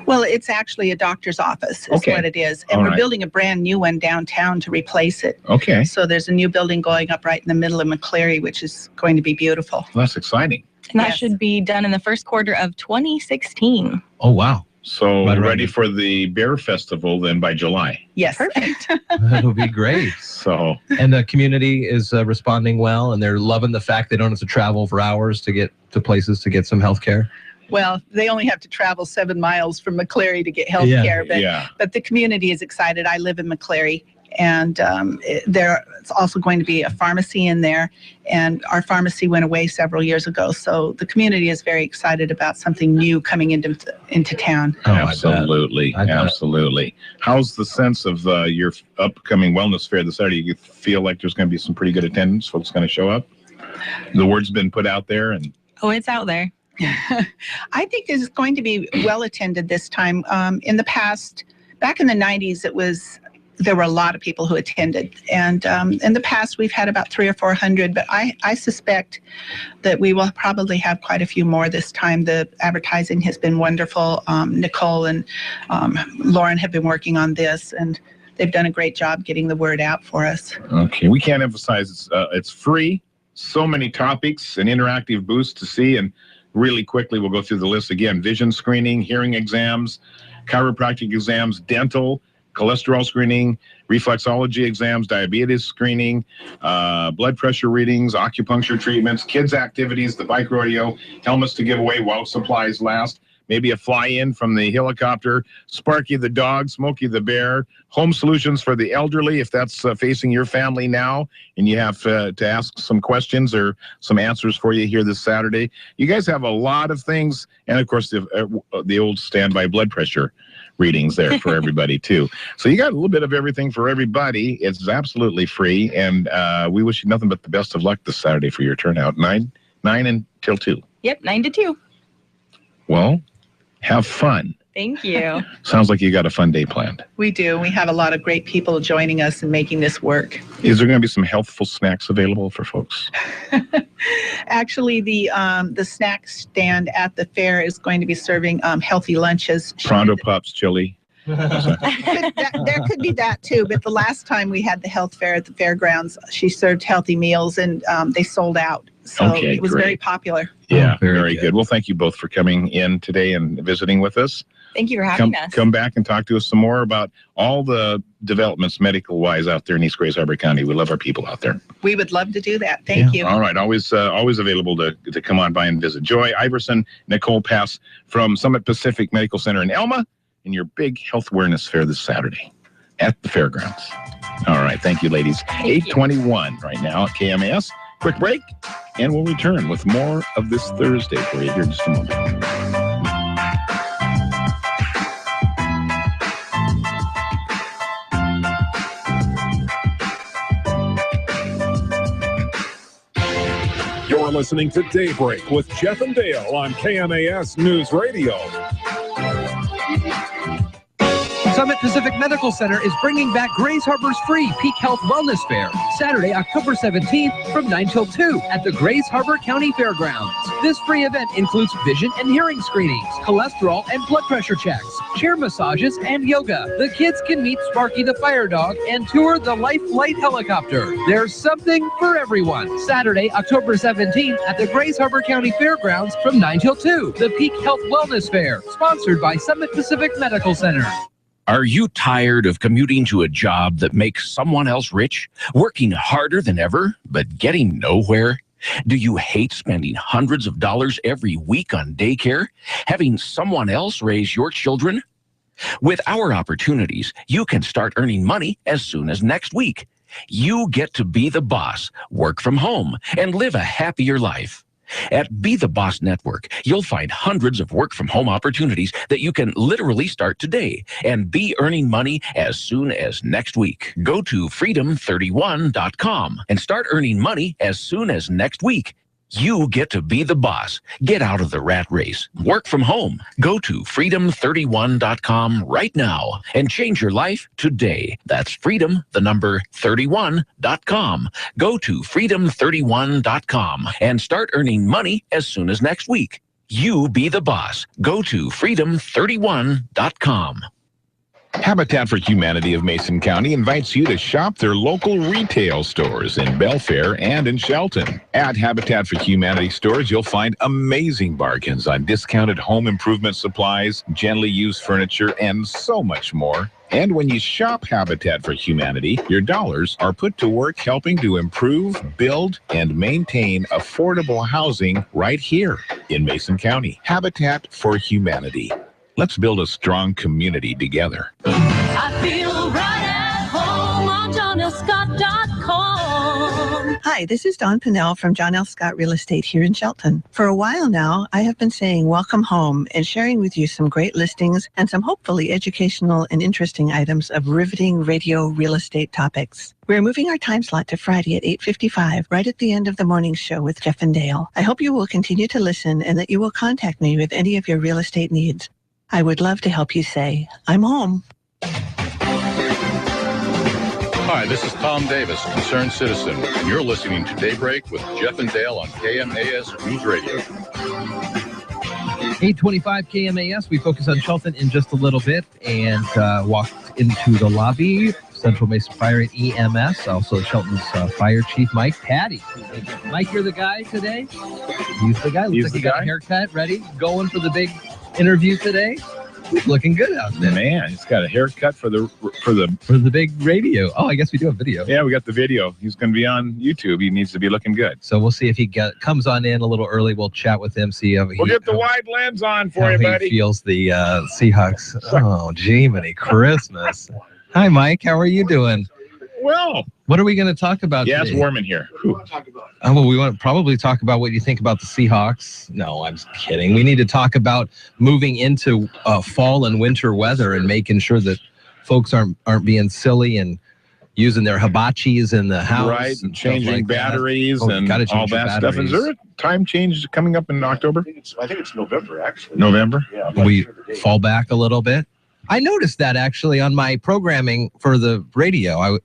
Well, it's actually a doctor's office is what it is. And we're building a brand new one downtown to replace it. Okay. So there's a new building going up right in the middle of McClary, which is going to be beautiful. Well, that's exciting. And that should be done in the first quarter of 2016. Oh, wow. So ready for the Bear Festival then by July. Yes. Perfect. That'll be great. So, and the community is responding well, and they're loving the fact they don't have to travel for hours to get to places to get some health care. Well, they only have to travel 7 miles from McClary to get health care, but the community is excited. I live in McClary, and there's also going to be a pharmacy in there, and our pharmacy went away several years ago, so the community is very excited about something new coming into town. Oh, absolutely. Absolutely. How's the sense of your upcoming wellness fair this Saturday? You feel like there's going to be some pretty good attendance? Folks going to show up? The word's been put out there, and Oh, it's out there. I think it's going to be well attended this time. In the past, back in the 90s, there were a lot of people who attended. And in the past, we've had about 300 or 400, but I suspect that we will probably have quite a few more this time. The advertising has been wonderful. Nicole and Lauren have been working on this, and they've done a great job getting the word out for us. Okay, we can't emphasize it's free. So many topics and interactive booths to see, and really quickly we'll go through the list again. Vision screening, hearing exams, chiropractic exams, dental, cholesterol screening, reflexology exams, diabetes screening, blood pressure readings, acupuncture treatments, kids activities, the bike rodeo, helmets to give away while supplies last, maybe a fly-in from the helicopter, Sparky the dog, Smokey the bear, home solutions for the elderly, if that's facing your family now, and you have to ask some questions or some answers for you here this Saturday. You guys have a lot of things, and of course the old standby blood pressure readings there for everybody too. So you got a little bit of everything for everybody. It's absolutely free, and we wish you nothing but the best of luck this Saturday for your turnout. 9 until 2. Yep, 9 to 2. Well, have fun. Thank you. Sounds like you got a fun day planned. We do. We have a lot of great people joining us and making this work. Is there going to be some healthful snacks available for folks? Actually, the snack stand at the fair is going to be serving healthy lunches. Pronto Pops chili. There could be that too, but the last time we had the health fair at the fairgrounds, she served healthy meals, and they sold out. So it was very popular. Yeah, very good. Well, thank you both for coming in today and visiting with us. Thank you for having us. Come back and talk to us some more about all the developments medical-wise out there in East Grays Harbor County. We love our people out there. We would love to do that. Thank you. All right. Always available to come on by and visit. Joy Iverson, Nicole Pass from Summit Pacific Medical Center in Elma, in your big health awareness fair this Saturday at the fairgrounds. All right. Thank you, ladies. 8:21 right now at KMAS. Quick break, and we'll return with more of this Thursday for you here in just a moment. You're listening to Daybreak with Jeff and Dale on KMAS News Radio. Summit Pacific Medical Center is bringing back Grays Harbor's free Peak Health Wellness Fair, Saturday, October 17th from 9 till 2 at the Grays Harbor County Fairgrounds. This free event includes vision and hearing screenings, cholesterol and blood pressure checks, chair massages, and yoga. The kids can meet Sparky the fire dog and tour the Life Flight helicopter. There's something for everyone. Saturday, October 17th at the Grays Harbor County Fairgrounds from 9 till 2. The Peak Health Wellness Fair, sponsored by Summit Pacific Medical Center. Are you tired of commuting to a job that makes someone else rich, working harder than ever, but getting nowhere? Do you hate spending hundreds of dollars every week on daycare, having someone else raise your children? With our opportunities, you can start earning money as soon as next week. You get to be the boss, work from home, and live a happier life. At Be the Boss Network, you'll find hundreds of work-from-home opportunities that you can literally start today and be earning money as soon as next week. Go to freedom31.com and start earning money as soon as next week. You get to be the boss. Get out of the rat race. Work from home. Go to freedom31.com right now and change your life today. That's freedom31.com. Go to freedom31.com and start earning money as soon as next week. You be the boss. Go to freedom31.com. Habitat for Humanity of Mason County invites you to shop their local retail stores in Belfair and in Shelton. At Habitat for Humanity stores, you'll find amazing bargains on discounted home improvement supplies, gently used furniture, and so much more. And when you shop Habitat for Humanity, your dollars are put to work helping to improve, build, and maintain affordable housing right here in Mason County. Habitat for Humanity. Let's build a strong community together. I feel right at home on JohnLScott.com. Hi, this is Dawn Pinnell from John L. Scott Real Estate here in Shelton. For a while now, I have been saying welcome home and sharing with you some great listings and some hopefully educational and interesting items of riveting radio real estate topics. We're moving our time slot to Friday at 8:55, right at the end of the morning show with Jeff and Dale. I hope you will continue to listen and that you will contact me with any of your real estate needs. I would love to help you say, I'm home. Hi, this is Tom Davis, Concerned Citizen, and you're listening to Daybreak with Jeff and Dale on KMAS News Radio. 825 KMAS. We focus on Shelton in just a little bit and walked into the lobby. Central Mesa Fire and EMS, also Shelton's fire chief, Mike Patty. Mike, you're the guy today? He's the guy. Looks like he got a haircut, ready, going for the big interview today. He's looking good out there. Man, he's got a haircut for the big radio. Oh, I guess we do have video. Yeah, we got the video. He's going to be on YouTube. He needs to be looking good. So we'll see if he comes on in a little early. We'll chat with him. See we'll get the wide lens on for you, buddy. He feels the Seahawks. Oh, Jiminy Christmas. Hi, Mike. How are you doing? Well, what are we going to talk about today? It's warm in here. Well, we want to probably talk about what you think about the Seahawks. No, I'm just kidding. We need to talk about moving into fall and winter weather and making sure that folks aren't being silly and using their hibachis in the house. Right, and changing batteries and all that stuff. Is there a time change coming up in October? I think it's November, actually. November? Yeah. We fall back a little bit. I noticed that actually on my programming for the radio. I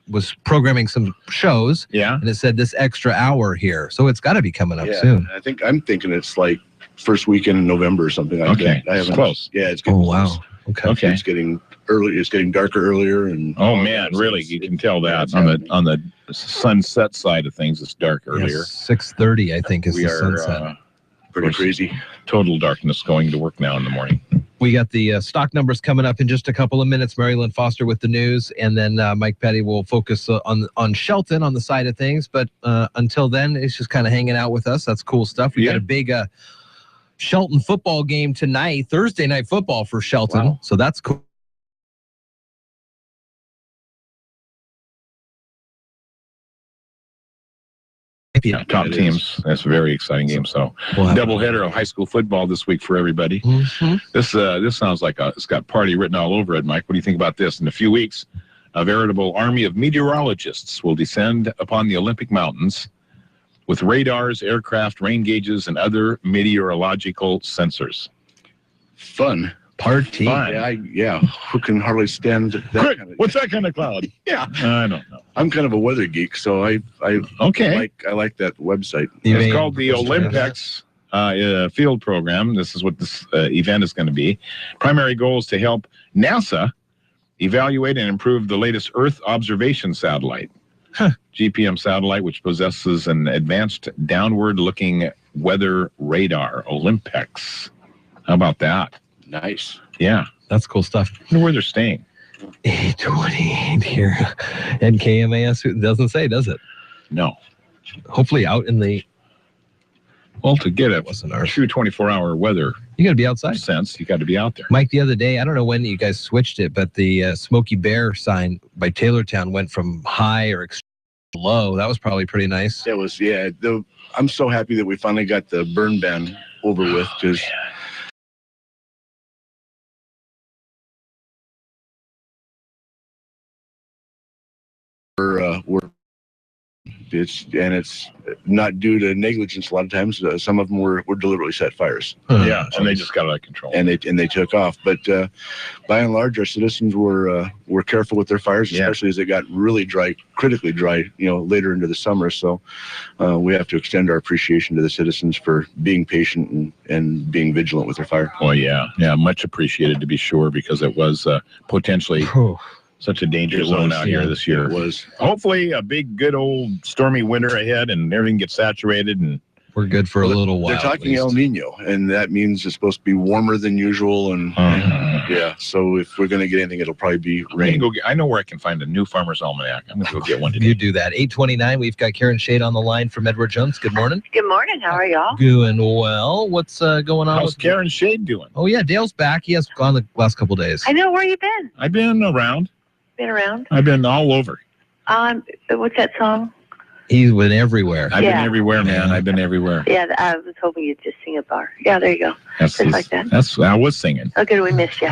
was programming some shows, and it said this extra hour here, so it's got to be coming up soon. I'm thinking it's like first weekend in November or something like that. It's close. Yeah, it's getting close. Okay. It's getting early. It's getting darker earlier, and really, you can tell that on the sunset side of things, it's dark earlier. 6:30, I think, is the sunset. Pretty crazy. Total darkness going to work now in the morning. We got the stock numbers coming up in just a couple of minutes. Marilyn Foster with the news, and then Mike Petty will focus on Shelton on the side of things. But until then, it's just kind of hanging out with us. That's cool stuff. We got a big Shelton football game tonight, Thursday night football for Shelton. Wow. So that's cool. Top teams. That's a very exciting game. So, doubleheader of high school football this week for everybody. Mm-hmm. This sounds like it's got party written all over it, Mike. What do you think about this? In a few weeks, a veritable army of meteorologists will descend upon the Olympic Mountains with radars, aircraft, rain gauges, and other meteorological sensors. Fun. Party. Yeah. Who can hardly stand that Quick, kind of... what's that kind of cloud? Yeah. I don't know. I'm kind of a weather geek, so I like that website. It's called the Olympics field program. This is what this event is going to be. Primary goal is to help NASA evaluate and improve the latest Earth observation satellite. GPM satellite, which possesses an advanced downward-looking weather radar. Olympics. How about that? Nice. Yeah. That's cool stuff. I wonder where they're staying. 828 here. And KMAS, it doesn't say, does it? No. Hopefully out in the... Well, to get a true 24-hour weather... You got to be outside. ...sense, you got to be out there. Mike, the other day, I don't know when you guys switched it, but the Smokey Bear sign by Taylortown went from high or extreme Low. That was probably pretty nice. It was, yeah. I'm so happy that we finally got the burn ban over with because. It's not due to negligence. A lot of times, some of them were deliberately set fires. Yeah, and they just got out of control. And they took off. But by and large, our citizens were careful with their fires, especially as it got really dry, critically dry, later into the summer. So we have to extend our appreciation to the citizens for being patient and being vigilant with their fire. Oh yeah, much appreciated to be sure, because it was potentially. Such a danger zone out here this year. It was. Hopefully a big, good old stormy winter ahead and everything gets saturated and we're good for a little while. They're talking El Nino, and that means it's supposed to be warmer than usual. And so if we're going to get anything, it'll probably be rain. I know where I can find a new Farmer's Almanac. I'm going to go get one today. You do that. 8:29. We've got Karen Shade on the line from Edward Jones. Good morning. Good morning. How are y'all? Doing well. What's going on? How's Karen Shade doing? Oh yeah, Dale's back. He has gone the last couple days. I know. Where you been? I've been around. Been around? I've been all over. What's that song? He's been everywhere. I've been everywhere, man. I've been everywhere. Yeah, I was hoping you'd just sing a bar. Yeah, there you go. Just like that. I was singing. Oh, good. We missed you.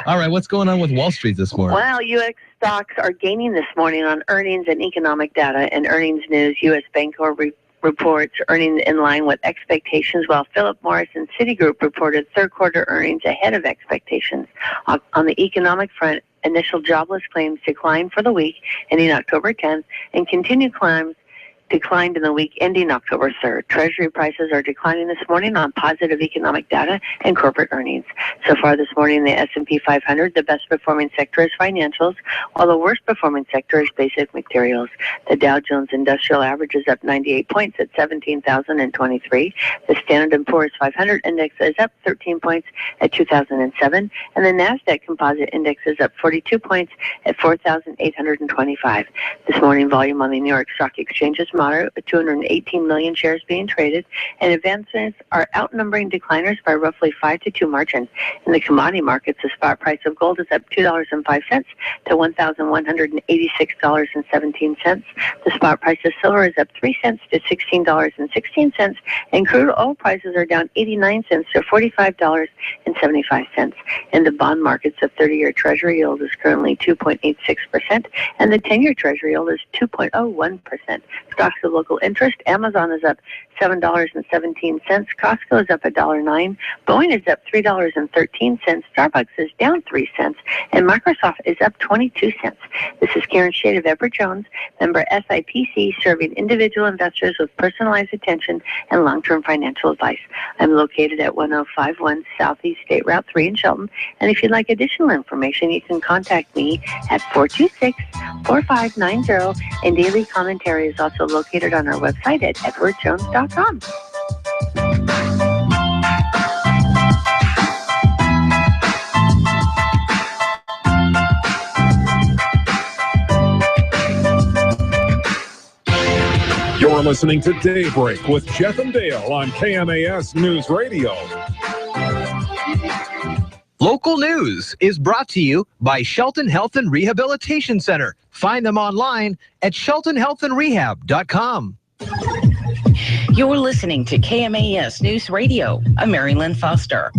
All right. What's going on with Wall Street this morning? Well, U.S. stocks are gaining this morning on earnings and economic data and earnings news. U.S. Bancorp reports earnings in line with expectations, while Philip Morris and Citigroup reported third-quarter earnings ahead of expectations. On the economic front, initial jobless claims declined for the week ending October 10th, and continued climbs declined in the week ending October 3rd. Treasury prices are declining this morning on positive economic data and corporate earnings. So far this morning, the S&P 500, the best performing sector is financials, while the worst performing sector is basic materials. The Dow Jones Industrial Average is up 98 points at 17,023. The Standard & Poor's 500 Index is up 13 points at 2,007. And the NASDAQ Composite Index is up 42 points at 4,825. This morning, volume on the New York Stock Exchange is moderate, with 218 million shares being traded, and advancers are outnumbering decliners by roughly 5-2 margin. In the commodity markets, the spot price of gold is up $2.05 to $1,186.17. The spot price of silver is up 3 cents to $16.16, and crude oil prices are down 89 cents to $45.75. In the bond markets, the 30-year Treasury yield is currently 2.86%, and the 10-year Treasury yield is 2.01%. Stocks of local interest: Amazon is up $7.17. Costco is up $1.09. Boeing is up $3.13. Starbucks is down 3 cents, and Microsoft is up 22 cents. This is Karen Shade of Edward Jones, member SIPC, serving individual investors with personalized attention and long-term financial advice. I'm located at 1051 Southeast State Route 3 in Shelton, and if you'd like additional information, you can contact me at 426-4590, and daily commentary is also located on our website at edwardjones.com. You're listening to Daybreak with Jeff and Dale on KMAS News Radio. Local news is brought to you by Shelton Health and Rehabilitation Center. Find them online at sheltonhealthandrehab.com. You're listening to KMAS News Radio. I'm Mary Lynn Foster.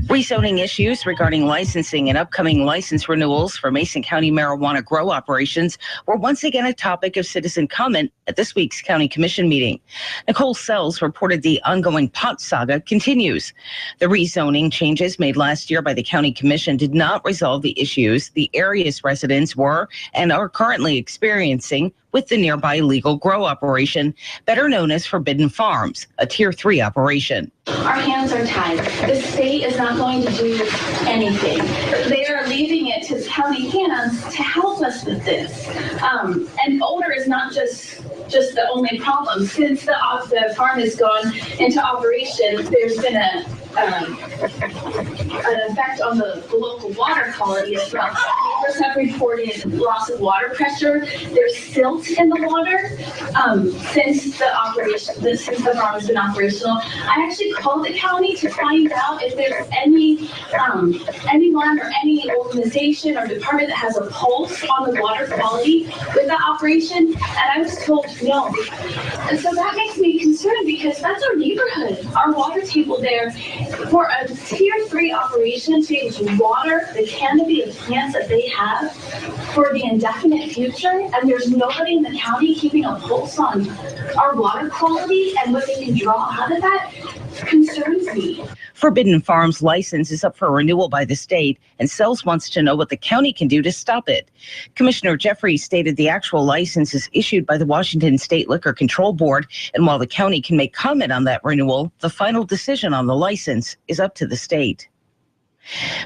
Rezoning issues regarding licensing and upcoming license renewals for Mason County marijuana grow operations were once again a topic of citizen comment at this week's County Commission meeting. Nicole Sells reported the ongoing pot saga continues. The rezoning changes made last year by the County Commission did not resolve the issues the area's residents were and are currently experiencing with the nearby legal grow operation, better known as Forbidden Farms, a Tier 3 operation. Our hands are tied. The state is not going to do anything. They are leaving it to county hands to help us with this. And odor is not just the only problem. Since the farm has gone into operation, there's been an effect on the local water quality as well. neighbors have reported loss of water pressure. There's silt in the water since the farm has been operational. I actually called the county to find out if there's anyone or any organization or department that has a pulse on the water quality with that operation, and I was told no. And so that makes me concerned because that's our neighborhood, our water table there. For a tier 3 operation to be able to water the canopy of plants that they have for the indefinite future, and there's nobody in the county keeping a pulse on our water quality and what they can draw out of that, concerns me. Forbidden Farms license is up for renewal by the state, and Sells wants to know what the county can do to stop it. Commissioner Jeffrey stated the actual license is issued by the Washington State Liquor Control Board, and while the county can make comment on that renewal, the final decision on the license is up to the state.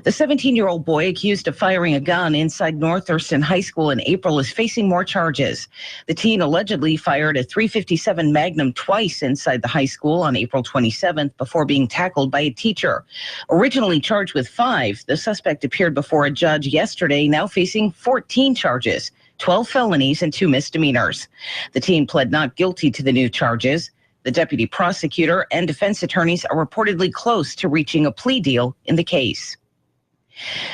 The 17-year-old boy accused of firing a gun inside North Thurston High School in April is facing more charges. The teen allegedly fired a .357 Magnum twice inside the high school on April 27th before being tackled by a teacher. Originally charged with 5, the suspect appeared before a judge yesterday, now facing 14 charges, 12 felonies and 2 misdemeanors. The teen pled not guilty to the new charges. The deputy prosecutor and defense attorneys are reportedly close to reaching a plea deal in the case.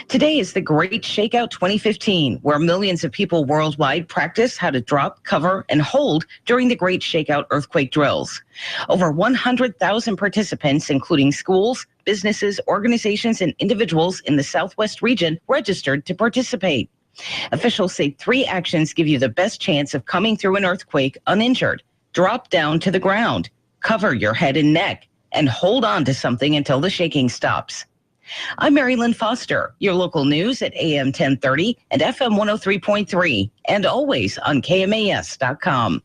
Today is the Great Shakeout 2015, where millions of people worldwide practice how to drop, cover, and hold during the Great Shakeout earthquake drills. Over 100,000 participants, including schools, businesses, organizations, and individuals in the Southwest region, registered to participate. Officials say 3 actions give you the best chance of coming through an earthquake uninjured. Drop down to the ground, cover your head and neck, and hold on to something until the shaking stops. I'm Mary Lynn Foster, your local news at AM 1030 and FM 103.3, and always on KMAS.com.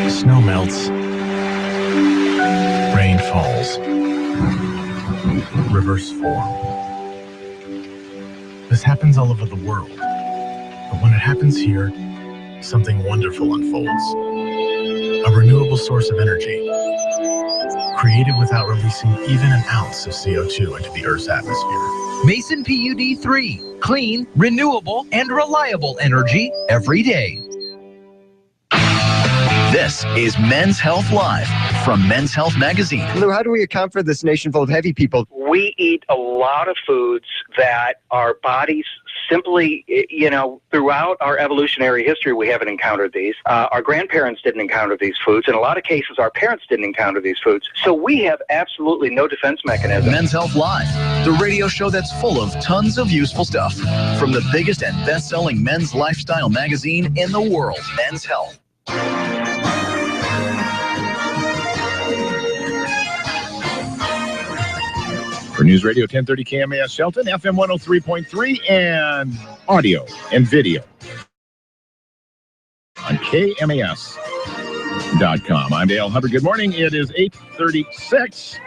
Snow melts. Rain falls. Rivers form. This happens all over the world. But when it happens here, something wonderful unfolds. A renewable source of energy, created without releasing even an ounce of CO2 into the Earth's atmosphere. Mason PUD 3. Clean, renewable, and reliable energy every day. This is Men's Health Live from Men's Health Magazine. Lou, how do we account for this nation full of heavy people? We eat a lot of foods that our bodies simply, throughout our evolutionary history, we haven't encountered these. Our grandparents didn't encounter these foods. In a lot of cases, our parents didn't encounter these foods. So we have absolutely no defense mechanism. Men's Health Live, the radio show that's full of tons of useful stuff. From the biggest and best-selling men's lifestyle magazine in the world, Men's Health. For Newsradio 1030 KMAS Shelton, FM 103.3, and audio and video on KMAS.com. I'm Dale Hubbard. Good morning. It is 8:36.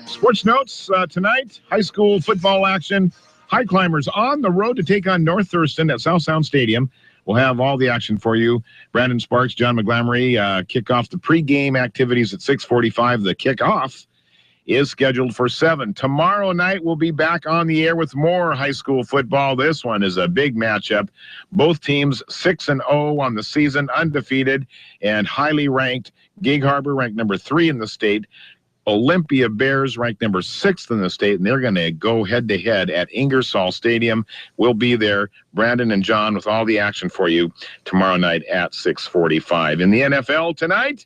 Sports notes tonight, high school football action. High climbers on the road to take on North Thurston at South Sound Stadium. We'll have all the action for you. Brandon Sparks, John McGlamory kick off the pregame activities at 6:45. The kickoff is scheduled for 7. Tomorrow night, we'll be back on the air with more high school football. This one is a big matchup. Both teams 6-0 on the season, undefeated and highly ranked. Gig Harbor ranked number 3 in the state. Olympia Bears ranked number 6 in the state, and they're going to go head-to-head at Ingersoll Stadium. We'll be there, Brandon and John, with all the action for you tomorrow night at 6:45. In the NFL tonight,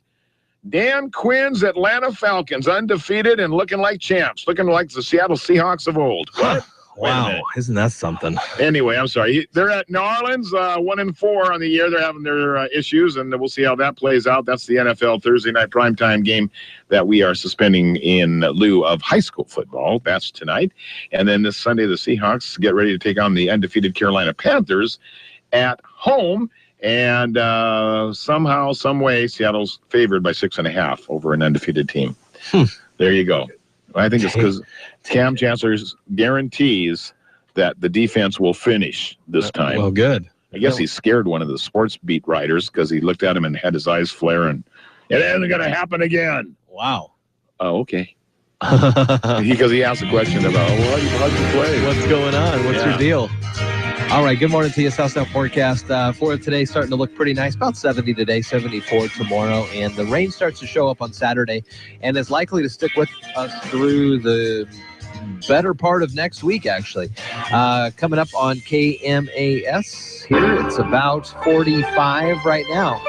Dan Quinn's Atlanta Falcons, undefeated and looking like champs, looking like the Seattle Seahawks of old. What? Wow, isn't that something? Anyway, I'm sorry. They're at New Orleans, 1-4 on the year. They're having their issues, and we'll see how that plays out. That's the NFL Thursday night primetime game that we are suspending in lieu of high school football. That's tonight. And then this Sunday, the Seahawks get ready to take on the undefeated Carolina Panthers at home. And somehow, some way, Seattle's favored by 6.5 over an undefeated team. There you go. I think it's because Cam Chancellor guarantees that the defense will finish this time. Well, good. I guess he scared one of the sports beat writers because he looked at him and had his eyes flare, and it isn't going to happen again. Wow. Oh, okay. Because he asked a question about, how'd you play? What's going on? What's your deal? All right, good morning to you. South Sound forecast for today starting to look pretty nice. About 70 today, 74 tomorrow. And the rain starts to show up on Saturday and is likely to stick with us through the better part of next week, actually. Coming up on KMAS here, it's about 45 right now.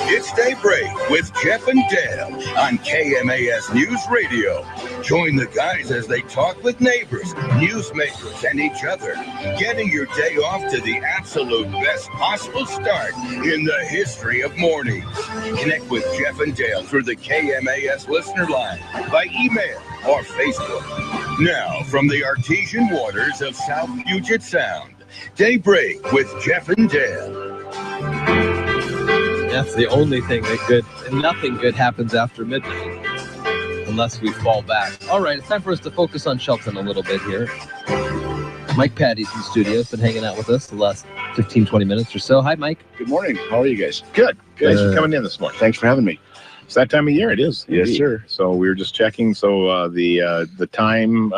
It's Daybreak with Jeff and Dale on KMAS News Radio. Join the guys as they talk with neighbors, newsmakers, and each other, getting your day off to the absolute best possible start in the history of mornings. Connect with Jeff and Dale through the KMAS listener line by email or Facebook. Now, from the artesian waters of South Puget Sound, Daybreak with Jeff and Dale. That's the only thing that good, nothing good happens after midnight, unless we fall back. All right, it's time for us to focus on Shelton a little bit here. Mike Patty's in the studio. Has been hanging out with us the last 15, 20 minutes or so. Hi, Mike. Good morning. How are you guys? Good. Thanks for coming in this morning. Thanks for having me. It's that time of year. It is. Yes, indeed. sir. So we were just checking. So the time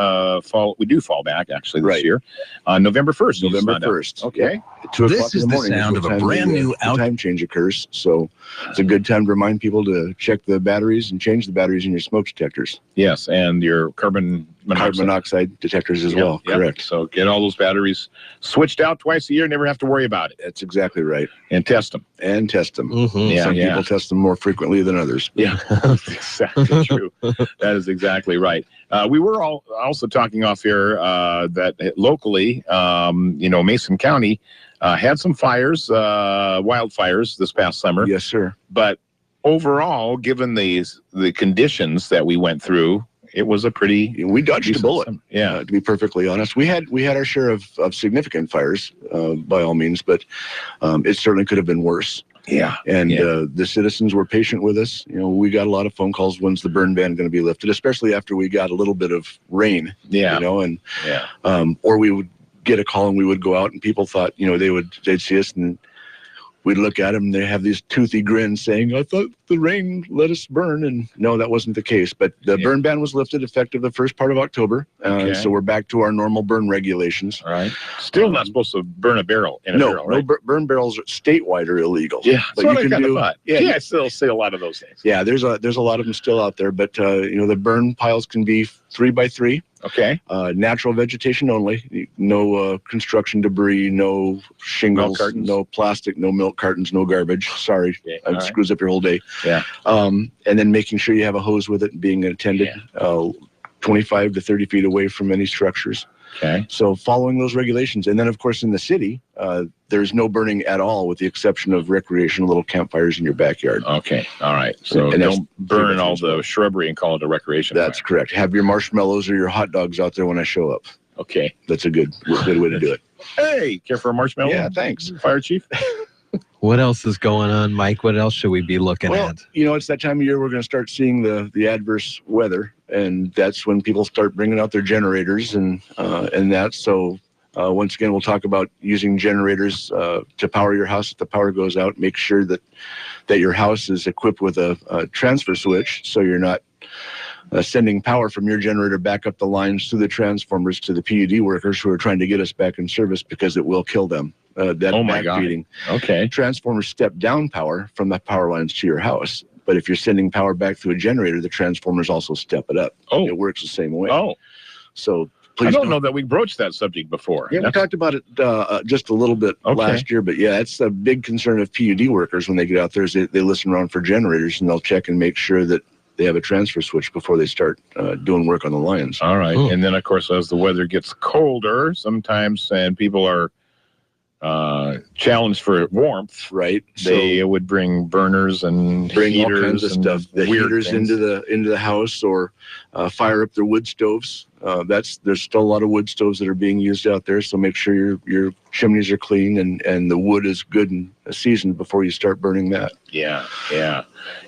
we do fall back actually this year, November 1st. November 1st. Okay. At 2 o'clock in the morning is what the time change occurs. So it's a good time to remind people to check the batteries and change the batteries in your smoke detectors. Yes, and your carbon monoxide detectors as well. Yep. Correct. So get all those batteries switched out twice a year. Never have to worry about it. That's exactly right. And test them. Mm-hmm. Some people test them more frequently than others. Yeah, that's exactly true. That is exactly right. We were also talking off here that locally, Mason County had some fires, wildfires this past summer. Yes, sir. But overall, given the conditions that we went through, it was a pretty. We dodged a bullet. Yeah, to be perfectly honest, we had our share of significant fires, by all means, but it certainly could have been worse. Yeah, and the citizens were patient with us. We got a lot of phone calls. When's the burn ban going to be lifted? Especially after we got a little bit of rain. Yeah, or we would get a call and we would go out and people thought they'd see us and we'd look at them and they have these toothy grins saying, I thought the rain let us burn. And no, that wasn't the case. But the burn ban was lifted effective the first part of October. So we're back to our normal burn regulations. All right. Still not supposed to burn a barrel in a barrel, right? No, burn barrels statewide are illegal. Yeah, but that's what you I can do. Thought. Yeah, I still see a lot of those things. Yeah, there's a lot of them still out there. But, the burn piles can be 3 by 3. Okay. Natural vegetation only. No construction debris, no shingles, no plastic, no milk cartons, no garbage. Sorry, it screws up your whole day. Yeah. And then making sure you have a hose with it and being attended 25 to 30 feet away from any structures. Okay. So following those regulations. And then, of course, in the city, there's no burning at all with the exception of recreational little campfires in your backyard. Okay. All right. So don't burn all the shrubbery and call it a recreation That's fire. correct. Have your marshmallows or your hot dogs out there when I show up. Okay. That's a good way to do it. Hey, care for a marshmallow? Yeah, thanks. Fire chief. What else is going on, Mike? What else should we be looking at? It's that time of year we're going to start seeing the adverse weather, and that's when people start bringing out their generators and that. So once again, we'll talk about using generators to power your house if the power goes out. Make sure that your house is equipped with a transfer switch, so you're not sending power from your generator back up the lines through the transformers to the PUD workers who are trying to get us back in service because it will kill them. Backfeeding. Okay. Transformers step down power from the power lines to your house. But if you're sending power back through a generator, the transformers also step it up. Oh. It works the same way. Oh. So please I don't know that we broached that subject before. Yeah, we talked about it just a little bit last year, but yeah, it's a big concern of PUD workers when they get out there is they listen around for generators and they'll check and make sure that they have a transfer switch before they start doing work on the lines. All right. And then, of course, as the weather gets colder sometimes and people are challenged for warmth, right? They would bring burners and bring all kinds of and stuff. The heaters things. into the house or fire up their wood stoves. There's still a lot of wood stoves that are being used out there. So make sure your chimneys are clean and the wood is good and seasoned before you start burning that. Yeah, yeah,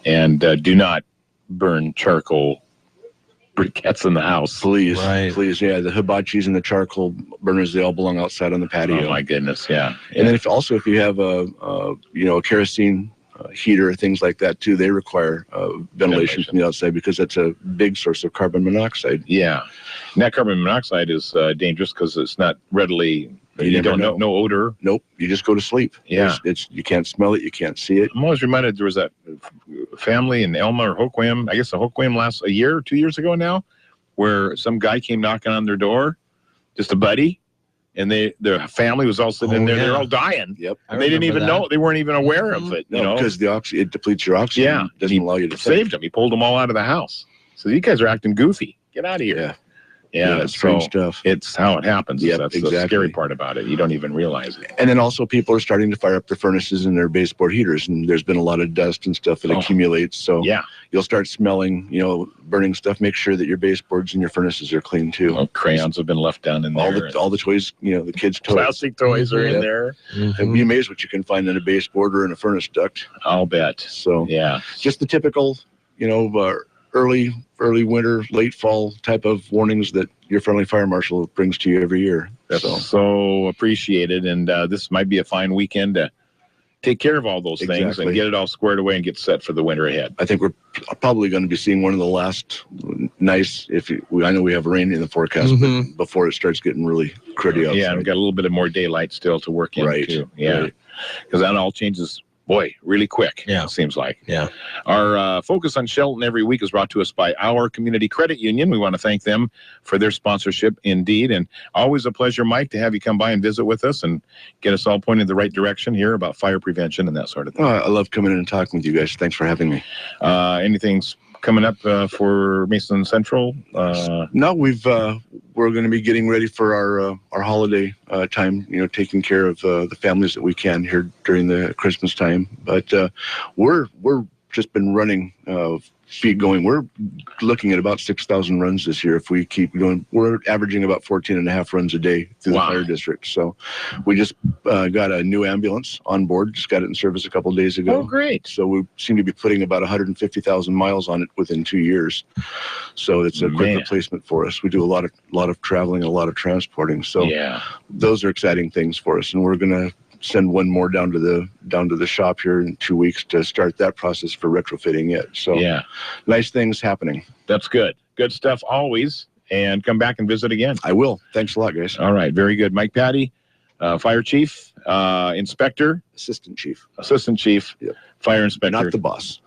and do not burn charcoal briquettes in the house. Please, please, yeah. The hibachis and the charcoal burners, they all belong outside on the patio. Oh my goodness, yeah. And then if you have a kerosene heater, things like that too, they require ventilation from the outside because that's a big source of carbon monoxide. Yeah. And that carbon monoxide is dangerous because it's not readily. You don't know. No odor. Nope. You just go to sleep. Yeah. You can't smell it. You can't see it. I'm always reminded there was that family in Elma or Hoquiam. I guess the Hoquiam last a year or 2 years ago now, where some guy came knocking on their door, just a buddy, and their family was all sitting in there. They're all dying. Yep. And they didn't even know. They weren't even aware of it. No, because it depletes your oxygen. Yeah. It doesn't allow you to saved them. He pulled them all out of the house. So you guys are acting goofy. Get out of here. Yeah. Yeah, it's strange stuff. It's how it happens. Yep, That's exactly. the scary part about it. You don't even realize it. And then also people are starting to fire up their furnaces and their baseboard heaters, and there's been a lot of dust and stuff that accumulates. So you'll start smelling, burning stuff. Make sure that your baseboards and your furnaces are clean too. Well, crayons have been left down in there. All the toys, the kids' toys. Plastic toys are in there. And be amazed what you can find in a baseboard or in a furnace duct. I'll bet. So yeah, just the typical, early winter, late fall type of warnings that your friendly fire marshal brings to you every year. That's so appreciated, and this might be a fine weekend to take care of all those things and get it all squared away and get set for the winter ahead. I think we're probably going to be seeing one of the last nice, I know we have rain in the forecast, but before it starts getting really pretty outside. Yeah, and we've got a little bit more daylight still to work in too. Yeah, because that all changes. Boy, really quick, it seems like. Yeah. Our focus on Shelton every week is brought to us by our Community Credit Union. We want to thank them for their sponsorship indeed. And always a pleasure, Mike, to have you come by and visit with us and get us all pointed in the right direction here about fire prevention and that sort of thing. I love coming in and talking with you guys. Thanks for having me. Anything's coming up for Mason Central? No, we're going to be getting ready for our holiday time, taking care of the families that we can here during the Christmas time. But we're just been running feet going. We're looking at about 6,000 runs this year if we keep going. We're averaging about 14 and a half runs a day through the fire district. So we just got a new ambulance on board, just got it in service a couple of days ago. Oh, great. So we seem to be putting about 150,000 miles on it within 2 years. So it's a quick replacement for us. We do a lot of traveling and a lot of transporting. So those are exciting things for us. And we're going to send one more down to the shop here in 2 weeks to start that process for retrofitting it. So nice things happening. That's good. Good stuff always. And come back and visit again. I will. Thanks a lot, guys. All right. Very good. Mike Patty, Fire Chief, Inspector. Assistant Chief. Yep. Fire Inspector. Not the boss.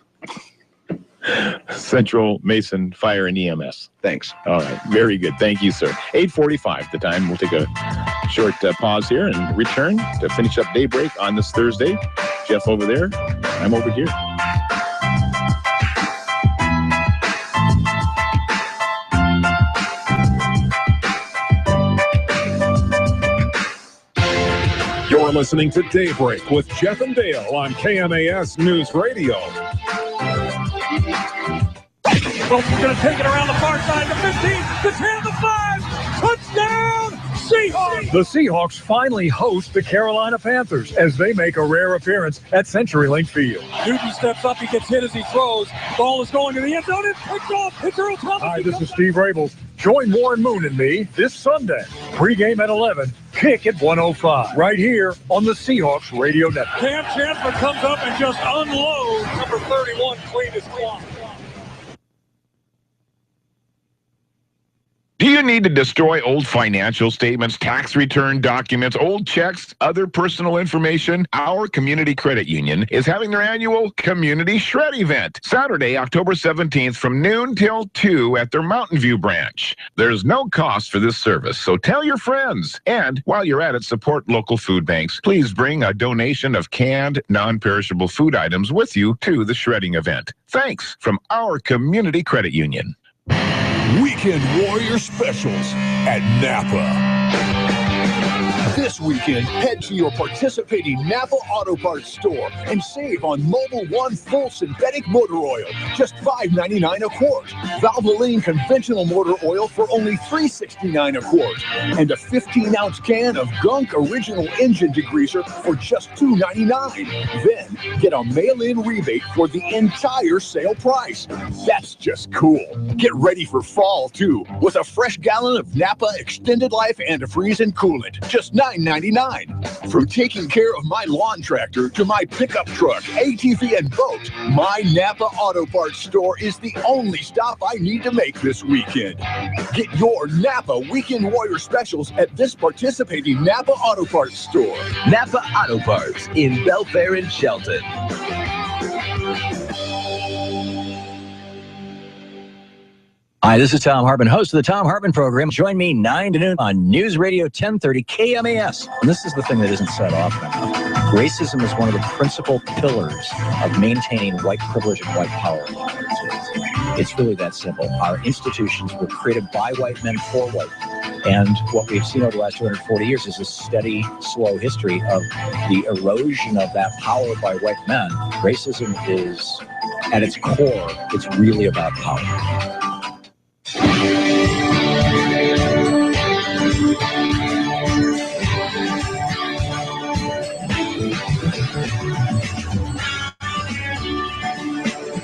Central Mason Fire and EMS. Thanks. All right. Very good. Thank you, sir. 8:45 the time. We'll take a short pause here and return to finish up Daybreak on this Thursday. Jeff over there. I'm over here. You're listening to Daybreak with Jeff and Dale on KMAS News Radio. Wilson's going to take it around the far side, the 15, the 10, the 5, touchdown, Seahawks! The Seahawks finally host the Carolina Panthers as they make a rare appearance at CenturyLink Field. Newton steps up, he gets hit as he throws. Ball is going to the end zone, it's picked off, it's Earl Thomas. Hi, this is Steve Rabel. Join Warren Moon and me this Sunday. Pre-game at 11, kick at 1:05, right here on the Seahawks Radio Network. Cam Chancellor comes up and just unloads number 31, clean as clock. Do you need to destroy old financial statements, tax return documents, old checks, other personal information? Our Community Credit Union is having their annual Community Shred event, Saturday, October 17th from noon till 2 at their Mountain View branch. There's no cost for this service, so tell your friends. And while you're at it, support local food banks. Please bring a donation of canned, non-perishable food items with you to the shredding event. Thanks from our Community Credit Union. Weekend Warrior Specials at Napa. This weekend, head to your participating Napa Auto Parts store and save on Mobil 1 full synthetic motor oil, just $5.99 a quart. Valvoline conventional motor oil for only $3.69 a quart. And a 15-ounce can of Gunk Original Engine Degreaser for just $2.99. Then, get a mail-in rebate for the entire sale price. That's just cool. Get ready for fall, too, with a fresh gallon of Napa Extended Life Antifreeze and Coolant. Just $9.99 $9.99. From taking care of my lawn tractor to my pickup truck, ATV, and boat, my Napa Auto Parts store is the only stop I need to make this weekend. Get your Napa Weekend Warrior specials at this participating Napa Auto Parts store. Napa Auto Parts in Belfair and Shelton. Hi, this is Tom Hartman, host of the Tom Hartman Program. Join me 9 to noon on News Radio 1030 KMAS. And this is the thing that isn't said often enough. Racism is one of the principal pillars of maintaining white privilege and white power in the United States. It's really that simple. Our institutions were created by white men for white men. And what we've seen over the last 240 years is a steady, slow history of the erosion of that power by white men. Racism is, at its core, it's really about power.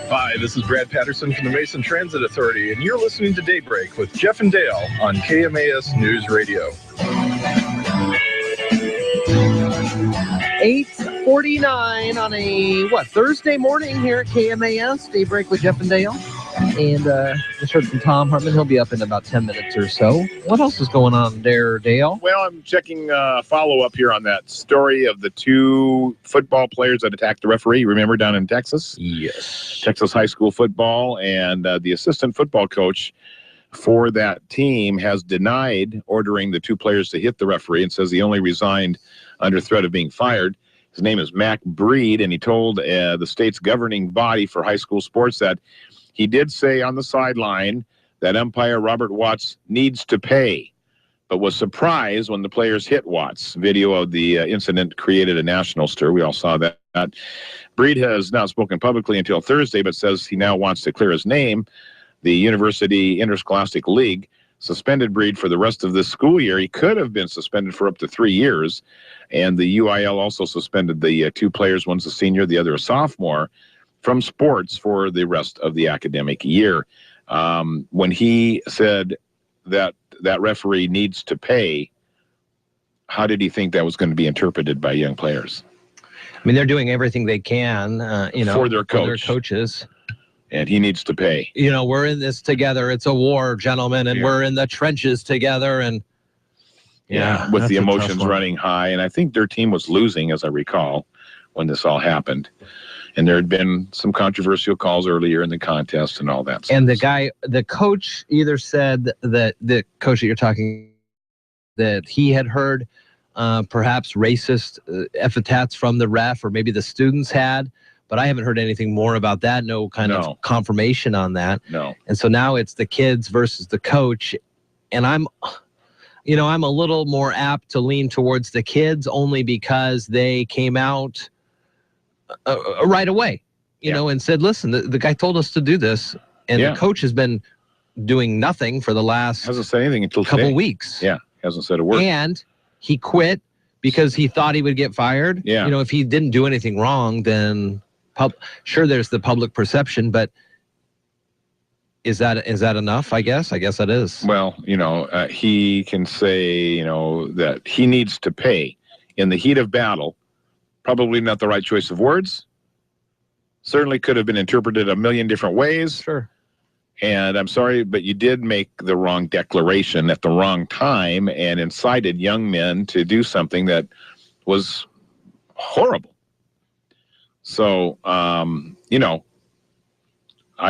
Hi, this is Brad Patterson from the Mason Transit Authority, and you're listening to Daybreak with Jeff and Dale on KMAS News Radio. 8:49 on a, Thursday morning here at KMAS, Daybreak with Jeff and Dale. And just heard from Tom Hartman. He'll be up in about 10 minutes or so. What else is going on there, Dale? Well, I'm checking follow-up here on that story of the two football players that attacked the referee. Remember down in Texas? Yes. Texas high school football, and the assistant football coach for that team has denied ordering the two players to hit the referee and says he only resigned under threat of being fired. His name is Mac Breed, and he told the state's governing body for high school sports that he did say on the sideline that umpire Robert Watts needs to pay, but was surprised when the players hit Watts. Video of the incident created a national stir. We all saw that. Breed has not spoken publicly until Thursday, but says he now wants to clear his name. The University Interscholastic League suspended Breed for the rest of this school year. He could have been suspended for up to 3 years, and the UIL also suspended the two players, one's a senior, the other a sophomore, from sports for the rest of the academic year. When he said that that referee needs to pay, how did he think that was going to be interpreted by young players? I mean, they're doing everything they can, for their coaches. And he needs to pay. We're in this together. It's a war, gentlemen, and we're in the trenches together. And with the emotions running high. And I think their team was losing, as I recall, when this all happened. And there had been some controversial calls earlier in the contest and all that. And the coach either said that the coach that you're talking, that he had heard perhaps racist epithets from the ref, or maybe the students had, but I haven't heard anything more about that. No kind of confirmation on that. No. And so now it's the kids versus the coach. And I'm a little more apt to lean towards the kids only because they came out right away, and said, listen, the guy told us to do this, and the coach has been doing nothing for the last hasn't said anything until couple weeks. Yeah, hasn't said a word. And he quit because he thought he would get fired. Yeah. If he didn't do anything wrong, then sure, there's the public perception, but is that enough? I guess it is. Well, he can say, that he needs to pay in the heat of battle. Probably not the right choice of words. Certainly could have been interpreted a million different ways. Sure. And I'm sorry, but you did make the wrong declaration at the wrong time and incited young men to do something that was horrible. So, I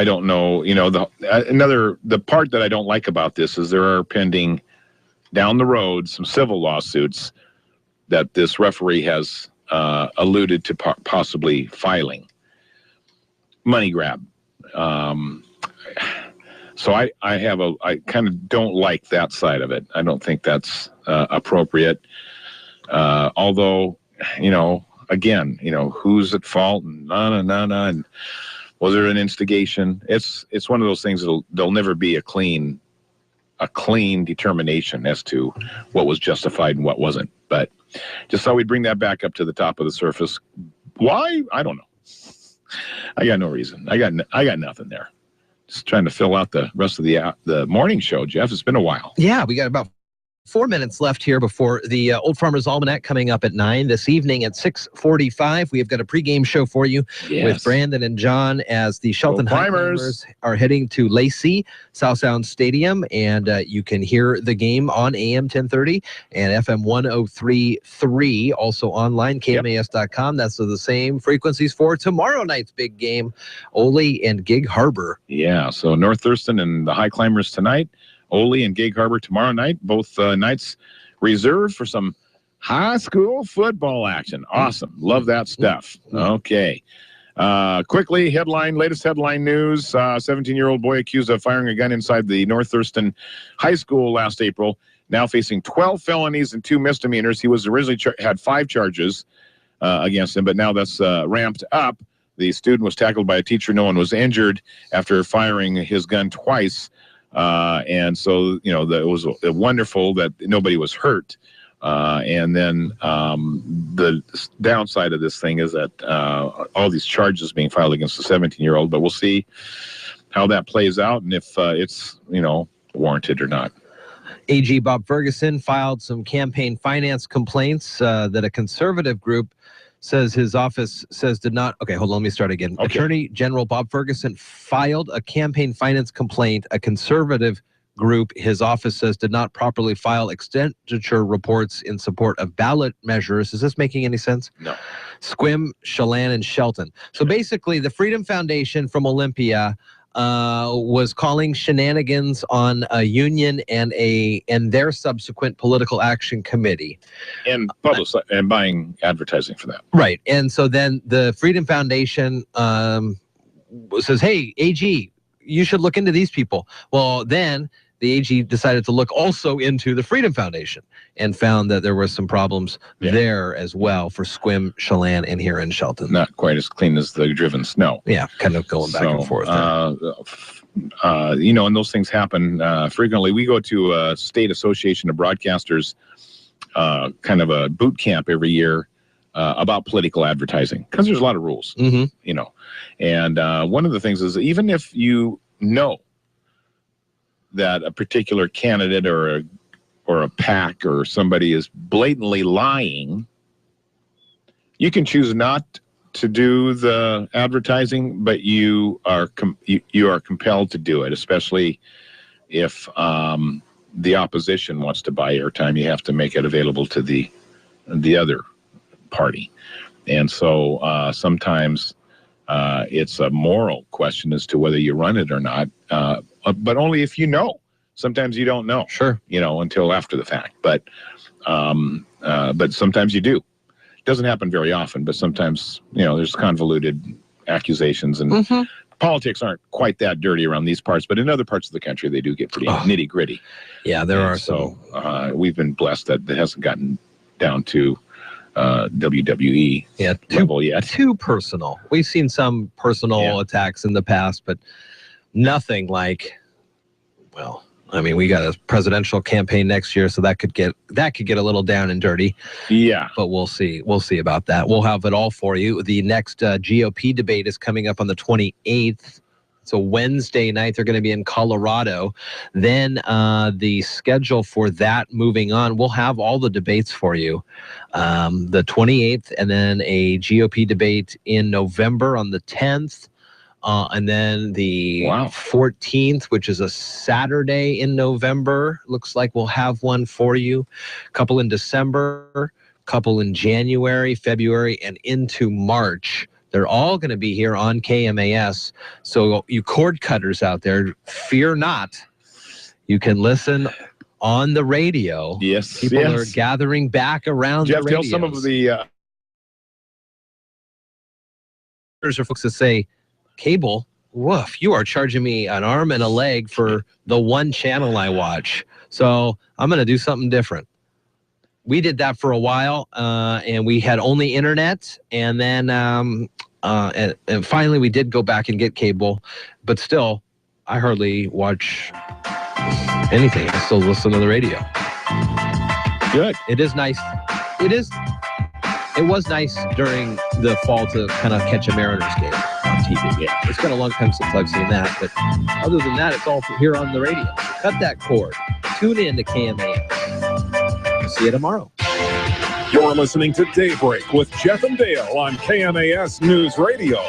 don't know, the part that I don't like about this is there are pending down the road some civil lawsuits that this referee has alluded to possibly filing. Money grab. So I kind of don't like that side of it. I don't think that's appropriate. Although, again, who's at fault and and was there an instigation? It's one of those things there'll never be a clean determination as to what was justified and what wasn't. But just thought we'd bring that back up to the top of the surface. Why? I don't know. I got no reason. I got nothing there. Just trying to fill out the rest of the morning show, Jeff. It's been a while. Yeah, we got about 4 minutes left here before the Old Farmer's Almanac coming up at 9 this evening at 6:45. We have got a pregame show for you with Brandon and John as the Shelton High Climbers are heading to Lacey South Sound Stadium, and you can hear the game on AM 1030 and FM 103.3, also online, KMAS.com. That's the same frequencies for tomorrow night's big game, Ole and Gig Harbor. Yeah, so North Thurston and the High Climbers tonight, Ole and Gig Harbor tomorrow night. Both nights reserved for some high school football action. Awesome. Love that stuff. Okay. Quickly, latest headline news. 17-year-old boy accused of firing a gun inside the North Thurston High School last April, now facing 12 felonies and 2 misdemeanors. He was originally had 5 charges against him, but now that's ramped up. The student was tackled by a teacher. No one was injured after firing his gun twice. And so, it was wonderful that nobody was hurt. And then the downside of this thing is that all these charges being filed against the 17-year-old, but we'll see how that plays out and if it's, warranted or not. AG Bob Ferguson filed some campaign finance complaints that a conservative group says his office says did not. Okay, hold on. Let me start again. Okay. Attorney General Bob Ferguson filed a campaign finance complaint. A conservative group, his office says, did not properly file expenditure reports in support of ballot measures. Is this making any sense? No. Squim, Chelan, and Shelton. So basically, the Freedom Foundation from Olympia was calling shenanigans on a union and their subsequent political action committee, and and buying advertising for that. Right, and so then the Freedom Foundation says, "Hey, AG, you should look into these people." Well, then the AG decided to look also into the Freedom Foundation and found that there were some problems there as well for Squim, Chelan, and here in Shelton. Not quite as clean as the driven snow. Yeah, kind of going back and forth. And those things happen frequently. We go to a state association of broadcasters, kind of a boot camp every year about political advertising, because there's a lot of rules, and one of the things is, even if you know that a particular candidate or a PAC or somebody is blatantly lying, you can choose not to do the advertising, but you are compelled to do it, especially if the opposition wants to buy airtime. You have to make it available to the other party. And so sometimes it's a moral question as to whether you run it or not, but only if you know. Sometimes you don't know. Sure. Until after the fact. But sometimes you do. It doesn't happen very often, but sometimes, there's convoluted accusations, and politics aren't quite that dirty around these parts, but in other parts of the country, they do get pretty nitty gritty. Yeah, there are. So we've been blessed that it hasn't gotten down to WWE level yet. Too personal. We've seen some personal attacks in the past, but nothing like, we got a presidential campaign next year, so that could get a little down and dirty. Yeah. But we'll see. We'll see about that. We'll have it all for you. The next GOP debate is coming up on the 28th. So Wednesday night, they're going to be in Colorado. Then the schedule for that moving on, we'll have all the debates for you. The 28th, and then a GOP debate in November on the 10th. And then the 14th, which is a Saturday in November, looks like we'll have one for you. A couple in December, couple in January, February, and into March. They're all going to be here on KMAS. So you cord cutters out there, fear not. You can listen on the radio. Yes, people are gathering back around Jeff, the radio. Tell some of the... There's folks that say, cable, woof, you are charging me an arm and a leg for the one channel I watch. So I'm going to do something different. We did that for a while, and we had only internet, and then and finally we did go back and get cable, but still, I hardly watch anything. I still listen to the radio. Good. It is nice. It was nice during the fall to kind of catch a Mariners game on TV. Yeah. It's been a long time since I've seen that, but other than that, it's all here on the radio. Cut that cord. Tune in to KMAS. See you tomorrow. You're listening to Daybreak with Jeff and Dale on KMAS News Radio.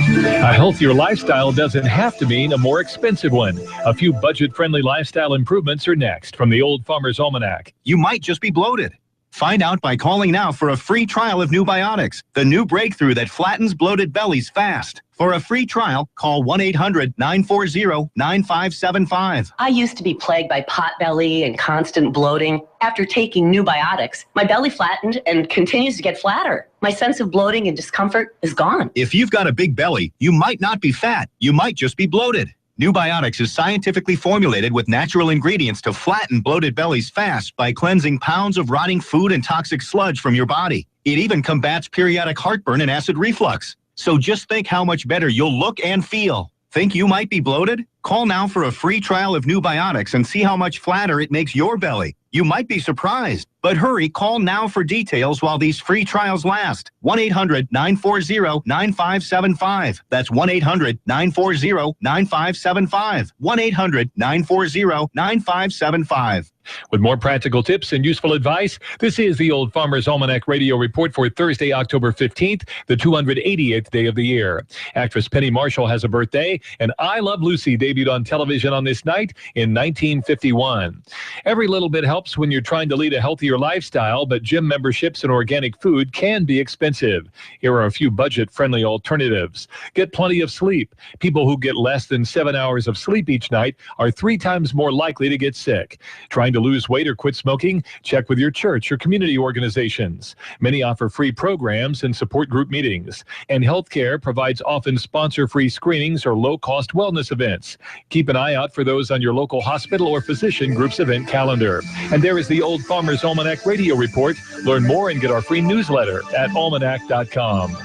A healthier lifestyle doesn't have to mean a more expensive one. A few budget-friendly lifestyle improvements are next from the Old Farmer's Almanac. You might just be bloated. Find out by calling now for a free trial of New Biotics, the new breakthrough that flattens bloated bellies fast. For a free trial, call 1-800-940-9575. I used to be plagued by pot belly and constant bloating. After taking New Biotics, my belly flattened and continues to get flatter. My sense of bloating and discomfort is gone. If you've got a big belly, you might not be fat. You might just be bloated. New Biotics is scientifically formulated with natural ingredients to flatten bloated bellies fast by cleansing pounds of rotting food and toxic sludge from your body. It even combats periodic heartburn and acid reflux. So just think how much better you'll look and feel. Think you might be bloated? Call now for a free trial of New Biotics and see how much flatter it makes your belly. You might be surprised. But hurry, call now for details while these free trials last. 1-800-940-9575. That's 1-800-940-9575. 1-800-940-9575. With more practical tips and useful advice, this is the Old Farmer's Almanac Radio Report for Thursday, October 15th, the 288th day of the year. Actress Penny Marshall has a birthday, and I Love Lucy debuted on television on this night in 1951. Every little bit helps when you're trying to lead a healthier lifestyle, but gym memberships and organic food can be expensive. Here are a few budget-friendly alternatives. Get plenty of sleep. People who get less than 7 hours of sleep each night are 3 times more likely to get sick. Trying to lose weight or quit smoking? Check with your church or community organizations. Many offer free programs and support group meetings. And healthcare provides often sponsor-free screenings or low-cost wellness events. Keep an eye out for those on your local hospital or physician group's event calendar. And there is the Old Farmer's Almanac Radio Report. Learn more and get our free newsletter at almanac.com.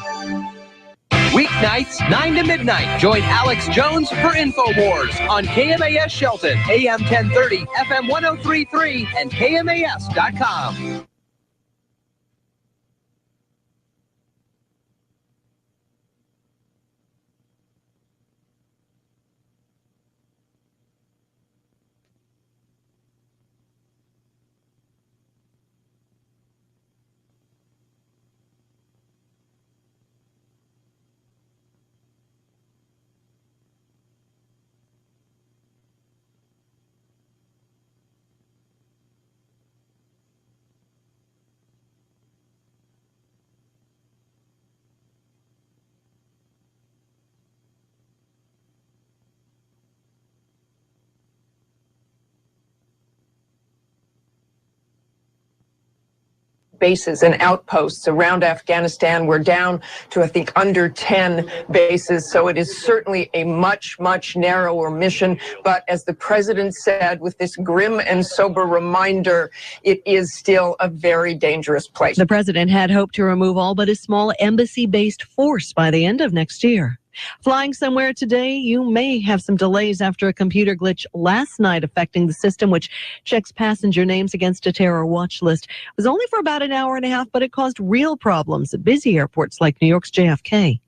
Weeknights, 9 to midnight. Join Alex Jones for InfoWars on KMAS Shelton, AM 1030, FM 103.3, and KMAS.com. Bases and outposts around Afghanistan. We're down to, I think, under 10 bases. So it is certainly a much, much narrower mission. But as the president said, with this grim and sober reminder, it is still a very dangerous place. The president had hoped to remove all but a small embassy-based force by the end of next year. Flying somewhere today, you may have some delays after a computer glitch last night affecting the system, which checks passenger names against a terror watch list. It was only for about an hour and a half, but it caused real problems at busy airports like New York's JFK.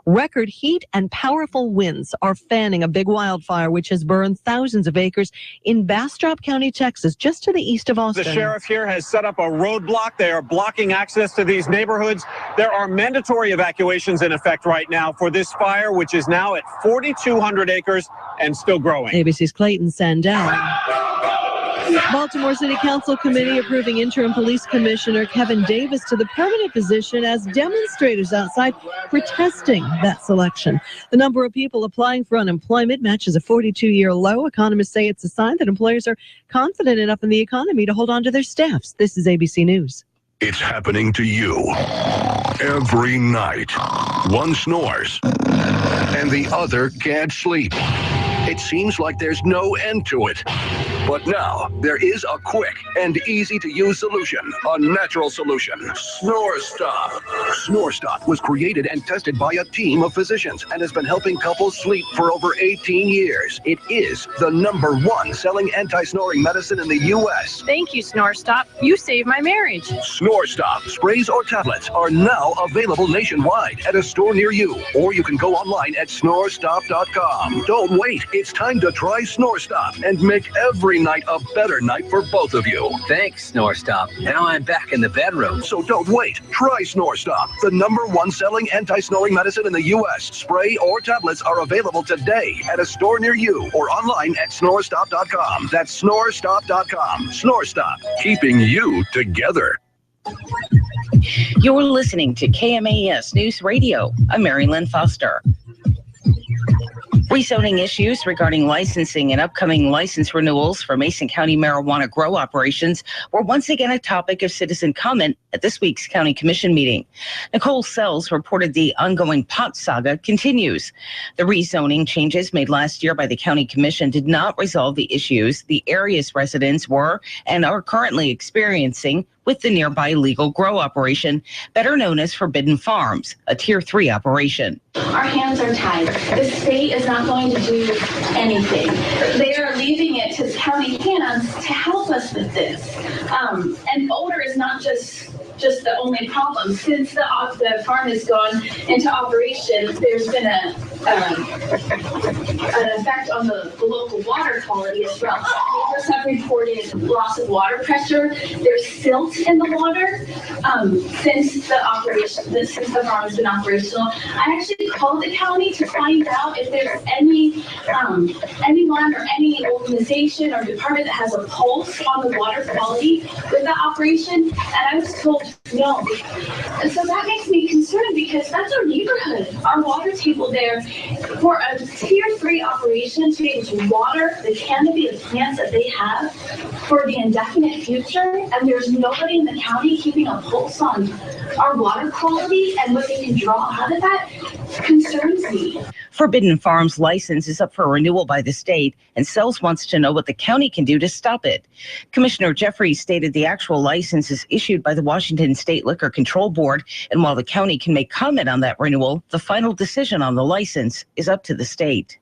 Record heat and powerful winds are fanning a big wildfire, which has burned thousands of acres in Bastrop County, Texas, just to the east of Austin. The sheriff here has set up a roadblock. They are blocking access to these neighborhoods. There are mandatory evacuations in effect right now for this fire, which is now at 4,200 acres and still growing. ABC's Clayton Sandell. Baltimore City Council committee approving interim police commissioner Kevin Davis to the permanent position as demonstrators outside protesting that selection. The number of people applying for unemployment matches a 42-year low. Economists say it's a sign that employers are confident enough in the economy to hold on to their staffs. This is ABC News. It's happening to you every night. One snores and the other can't sleep. It seems like there's no end to it. But now, there is a quick and easy-to-use solution, a natural solution. Snore Stop. Snore Stop was created and tested by a team of physicians and has been helping couples sleep for over 18 years. It is the #1 selling anti-snoring medicine in the U.S. Thank you, Snore Stop. You saved my marriage. Snore Stop sprays or tablets are now available nationwide at a store near you, or you can go online at snorestop.com. Don't wait. It's time to try Snore Stop and make every every night a better night for both of you. Thanks, Snore Stop. Now I'm back in the bedroom. So don't wait. Try Snore Stop, the #1 selling anti-snoring medicine in the U.S. Spray or tablets are available today at a store near you or online at snorestop.com. That's snorestop.com. Snore Stop, keeping you together. You're listening to KMAS News Radio. I'm Mary Lynn Foster. Rezoning issues regarding licensing and upcoming license renewals for Mason County marijuana grow operations were once again a topic of citizen comment at this week's County Commission meeting. Nicole Sells reported the ongoing pot saga continues. The rezoning changes made last year by the County Commission did not resolve the issues the area's residents were and are currently experiencing with the nearby legal grow operation, better known as Forbidden Farms, a Tier 3 operation. Our hands are tied. The state is not going to do anything. They are leaving it to the county hands to help us with this. And odor is not just the only problem. Since the farm has gone into operation, there's been an effect on the local water quality as well. Neighbors have reported loss of water pressure. There's silt in the water since the farm has been operational. I actually called the county to find out if there's anyone or any organization or department that has a pulse on the water quality with that operation, and I was told no. And so that makes me concerned because that's our neighborhood, our water table there. For a Tier 3 operation to be able to water the canopy of plants that they have for the indefinite future, and there's nobody in the county keeping a pulse on our water quality and what they can draw out of that, concerns me. Forbidden Farms license is up for renewal by the state, and Sells wants to know what the county can do to stop it. Commissioner Jeffries stated the actual license is issued by the Washington State Liquor Control Board, and while the county can make comment on that renewal, the final decision on the license is up to the state.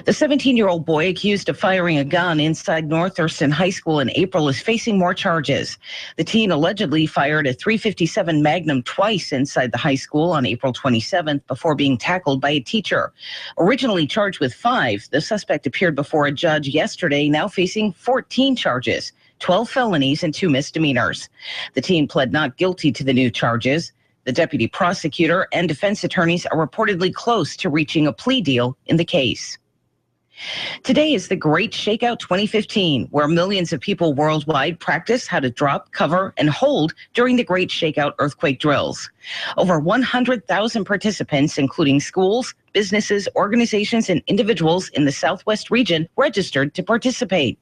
The 17-year-old boy accused of firing a gun inside North Thurston High School in April is facing more charges. The teen allegedly fired a .357 Magnum twice inside the high school on April 27th before being tackled by a teacher. Originally charged with 5, the suspect appeared before a judge yesterday, now facing 14 charges, 12 felonies and 2 misdemeanors. The teen pled not guilty to the new charges. The deputy prosecutor and defense attorneys are reportedly close to reaching a plea deal in the case. Today is the Great Shakeout 2015, where millions of people worldwide practice how to drop, cover, and hold during the Great Shakeout earthquake drills. Over 100,000 participants, including schools, businesses, organizations, and individuals in the Southwest region, registered to participate.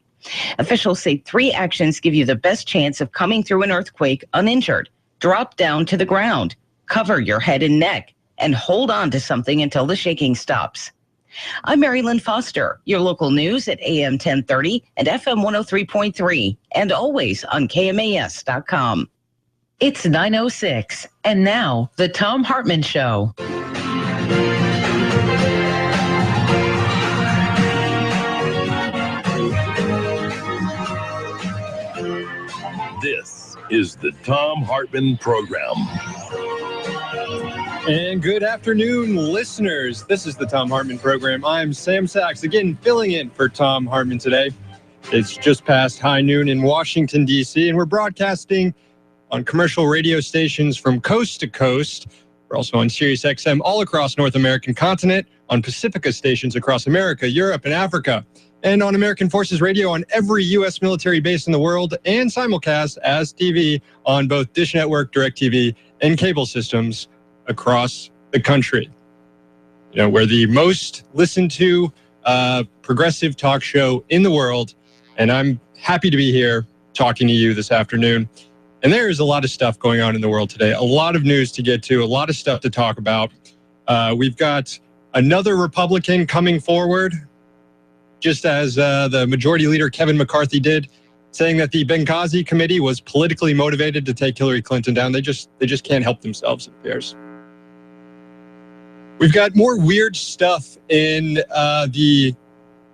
Officials say 3 actions give you the best chance of coming through an earthquake uninjured. Drop down to the ground, cover your head and neck, and hold on to something until the shaking stops. I'm Mary Lynn Foster, your local news at AM 1030 and FM 103.3, and always on KMAS.com. It's 9:06, and now the Thom Hartmann Show. This is the Thom Hartmann Program. And good afternoon, listeners. This is the Thom Hartmann Program. I'm Sam Sachs, again filling in for Thom Hartmann today. It's just past high noon in Washington, D.C., and we're broadcasting on commercial radio stations from coast to coast. We're also on Sirius XM all across North American continent, on Pacifica stations across America, Europe, and Africa, and on American Forces Radio on every U.S. military base in the world, and simulcast as TV on both Dish Network, DirecTV, and cable systems across the country. You know, we're the most listened to progressive talk show in the world, and I'm happy to be here talking to you this afternoon. And there is a lot of stuff going on in the world today, a lot of news to get to, a lot of stuff to talk about. We've got another Republican coming forward, just as the Majority Leader Kevin McCarthy did, saying that the Benghazi Committee was politically motivated to take Hillary Clinton down. They just can't help themselves, it appears. We've got more weird stuff in the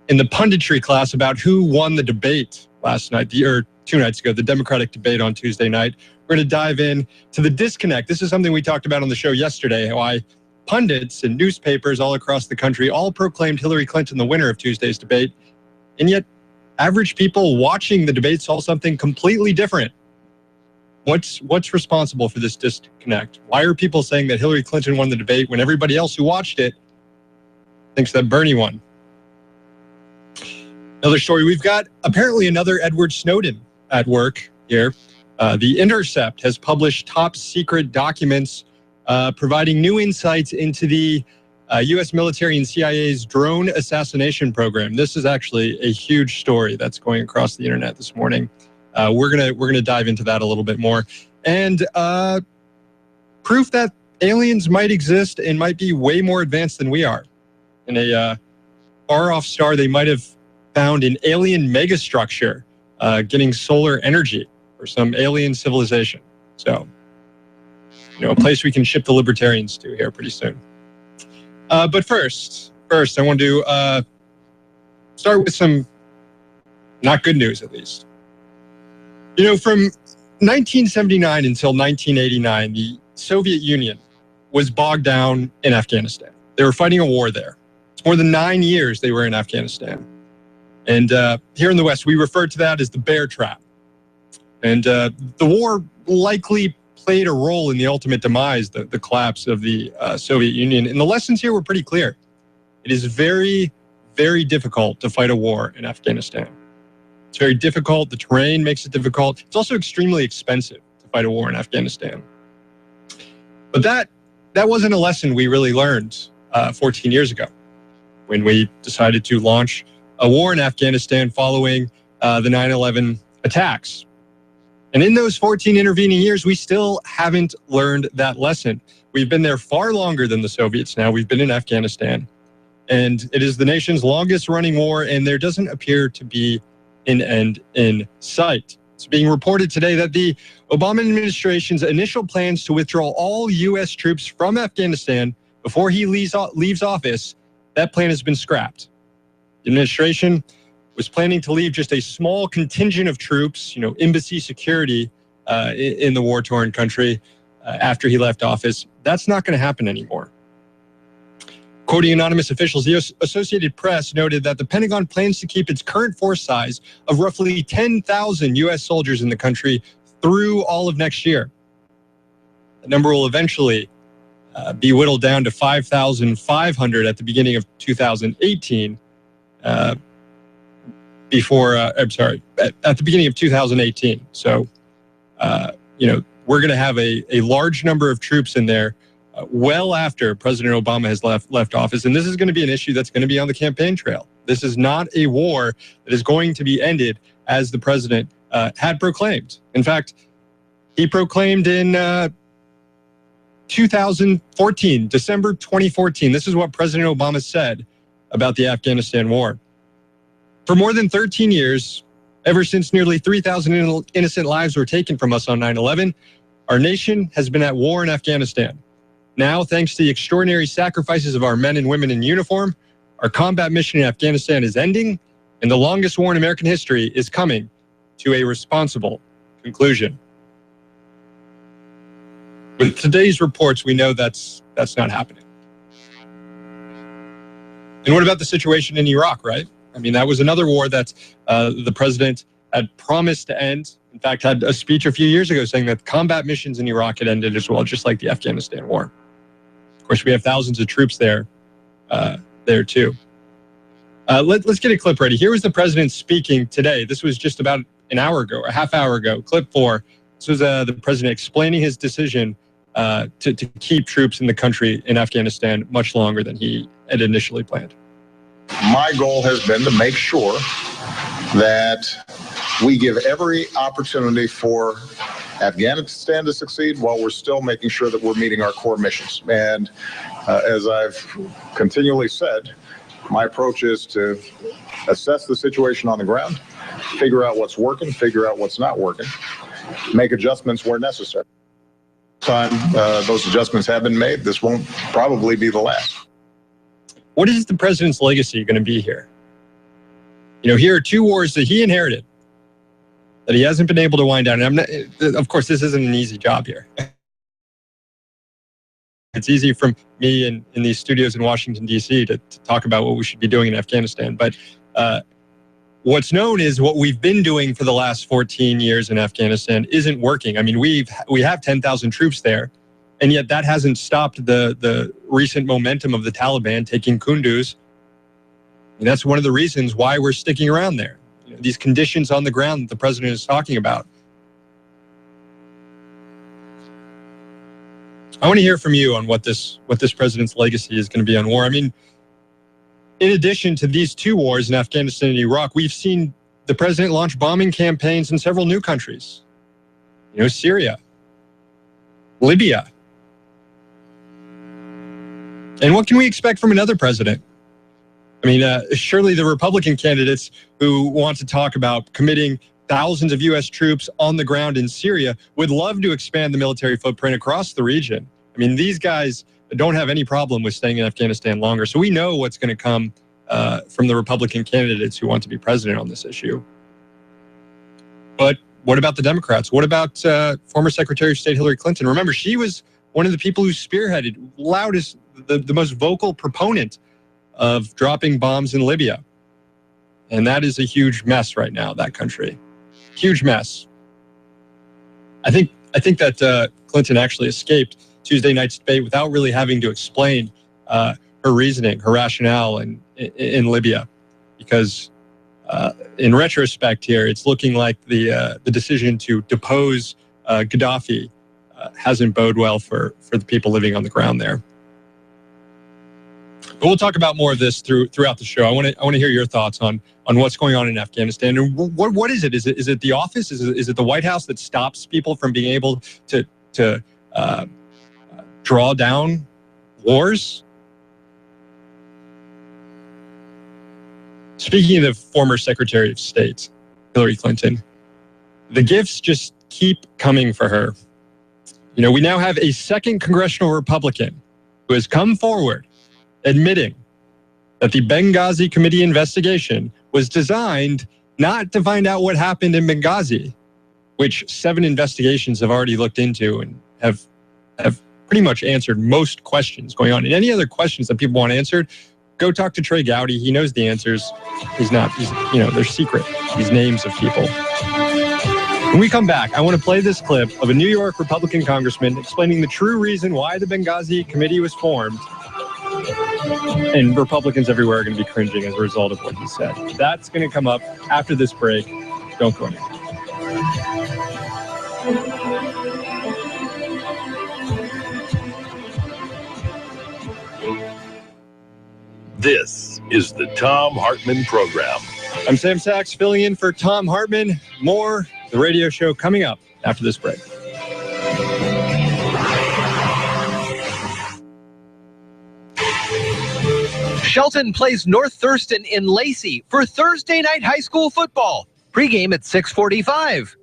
punditry class about who won the debate last night, or 2 nights ago, the Democratic debate on Tuesday night. We're going to dive in to the disconnect. This is something we talked about on the show yesterday, why pundits and newspapers all across the country all proclaimed Hillary Clinton the winner of Tuesday's debate. And yet, average people watching the debate saw something completely different. What's responsible for this disconnect? Why are people saying that Hillary Clinton won the debate when everybody else who watched it thinks that Bernie won? Another story, we've got apparently another Edward Snowden at work here. The Intercept has published top secret documents providing new insights into the U.S. military and CIA's drone assassination program. This is actually a huge story that's going across the internet this morning. We're gonna dive into that a little bit more, and proof that aliens might exist and might be way more advanced than we are. In a far-off star, they might have found an alien megastructure getting solar energy or some alien civilization. So, a place we can ship the libertarians to here pretty soon. But first, I want to start with some not good news, at least. From 1979 until 1989, the Soviet Union was bogged down in Afghanistan. They were fighting a war there. It's more than 9 years they were in Afghanistan. And here in the West, we refer to that as the bear trap. And the war likely played a role in the ultimate demise, the collapse of the Soviet Union. And the lessons here were pretty clear. It is very, very difficult to fight a war in Afghanistan. It's very difficult. The terrain makes it difficult. It's also extremely expensive to fight a war in Afghanistan. But that wasn't a lesson we really learned 14 years ago when we decided to launch a war in Afghanistan following the 9/11 attacks. And in those 14 intervening years, we still haven't learned that lesson. We've been there far longer than the Soviets now. We've been in Afghanistan. And it is the nation's longest running war, and there doesn't appear to be an end in sight. It's being reported today that the Obama administration's initial plans to withdraw all U.S. troops from Afghanistan before he leaves office, that plan has been scrapped. The administration was planning to leave just a small contingent of troops, embassy security in the war-torn country after he left office. That's not going to happen anymore. Quoting anonymous officials, the Associated Press noted that the Pentagon plans to keep its current force size of roughly 10,000 U.S. soldiers in the country through all of next year. The number will eventually be whittled down to 5,500 at the beginning of 2018. At the beginning of 2018. So, we're going to have a large number of troops in there well after President Obama has left office. And this is going to be an issue that's going to be on the campaign trail. This is not a war that is going to be ended as the president had proclaimed. In fact, he proclaimed in 2014, December 2014, this is what President Obama said about the Afghanistan war. For more than 13 years, ever since nearly 3,000 innocent lives were taken from us on 9/11, our nation has been at war in Afghanistan. Now, thanks to the extraordinary sacrifices of our men and women in uniform, our combat mission in Afghanistan is ending, and the longest war in American history is coming to a responsible conclusion. With today's reports, we know that's not happening. And what about the situation in Iraq, right? I mean, that was another war that the president had promised to end. In fact, had a speech a few years ago saying that combat missions in Iraq had ended as well, just like the Afghanistan war. Of course, we have thousands of troops there too. Let's get a clip ready. Here was the president speaking today. This was just about an hour ago, a half hour ago. Clip 4. This was the president explaining his decision to keep troops in the country in Afghanistan much longer than he had initially planned. My goal has been to make sure that we give every opportunity for Afghanistan to succeed while we're still making sure that we're meeting our core missions. And as I've continually said, my approach is to assess the situation on the ground, figure out what's working, figure out what's not working, make adjustments where necessary. Those adjustments have been made. This won't probably be the last. What is the president's legacy going to be here? Here are two wars that he inherited that he hasn't been able to wind down. And of course, this isn't an easy job here. It's easy from me in these studios in Washington, D.C. to talk about what we should be doing in Afghanistan. But what's known is what we've been doing for the last 14 years in Afghanistan isn't working. I mean, we have 10,000 troops there, and yet that hasn't stopped the recent momentum of the Taliban taking Kunduz. And that's one of the reasons why we're sticking around there. You know, these conditions on the ground that the president is talking about. I want to hear from you on what this president's legacy is going to be on war. I mean, in addition to these two wars in Afghanistan and Iraq, we've seen the president launch bombing campaigns in several new countries. You know, Syria, Libya. And what can we expect from another president? I mean, surely the Republican candidates who want to talk about committing thousands of U.S. troops on the ground in Syria would love to expand the military footprint across the region. I mean, these guys don't have any problem with staying in Afghanistan longer. So we know what's going to come from the Republican candidates who want to be president on this issue. But what about the Democrats? What about former Secretary of State Hillary Clinton? Remember, she was one of the people who spearheaded, loudest, the most vocal proponent of dropping bombs in Libya. And that is a huge mess right now, that country. Huge mess. I think that Clinton actually escaped Tuesday night's debate without really having to explain her reasoning, her rationale in Libya. Because in retrospect here, it's looking like the decision to depose Gaddafi hasn't bode well for the people living on the ground there. But we'll talk about more of this throughout the show. I want to hear your thoughts on what's going on in Afghanistan. And what is it? Is it the office? Is it the White House that stops people from being able to draw down wars? Speaking of the former Secretary of State, Hillary Clinton, the gifts just keep coming for her. You know, we now have a second congressional Republican who has come forward admitting that the Benghazi Committee investigation was designed not to find out what happened in Benghazi, which 7 investigations have already looked into and have pretty much answered most questions going on. And any other questions that people want answered, go talk to Trey Gowdy. He knows the answers. They're secret, these names of people. When we come back, I want to play this clip of a New York Republican congressman explaining the true reason why the Benghazi Committee was formed. And Republicans everywhere are going to be cringing as a result of what he said. That's going to come up after this break. Don't go anywhere. This is the Thom Hartmann Program. I'm Sam Sachs, filling in for Thom Hartmann. More the radio show coming up after this break. Shelton plays North Thurston in Lacey for Thursday night high school football. Pregame at 6:45.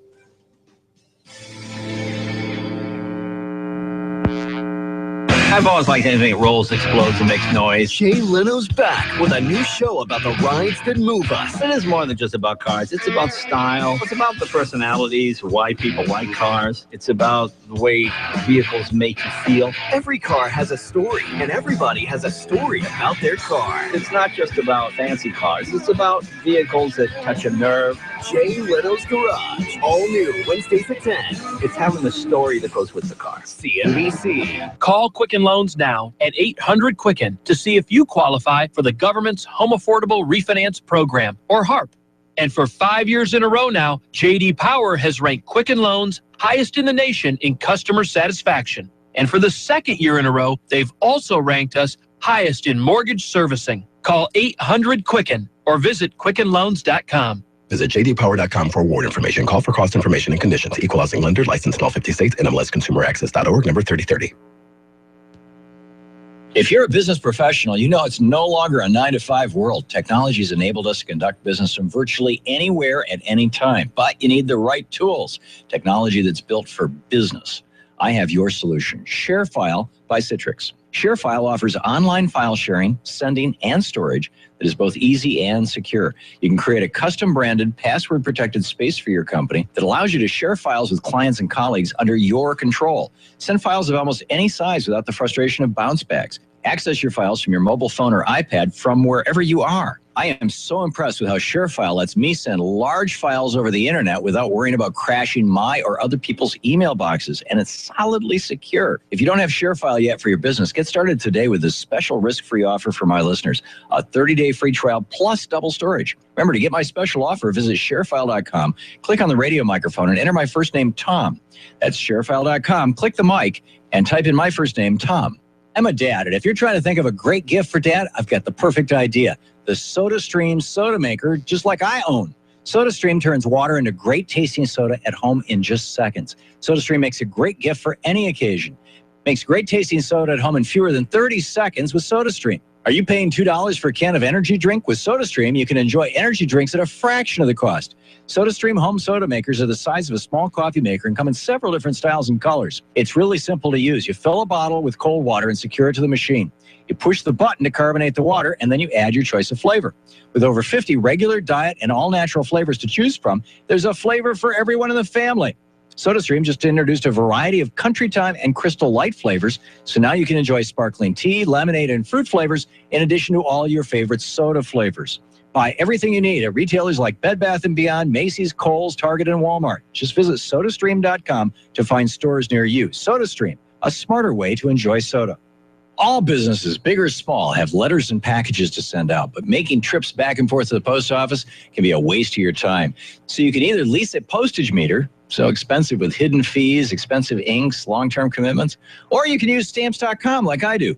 I've always liked anything that rolls, explodes, and makes noise. Jay Leno's back with a new show about the rides that move us. It is more than just about cars. It's about style. It's about the personalities, why people like cars. It's about the way vehicles make you feel. Every car has a story, and everybody has a story about their car. It's not just about fancy cars. It's about vehicles that touch a nerve. Jay Leno's Garage. All new Wednesdays at 10. It's having the story that goes with the car. CNBC. Call Quicken Loans now at 800-QUICKEN to see if you qualify for the government's Home Affordable Refinance Program, or HARP. And for 5 years in a row now, J.D. Power has ranked Quicken Loans highest in the nation in customer satisfaction. And for the second year in a row, they've also ranked us highest in mortgage servicing. Call 800-QUICKEN or visit QuickenLoans.com. Visit jdpower.com for award information. Call for cost information and conditions. Equal housing lender, licensed in all 50 states. NMLSconsumeraccess.org, number 3030. If you're a business professional, you know it's no longer a 9-to-5 world. Technology has enabled us to conduct business from virtually anywhere at any time. But you need the right tools. Technology that's built for business. I have your solution. ShareFile by Citrix. ShareFile offers online file sharing, sending, and storage that is both easy and secure. You can create a custom-branded, password-protected space for your company that allows you to share files with clients and colleagues under your control. Send files of almost any size without the frustration of bounce backs. Access your files from your mobile phone or iPad from wherever you are. I am so impressed with how ShareFile lets me send large files over the internet without worrying about crashing my or other people's email boxes, and it's solidly secure. If you don't have ShareFile yet for your business, get started today with this special risk-free offer for my listeners, a 30-day free trial plus double storage. Remember, to get my special offer, visit sharefile.com, click on the radio microphone, and enter my first name, Tom. That's sharefile.com. Click the mic and type in my first name, Tom. I'm a dad, and if you're trying to think of a great gift for dad, I've got the perfect idea. The SodaStream soda maker, just like I own. SodaStream turns water into great tasting soda at home in just seconds. SodaStream makes a great gift for any occasion. Makes great tasting soda at home in fewer than 30 seconds with SodaStream. Are you paying $2 for a can of energy drink? With SodaStream, you can enjoy energy drinks at a fraction of the cost. SodaStream home soda makers are the size of a small coffee maker and come in several different styles and colors. It's really simple to use. You fill a bottle with cold water and secure it to the machine. You push the button to carbonate the water, and then you add your choice of flavor. With over 50 regular, diet, and all-natural flavors to choose from, there's a flavor for everyone in the family. SodaStream just introduced a variety of Country Time and Crystal Light flavors, so now you can enjoy sparkling tea, lemonade, and fruit flavors in addition to all your favorite soda flavors. Buy everything you need at retailers like Bed Bath & Beyond, Macy's, Kohl's, Target, and Walmart. Just visit SodaStream.com to find stores near you. SodaStream, a smarter way to enjoy soda. All businesses, big or small, have letters and packages to send out, but making trips back and forth to the post office can be a waste of your time. So you can either lease a postage meter, so expensive with hidden fees, expensive inks, long-term commitments, or you can use Stamps.com like I do.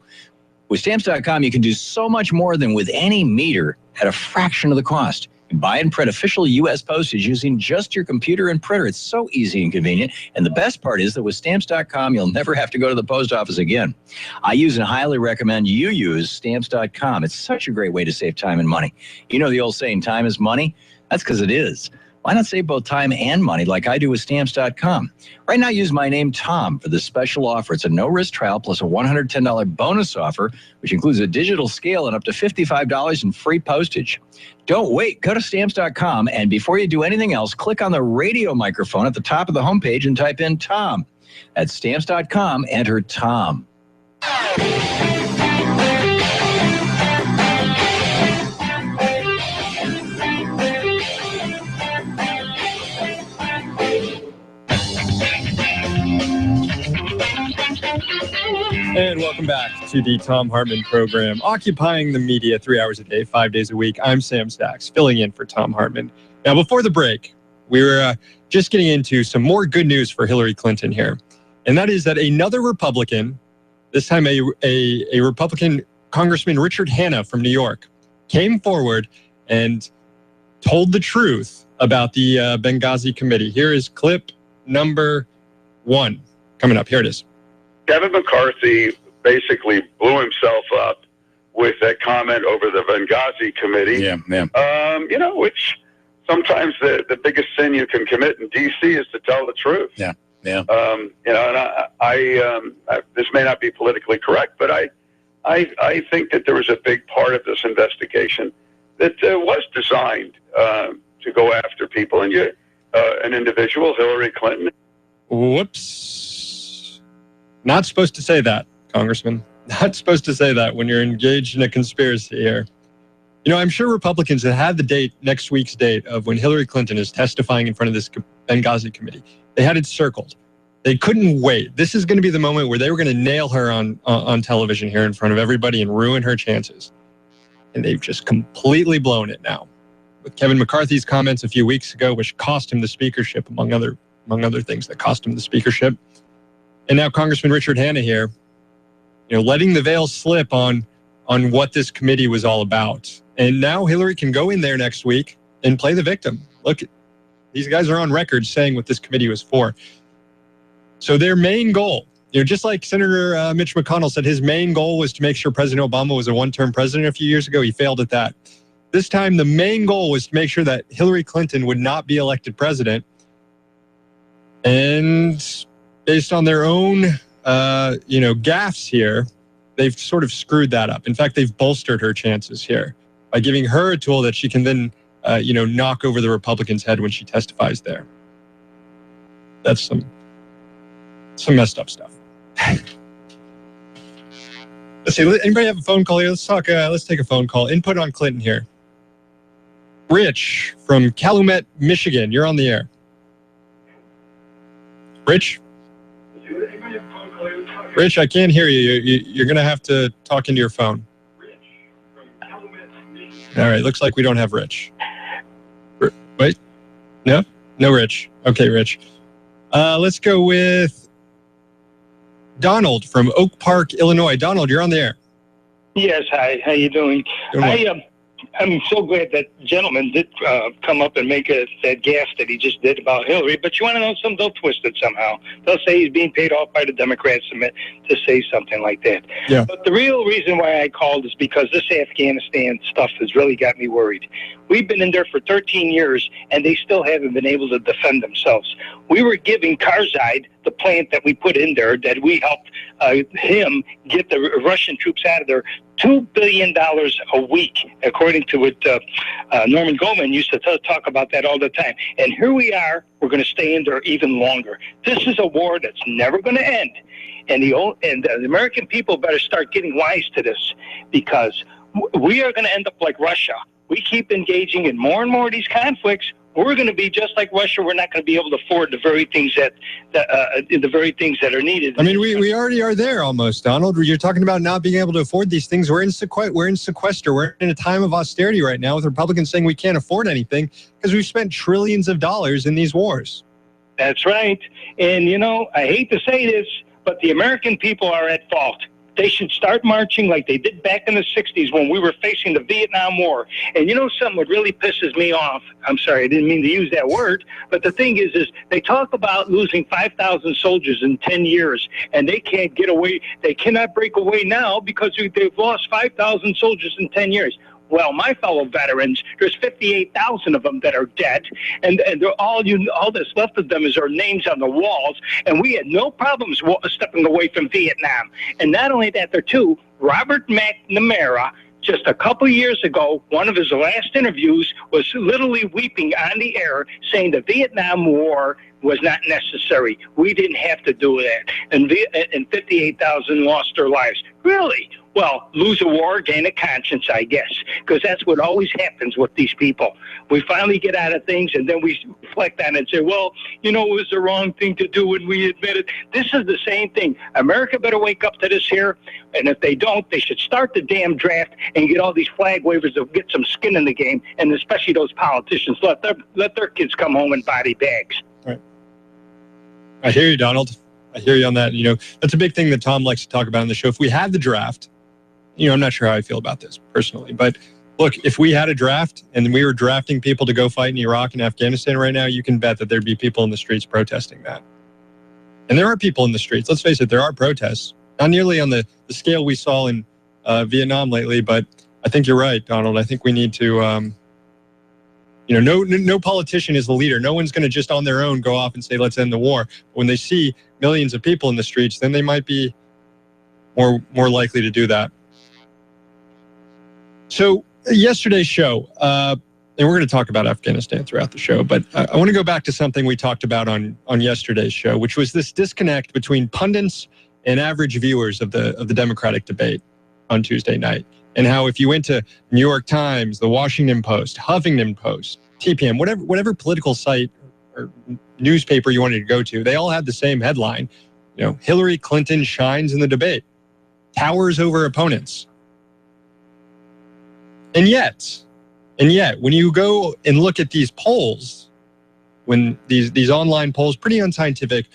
With Stamps.com, you can do so much more than with any meter at a fraction of the cost. Buy and print official U.S. postage using just your computer and printer. It's so easy and convenient. And the best part is that with Stamps.com, you'll never have to go to the post office again. I use and highly recommend you use Stamps.com. It's such a great way to save time and money. You know the old saying, time is money? That's because it is. Why not save both time and money like I do with Stamps.com? Right now, use my name, Tom, for this special offer. It's a no-risk trial plus a $110 bonus offer, which includes a digital scale and up to $55 in free postage. Don't wait. Go to Stamps.com, and before you do anything else, click on the radio microphone at the top of the homepage and type in Tom. At Stamps.com, enter Tom. And welcome back to the Tom Hartman program, occupying the media 3 hours a day, 5 days a week. I'm Sam Sachs, filling in for Tom Hartman. Now, before the break, we were just getting into some more good news for Hillary Clinton here. And that is that another Republican, this time a Republican Congressman Richard Hanna from New York, came forward and told the truth about the Benghazi committee. Here is clip number 1 coming up. Here it is. Kevin McCarthy basically blew himself up with that comment over the Benghazi committee. Which sometimes the biggest sin you can commit in D.C. is to tell the truth. Yeah. And I this may not be politically correct, but I think that there was a big part of this investigation that was designed to go after people, and an individual, Hillary Clinton. Whoops. Not supposed to say that, Congressman. Not supposed to say that when you're engaged in a conspiracy here. You know, I'm sure Republicans have had the date, next week's date, of when Hillary Clinton is testifying in front of this Benghazi committee. They had it circled. They couldn't wait. This is going to be the moment where they were going to nail her on television here in front of everybody and ruin her chances. And they've just completely blown it now. With Kevin McCarthy's comments a few weeks ago, which cost him the speakership, among other things that cost him the speakership. And now Congressman Richard Hanna here, letting the veil slip on what this committee was all about. And now Hillary can go in there next week and play the victim. Look, these guys are on record saying what this committee was for. So their main goal, just like Senator Mitch McConnell said, his main goal was to make sure President Obama was a one-term president a few years ago. He failed at that. This time, the main goal was to make sure that Hillary Clinton would not be elected president. And based on their own, gaffes here, they've sort of screwed that up. In fact, they've bolstered her chances here by giving her a tool that she can then, knock over the Republicans' head when she testifies there. That's some messed up stuff. Let's see. Anybody have a phone call here? Let's talk. Let's take a phone call. Input on Clinton here. Rich from Calumet, Michigan. You're on the air. Rich? Rich, I can't hear you. You're going to have to talk into your phone. All right. Looks like we don't have Rich. Wait. No? No Rich. Okay, Rich. Let's go with Donald from Oak Park, Illinois. Donald, you're on the air. Yes, hi. How you doing? I'm so glad that gentleman did come up and make that gas that he just did about Hillary. But you want to know something? They'll twist it somehow. They'll say he's being paid off by the Democrats to say something like that. Yeah. But the real reason why I called is because this Afghanistan stuff has really got me worried. We've been in there for 13 years, and they still haven't been able to defend themselves. We were giving Karzai, the plant that we put in there, that we helped him get the Russian troops out of there, $2 billion a week, according to what Norman Goldman used to talk about that all the time. And here we are, we're going to stay in there even longer. This is a war that's never going to end. And the American people better start getting wise to this, because we are going to end up like Russia. We keep engaging in more and more of these conflicts. We're going to be just like Russia. We're not going to be able to afford the very things that are needed. I mean, we already are there almost, Donald. You're talking about not being able to afford these things. We're in sequester. We're in a time of austerity right now, with Republicans saying we can't afford anything because we've spent trillions of dollars in these wars. That's right. And, I hate to say this, but the American people are at fault. They should start marching like they did back in the 60s when we were facing the Vietnam War. And something that really pisses me off? I'm sorry, I didn't mean to use that word. But the thing is they talk about losing 5,000 soldiers in 10 years, and they can't get away. They cannot break away now because they've lost 5,000 soldiers in 10 years. Well, my fellow veterans, there's 58,000 of them that are dead, and they're all that's left of them is our names on the walls, and we had no problems stepping away from Vietnam. And not only that, there too, Robert McNamara, just a couple years ago, one of his last interviews was literally weeping on the air, saying the Vietnam War was not necessary. We didn't have to do that. And 58,000 lost their lives. Really? Well, lose a war, gain a conscience, I guess, because that's what always happens with these people. We finally get out of things, and then we reflect on it and say, well, it was the wrong thing to do, and we admit it. This is the same thing. America better wake up to this here, and if they don't, they should start the damn draft and get all these flag wavers to get some skin in the game, and especially those politicians. Let their kids come home in body bags. Right. I hear you, Donald. I hear you on that. That's a big thing that Tom likes to talk about on the show. If we had the draft, I'm not sure how I feel about this personally, but look, if we had a draft and we were drafting people to go fight in Iraq and Afghanistan right now, you can bet that there'd be people in the streets protesting that. And there are people in the streets. Let's face it, there are protests. Not nearly on the scale we saw in Vietnam lately, but I think you're right, Donald. I think we need to, no politician is the leader. No one's going to just on their own go off and say, let's end the war. But when they see millions of people in the streets, then they might be more likely to do that. So yesterday's show, and we're going to talk about Afghanistan throughout the show, but I want to go back to something we talked about on yesterday's show, which was this disconnect between pundits and average viewers of the Democratic debate on Tuesday night, and how if you went to New York Times, the Washington Post, Huffington Post, TPM, whatever political site or newspaper you wanted to go to, they all had the same headline. Hillary Clinton shines in the debate, towers over opponents. And yet, when you go and look at these polls, when these online polls, pretty unscientific,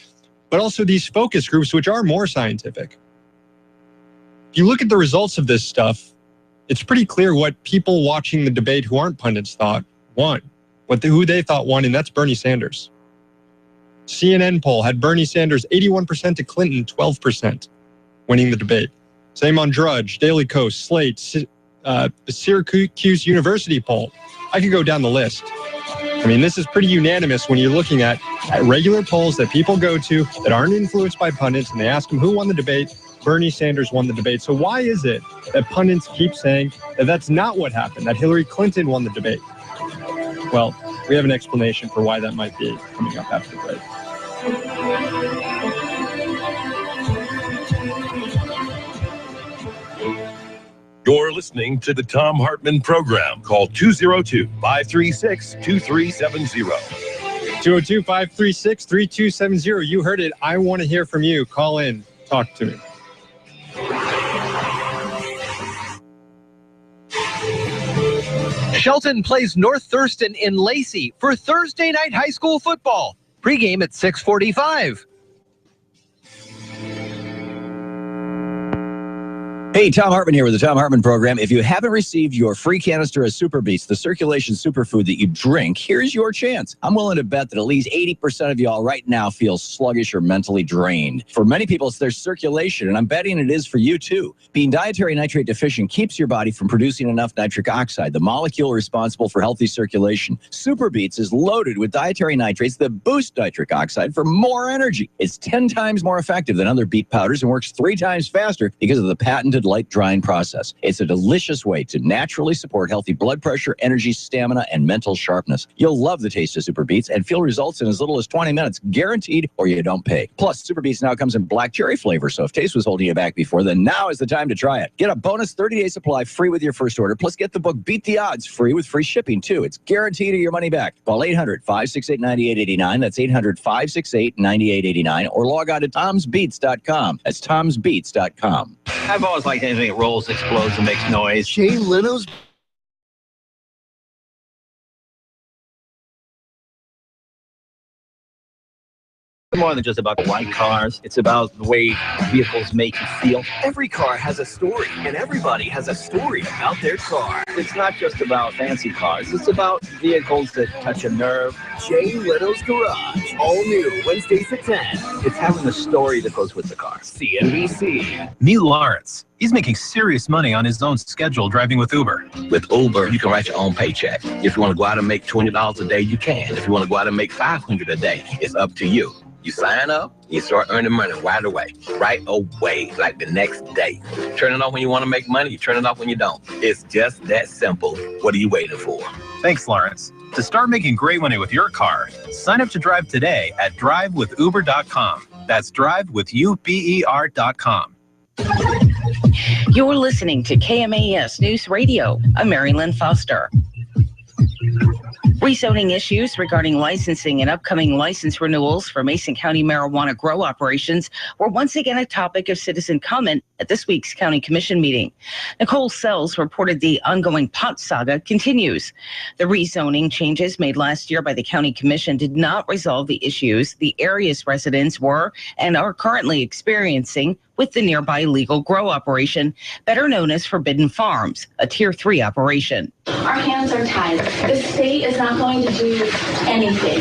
but also these focus groups, which are more scientific, if you look at the results of this stuff, it's pretty clear what people watching the debate who aren't pundits thought won, who they thought won, and that's Bernie Sanders. CNN poll had Bernie Sanders 81% to Clinton 12%, winning the debate. Same on Drudge, Daily Kos, Slate, the Syracuse University poll. I could go down the list. I mean, this is pretty unanimous when you're looking at regular polls that people go to that aren't influenced by pundits, and they ask them who won the debate. Bernie Sanders won the debate. So why is it that pundits keep saying that that's not what happened, that Hillary Clinton won the debate? Well, we have an explanation for why that might be coming up after the break. You're listening to the Thom Hartmann Program. Call 202-536-2370. 202-536-3270. You heard it. I want to hear from you. Call in. Talk to me. Shelton plays North Thurston in Lacey for Thursday night high school football. Pregame at 6:45. Hey, Thom Hartmann here with the Thom Hartmann Program. If you haven't received your free canister of Super Beets, the circulation superfood that you drink, here's your chance. I'm willing to bet that at least 80% of y'all right now feel sluggish or mentally drained. For many people, it's their circulation, and I'm betting it is for you too. Being dietary nitrate deficient keeps your body from producing enough nitric oxide, the molecule responsible for healthy circulation. Super Beets is loaded with dietary nitrates that boost nitric oxide for more energy. It's 10 times more effective than other beet powders and works 3 times faster because of the patented light drying process. It's a delicious way to naturally support healthy blood pressure, energy, stamina, and mental sharpness. You'll love the taste of Super Beets and feel results in as little as 20 minutes, guaranteed, or you don't pay. Plus, Super Beets now comes in black cherry flavor, so if taste was holding you back before, then now is the time to try it. Get a bonus 30-day supply free with your first order, plus get the book Beat the Odds free with free shipping, too. It's guaranteed your money back. Call 800-568-9889. That's 800-568-9889, or log on to tomsbeats.com. That's tomsbeats.com. I've always liked anything that rolls, explodes, and makes noise. Jay Leno's More than just about white cars. It's about the way vehicles make you feel. Every car has a story, and everybody has a story about their car. It's not just about fancy cars. It's about vehicles that touch a nerve. Jay Leno's Garage. All new Wednesdays at 10. It's having the story that goes with the car. CNBC. Meet Lawrence. He's making serious money on his own schedule driving with Uber. With Uber, you can write your own paycheck. If you want to go out and make $20 a day, you can. If you want to go out and make $500 a day, it's up to you. You sign up, you start earning money right away, like the next day. Turn it off when you want to make money, you turn it off when you don't. It's just that simple. What are you waiting for? Thanks, Lawrence. To start making great money with your car, sign up to drive today at drivewithuber.com. That's drivewithuber.com. You're listening to KMAS News Radio. I'm Mary Lynn Foster. Rezoning issues regarding licensing and upcoming license renewals for Mason County marijuana grow operations were once again a topic of citizen comment at this week's County Commission meeting. Nicole Sells reported the ongoing pot saga continues. The rezoning changes made last year by the County Commission did not resolve the issues the area's residents were and are currently experiencing with the nearby legal grow operation, better known as Forbidden Farms, a Tier 3 operation. Our hands are tied. The state is not going to do anything.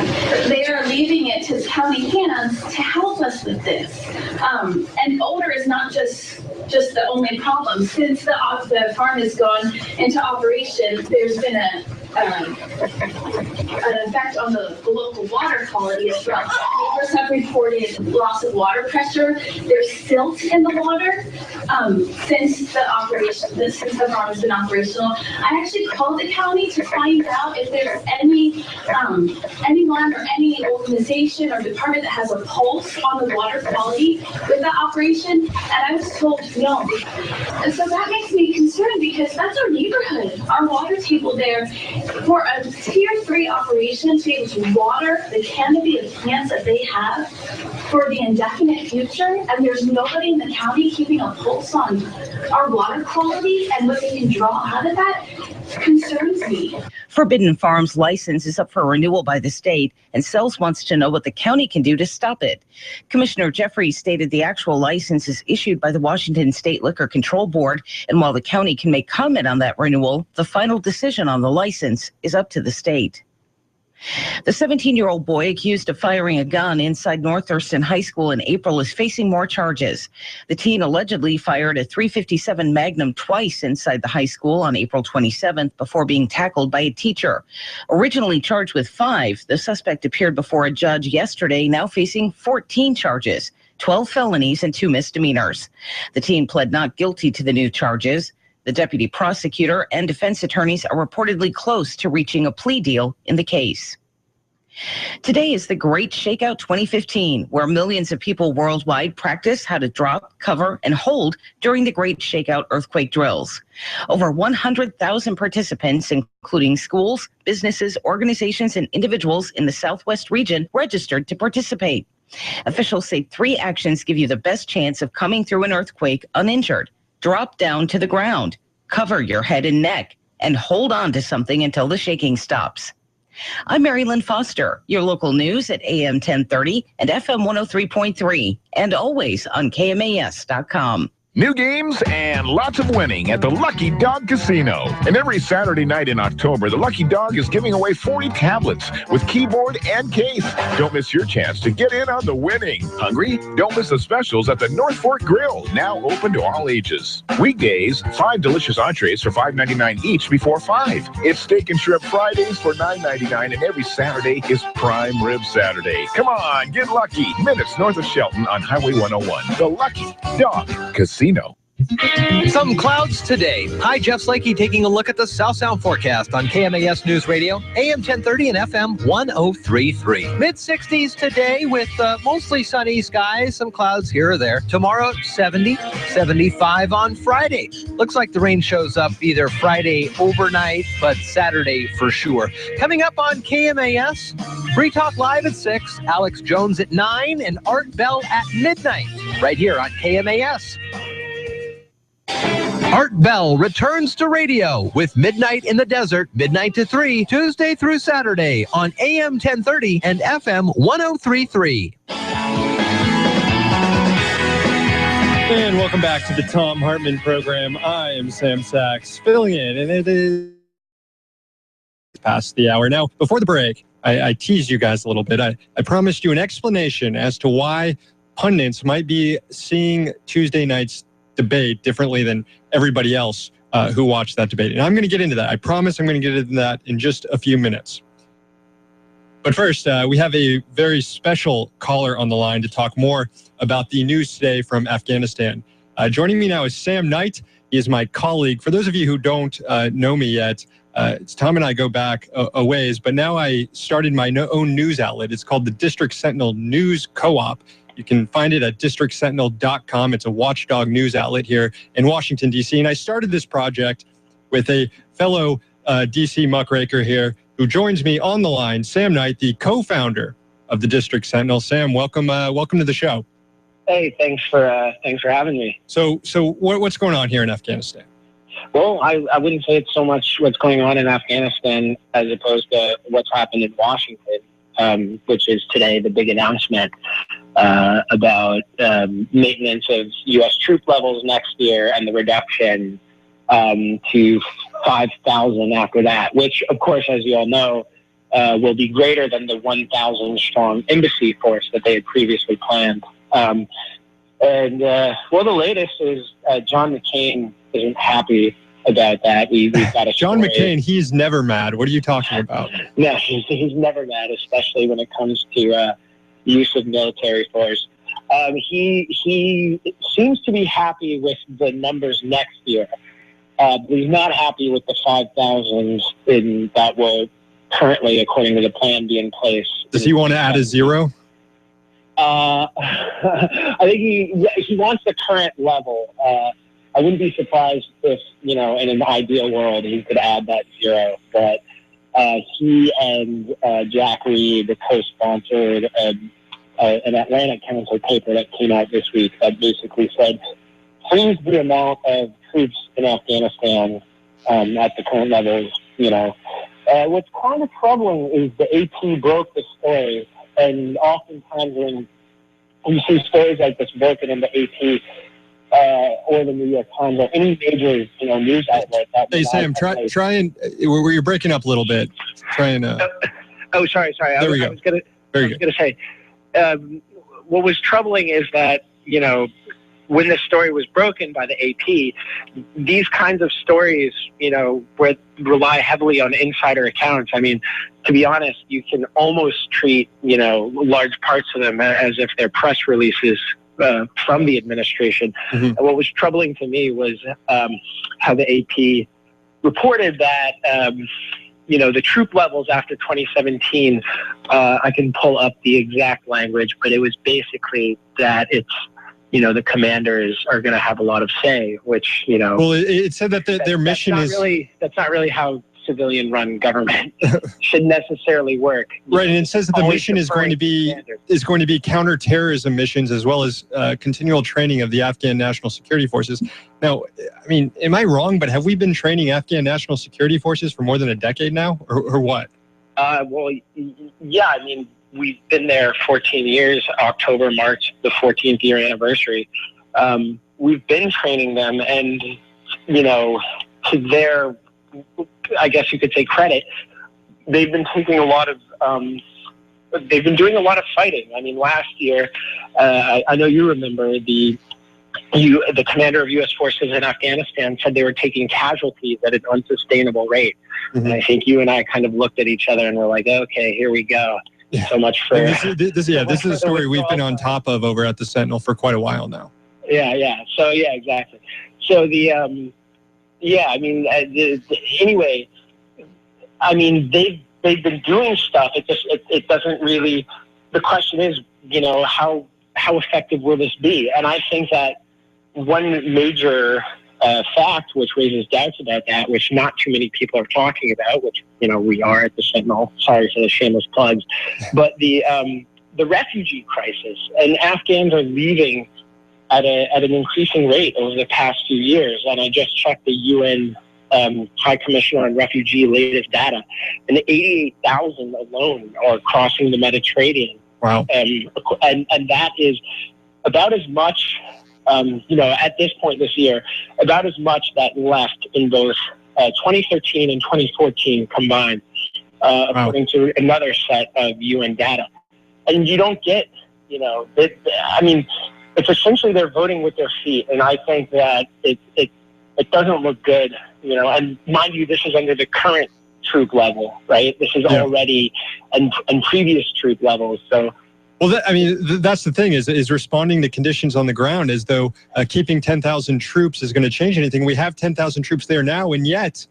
They are leaving it to county hands to help us with this. And odor is not just the only problem. Since the farm has gone into operation, there's been an effect on the local water quality as well. Neighbors have reported loss of water pressure. There's silt in the water since the farm has been operational. I actually called the county to find out if there's anyone or any organization or department that has a pulse on the water quality with that operation, and I was told no. And so that makes me concerned because that's our neighborhood, our water table there. For a Tier 3 operation to be able to water the canopy of plants that they have for the indefinite future, and there's nobody in the county keeping a pulse on our water quality and what they can draw out of that, concerns me. Forbidden Farms license is up for renewal by the state, and Sells wants to know what the county can do to stop it. Commissioner Jeffries stated the actual license is issued by the Washington State Liquor Control Board, and while the county can make comment on that renewal, the final decision on the license is up to the state. The 17-year-old boy accused of firing a gun inside North Thurston High School in April is facing more charges. The teen allegedly fired a .357 Magnum twice inside the high school on April 27th before being tackled by a teacher. Originally charged with 5, the suspect appeared before a judge yesterday, now facing 14 charges. 12 felonies, and 2 misdemeanors. The teen pled not guilty to the new charges. The deputy prosecutor and defense attorneys are reportedly close to reaching a plea deal in the case. Today is the Great Shakeout 2015, where millions of people worldwide practice how to drop, cover, and hold during the Great Shakeout earthquake drills. Over 100,000 participants, including schools, businesses, organizations, and individuals in the Southwest region, registered to participate. Officials say 3 actions give you the best chance of coming through an earthquake uninjured. Drop down to the ground, cover your head and neck, and hold on to something until the shaking stops. I'm Mary Lynn Foster, your local news at AM 1030 and FM 103.3, and always on KMAS.com. New games and lots of winning at the Lucky Dog Casino. And every Saturday night in October, the Lucky Dog is giving away 40 tablets with keyboard and case. Don't miss your chance to get in on the winning. Hungry? Don't miss the specials at the North Fork Grill, now open to all ages. Weekdays, 5 delicious entrees for $5.99 each before 5. It's Steak and Shrimp Fridays for $9.99, and every Saturday is Prime Rib Saturday. Come on, get lucky. Minutes north of Shelton on Highway 101. The Lucky Dog Casino. Some clouds today. Hi, Jeff Slakey taking a look at the South Sound forecast on KMAS News Radio, AM 1030 and FM 103.3. Mid-60s today with mostly sunny skies, some clouds here or there. Tomorrow, 70, 75 on Friday. Looks like the rain shows up either Friday overnight, but Saturday for sure. Coming up on KMAS, Free Talk Live at 6, Alex Jones at 9, and Art Bell at midnight, right here on KMAS. Art Bell returns to radio with Midnight in the Desert, midnight to 3, Tuesday through Saturday on AM 1030 and FM 103.3. And welcome back to the Tom Hartman program. I am Sam Sachs, filling in, and it is past the hour. Now, before the break, I teased you guys a little bit. I promised you an explanation as to why pundits might be seeing Tuesday night's debate differently than everybody else who watched that debate. And I'm going to get into that. I promise I'm going to get into that in just a few minutes. But first, we have a very special caller on the line to talk more about the news today from Afghanistan. Joining me now is Sam Knight. He is my colleague. For those of you who don't know me yet, Tom and I go back a ways, but now I started my own news outlet. It's called the District Sentinel News Co-op. You can find it at districtsentinel.com. It's a watchdog news outlet here in Washington, D.C. And I started this project with a fellow D.C. muckraker here who joins me on the line, Sam Knight, the co-founder of the District Sentinel. Sam, welcome to the show. Hey, thanks for having me. So what's going on here in Afghanistan? Well, I wouldn't say it's so much what's going on in Afghanistan as opposed to what's happened in Washington, which is today the big announcement about maintenance of U.S. troop levels next year and the reduction to 5,000 after that, which, of course, as you all know, will be greater than the 1,000-strong embassy force that they had previously planned. The latest is John McCain isn't happy about that. We've got a John McCain, he's never mad. What are you talking about? No, he's never mad, especially when it comes to use of military force. He seems to be happy with the numbers next year. But he's not happy with the 5,000 that will currently, according to the plan, be in place. Does he want to add a zero? I think he wants the current level. I wouldn't be surprised if, in an ideal world, he could add that zero. But he and Jack Reed co-sponsored an Atlantic Council paper that came out this week that basically said, freeze the amount of troops in Afghanistan at the current levels. What's kind of troubling is the AP broke the story, and oftentimes when you see stories like this broken in the AP or the New York Times or any major news outlet. Hey Sam, try and where you're breaking up a little bit. Try and. Oh, sorry. There we go. I was going to say, what was troubling is that when the story was broken by the AP, these kinds of stories, rely heavily on insider accounts. I mean, to be honest, you can almost treat, large parts of them as if they're press releases from the administration. And what was troubling to me was how the AP reported that, the troop levels after 2017, I can pull up the exact language, but it was basically that it's, the commanders are going to have a lot of say, which, Well, it said that their mission is... That's not really how civilian-run government should necessarily work. Right, and it says that the mission is going to be counterterrorism missions as well as continual training of the Afghan National Security Forces. Now, I mean, am I wrong? But have we been training Afghan National Security Forces for more than a decade now, or what? Well, yeah. I mean, we've been there 14 years. October, March, the 14th year anniversary. We've been training them, and to their, I guess you could say, credit, they've been taking a lot of, they've been doing a lot of fighting. I mean, last year, I know you remember the commander of U.S. forces in Afghanistan said they were taking casualties at an unsustainable rate. And I think you and I kind of looked at each other and were like, okay, here we go. Yeah. So much for... This is a story we've been on top of over at the Sentinel for quite a while now. Yeah. So, yeah, exactly. So anyway, I mean, they've been doing stuff. It doesn't really, the question is, how effective will this be? And I think that one major fact which raises doubts about that, which not too many people are talking about, which, we are at the Sentinel, sorry for the shameless plugs, but the refugee crisis, and Afghans are leaving at an increasing rate over the past few years. And I just checked the UN High Commissioner on Refugee latest data, and 88,000 alone are crossing the Mediterranean. Wow. And that is about as much, at this point this year, about as much that left in both 2013 and 2014 combined, according to another set of UN data. And you don't get, it's essentially they're voting with their feet, and I think that it doesn't look good, and mind you, this is under the current troop level, right? This is already and previous troop levels, so... Well, that's the thing, is responding to conditions on the ground as though keeping 10,000 troops is going to change anything. We have 10,000 troops there now, and yet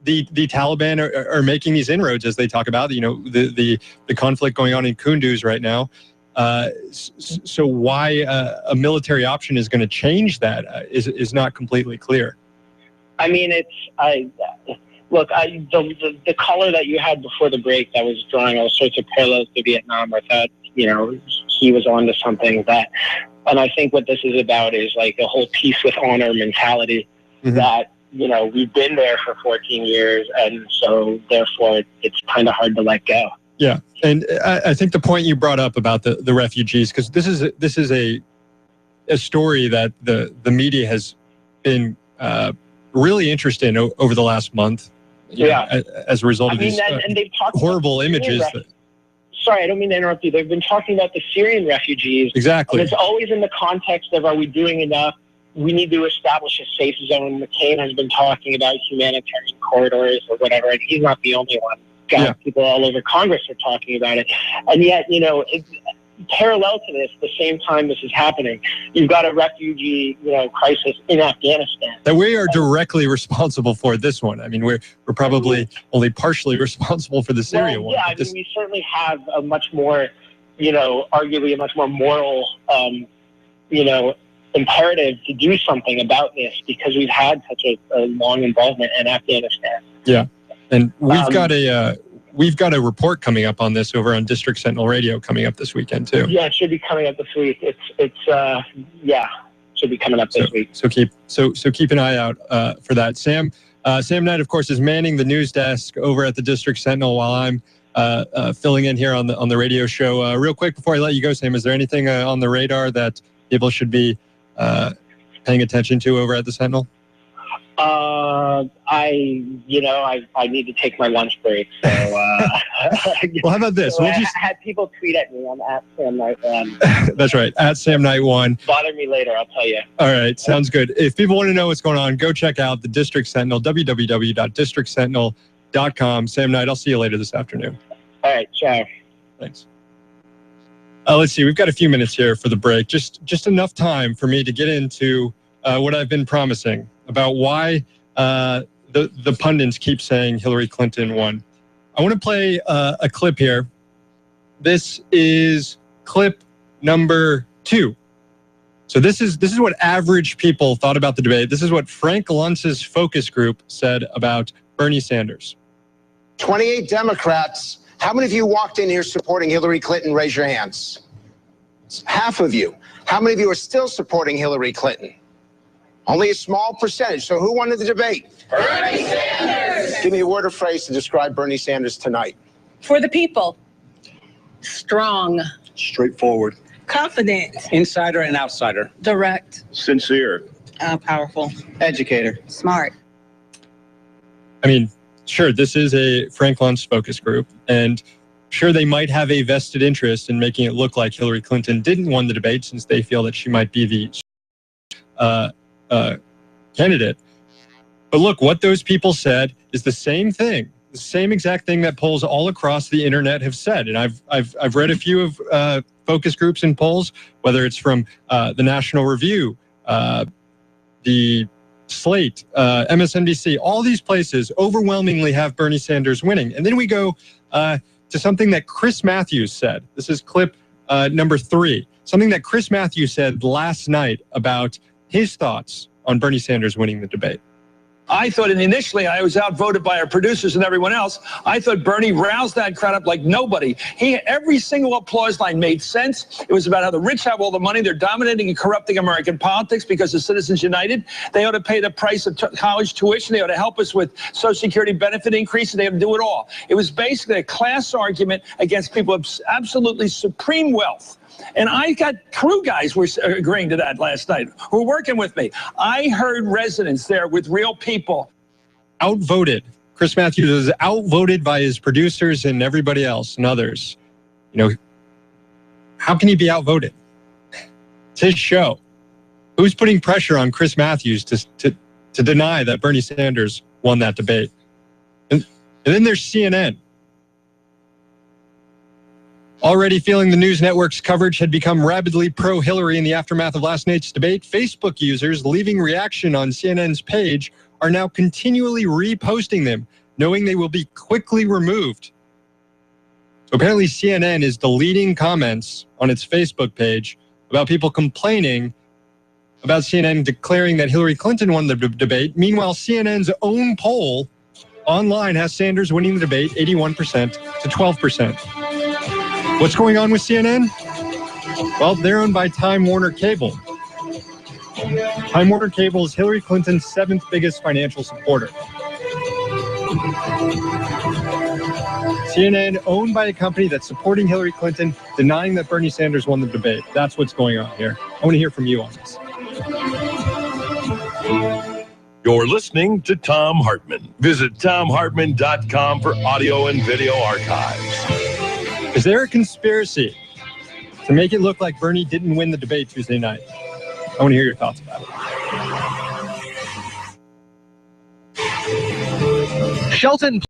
the Taliban are making these inroads, as they talk about, the conflict going on in Kunduz right now. So why a military option is going to change that is not completely clear. I mean, the caller that you had before the break that was drawing all sorts of parallels to Vietnam, I thought, he was onto something and I think what this is about is like a whole peace with honor mentality that, we've been there for 14 years. And so therefore it's kind of hard to let go. Yeah. And I think the point you brought up about the refugees, because this is a story that the media has been really interested in over the last month. As a result of these and they've talked horrible images. Sorry, I don't mean to interrupt you. They've been talking about the Syrian refugees. Exactly. And it's always in the context of, are we doing enough? We need to establish a safe zone. McCain has been talking about humanitarian corridors or whatever, and he's not the only one. People all over Congress are talking about it. And yet, parallel to this, the same time this is happening, you've got a refugee, crisis in Afghanistan. That we are directly responsible for this one. I mean, we're probably only partially responsible for the Syria one. Yeah, we certainly have a much more, arguably a much more moral, imperative to do something about this because we've had such a long involvement in Afghanistan. Yeah, and we've got a report coming up on this over on District Sentinel Radio coming up this weekend too. Yeah, it should be coming up this week. Should be coming up this week. So keep an eye out for that. Sam Knight, of course, is manning the news desk over at the District Sentinel while I'm filling in here on the radio show. Real quick before I let you go, Sam, is there anything on the radar that people should be paying attention to over at the Sentinel? I need to take my lunch break. So, well, how about this? So I had people tweet at me. I'm at Sam Knight 1. That's right, at Sam Knight 1. Bother me later, I'll tell you. All right, sounds good. If people want to know what's going on, go check out the District Sentinel, www.districtsentinel.com. Sam Knight, I'll see you later this afternoon. All right, ciao. Thanks. Let's see. We've got a few minutes here for the break. Just enough time for me to get into what I've been promising about why the pundits keep saying Hillary Clinton won. I want to play a clip here. This is clip number 2. So this is what average people thought about the debate. This is what Frank Luntz's focus group said about Bernie Sanders. 28 Democrats. How many of you walked in here supporting Hillary Clinton? Raise your hands. It's half of you. How many of you are still supporting Hillary Clinton? Only a small percentage. So who won the debate? Bernie Sanders. Give me a word or phrase to describe Bernie Sanders tonight. For the people. Strong. Straightforward. Confident. Insider and outsider. Direct. Sincere. Powerful. Educator. Smart. I mean, sure, this is a Frank Luntz focus group, and sure, they might have a vested interest in making it look like Hillary Clinton didn't win the debate since they feel that she might be the candidate. But look, what those people said is the same thing, the same exact thing that polls all across the internet have said. And I've read a few of focus groups and polls, whether it's from the National Review, the Slate, MSNBC, all these places overwhelmingly have Bernie Sanders winning. And then we go to something that Chris Matthews said. This is clip number 3. Something that Chris Matthews said last night about his thoughts on Bernie Sanders winning the debate. I thought, and initially I was outvoted by our producers and everyone else. I thought Bernie roused that crowd up like nobody. Every single applause line made sense. It was about how the rich have all the money. They're dominating and corrupting American politics because of Citizens United. They ought to pay the price of college tuition. They ought to help us with Social Security benefit increase. They ought to do it all. It was basically a class argument against people of absolutely supreme wealth. And I got crew guys were agreeing to that last night who were working with me. I heard residents there with real people. Outvoted. Chris Matthews was outvoted by his producers and everybody else and others. You know, how can he be outvoted? It's his show. Who's putting pressure on Chris Matthews to deny that Bernie Sanders won that debate? And then there's CNN. Already feeling the news network's coverage had become rabidly pro-Hillary in the aftermath of last night's debate, Facebook users leaving reaction on CNN's page are now continually reposting them, knowing they will be quickly removed. So apparently CNN is deleting comments on its Facebook page about people complaining about CNN declaring that Hillary Clinton won the debate. Meanwhile, CNN's own poll online has Sanders winning the debate 81% to 12%. What's going on with CNN? Well, they're owned by Time Warner Cable. Time Warner Cable is Hillary Clinton's 7th biggest financial supporter. CNN owned by a company that's supporting Hillary Clinton, denying that Bernie Sanders won the debate. That's what's going on here. I want to hear from you on this. You're listening to Thom Hartmann. Visit ThomHartmann.com for audio and video archives. Is there a conspiracy to make it look like Bernie didn't win the debate Tuesday night? I want to hear your thoughts about it. Shelton